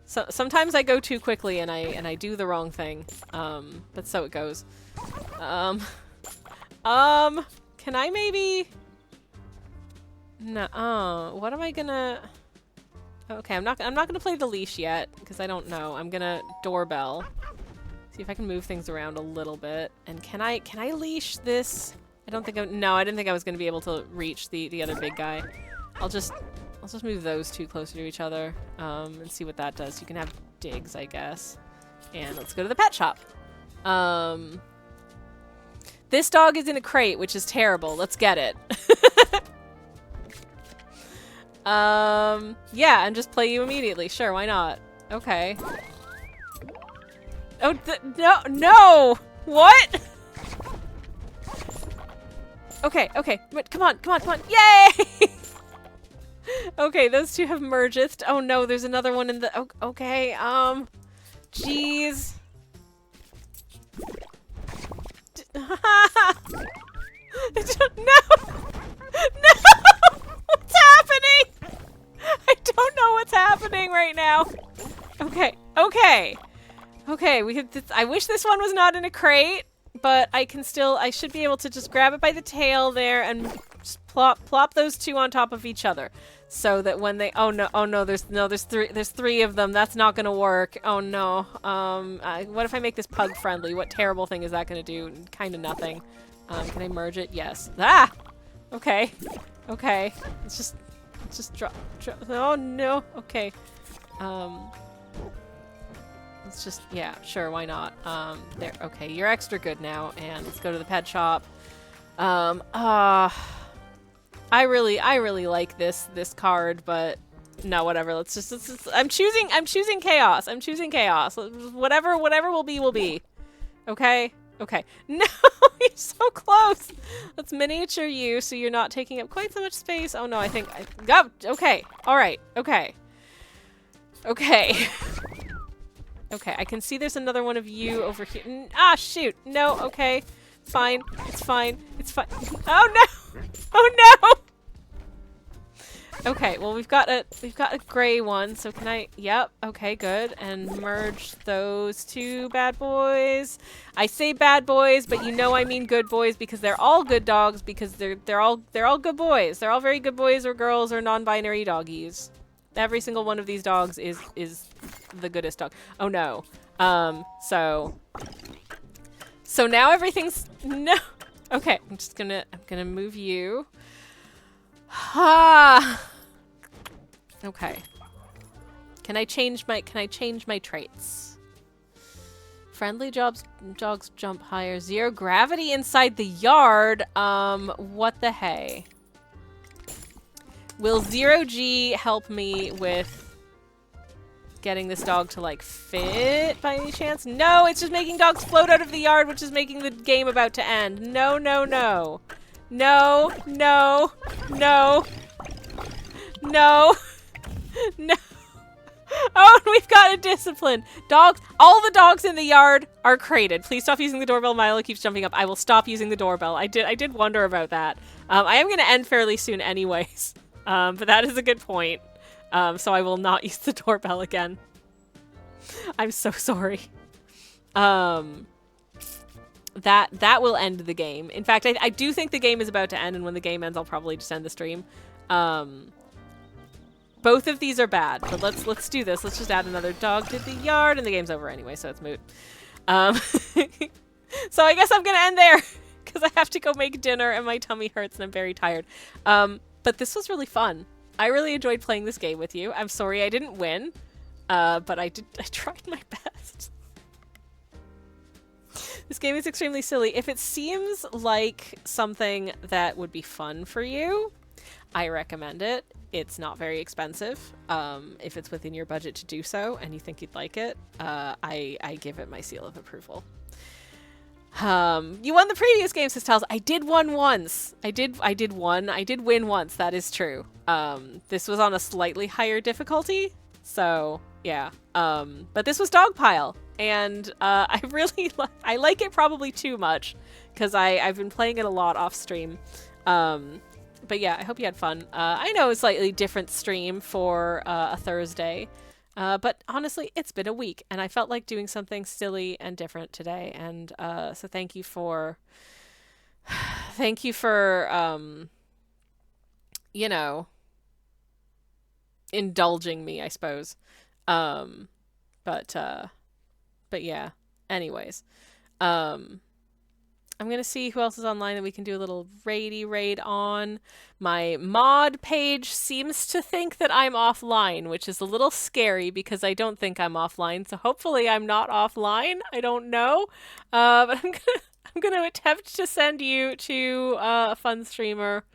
So sometimes I go too quickly and I do the wrong thing. But so it goes. Can I maybe... No, what am I gonna... Okay, I'm not gonna play the leash yet, because I don't know. I'm gonna doorbell. See if I can move things around a little bit. And can I leash this? I don't think no, I didn't think I was gonna be able to reach the other big guy. I'll just move those 2 closer to each other, and see what that does. You can have digs, I guess. And let's go to the pet shop. This dog is in a crate, which is terrible. Let's get it. Yeah, and just play you immediately. Sure, why not? Okay. Oh, no! What? Okay, but come on! Yay! Okay, those 2 have merged. Oh no, there's another one in the... Okay, jeez. No! What's happening? I don't know what's happening right now. Okay. I wish this one was not in a crate, but I should be able to just grab it by the tail there and just plop those 2 on top of each other. So that when they, oh no, there's 3 of them. That's not gonna work. Oh no. What if I make this pug friendly? What terrible thing is that gonna do? Kind of nothing. Can I merge it? Yes. Ah! Okay. Let's just drop. Oh no. Okay. Let's just, yeah, sure, why not? There. Okay, you're extra good now, and let's go to the pet shop. I really like this card, but no, whatever. Let's just I'm choosing chaos. Whatever will be. Okay. No, you're so close. Let's miniature you so you're not taking up quite so much space. Oh no, I think I got. Okay. All right. Okay. Okay, I can see there's another one of you over here. Ah, shoot. No. Okay. Fine. It's fine. Oh no. Oh no. Okay, well we've got a gray one, so can I, yep, okay, good, and merge those 2 bad boys. I say bad boys, but you know I mean good boys because they're all good dogs because they're all good boys. They're all very good boys or girls or non-binary doggies. Every single one of these dogs is the goodest dog. Oh no. So now everything's no. Okay, I'm gonna move you. Okay. Can I change my traits? Friendly dogs jump higher. 0 gravity inside the yard. What the hey? Will 0G help me with getting this dog to like fit by any chance? No, it's just making dogs float out of the yard, which is making the game about to end. No. No, no, no, no, no. Oh, and we've got a discipline. Dogs, all the dogs in the yard are crated. Please stop using the doorbell. Milo keeps jumping up. I will stop using the doorbell. I did wonder about that. I am going to end fairly soon anyways. But that is a good point. So I will not use the doorbell again. I'm so sorry. That will end the game. In fact, I do think the game is about to end, and when the game ends, I'll probably just end the stream. Both of these are bad, but let's do this. Let's just add another dog to the yard, and the game's over anyway, so it's moot. So I guess I'm gonna end there because I have to go make dinner, and my tummy hurts, and I'm very tired. But this was really fun. I really enjoyed playing this game with you. I'm sorry I didn't win, but I tried my best. This game is extremely silly. If it seems like something that would be fun for you, I recommend it. It's not very expensive. If it's within your budget to do so and you think you'd like it, I give it my seal of approval. You won the previous game, says Tals. I did win once. I did win once. That is true. This was on a slightly higher difficulty. So yeah. But this was Dogpile. And I really I like it probably too much because I've been playing it a lot off stream. But yeah, I hope you had fun. I know it's a slightly different stream for a Thursday, but honestly, it's been a week, and I felt like doing something silly and different today. And so thank you for, you know, indulging me, I suppose. But yeah. Anyways, I'm going to see who else is online that we can do a little raid on. My mod page seems to think that I'm offline, which is a little scary because I don't think I'm offline. So hopefully I'm not offline. I don't know. But I'm gonna attempt to send you to a fun streamer.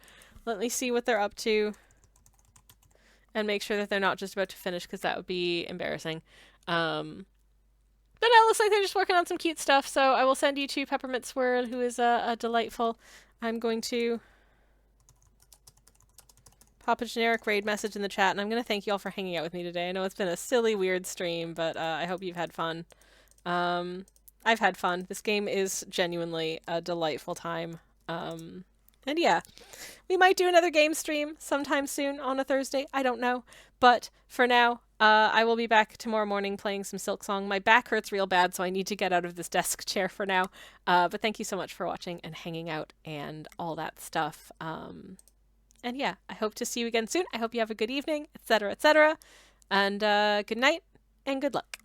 Let me see what they're up to and make sure that they're not just about to finish because that would be embarrassing. But no, it looks like they're just working on some cute stuff, so I will send you to Peppermint Swirl, who is a delightful. I'm going to pop a generic raid message in the chat, and I'm going to thank you all for hanging out with me today. I know it's been a silly, weird stream, but I hope you've had fun. I've had fun. This game is genuinely a delightful time. And yeah, we might do another game stream sometime soon on a Thursday. I don't know. But for now, I will be back tomorrow morning playing some Silksong. My back hurts real bad, so I need to get out of this desk chair for now. But thank you so much for watching and hanging out and all that stuff. And yeah, I hope to see you again soon. I hope you have a good evening, etc., etc. And good night and good luck.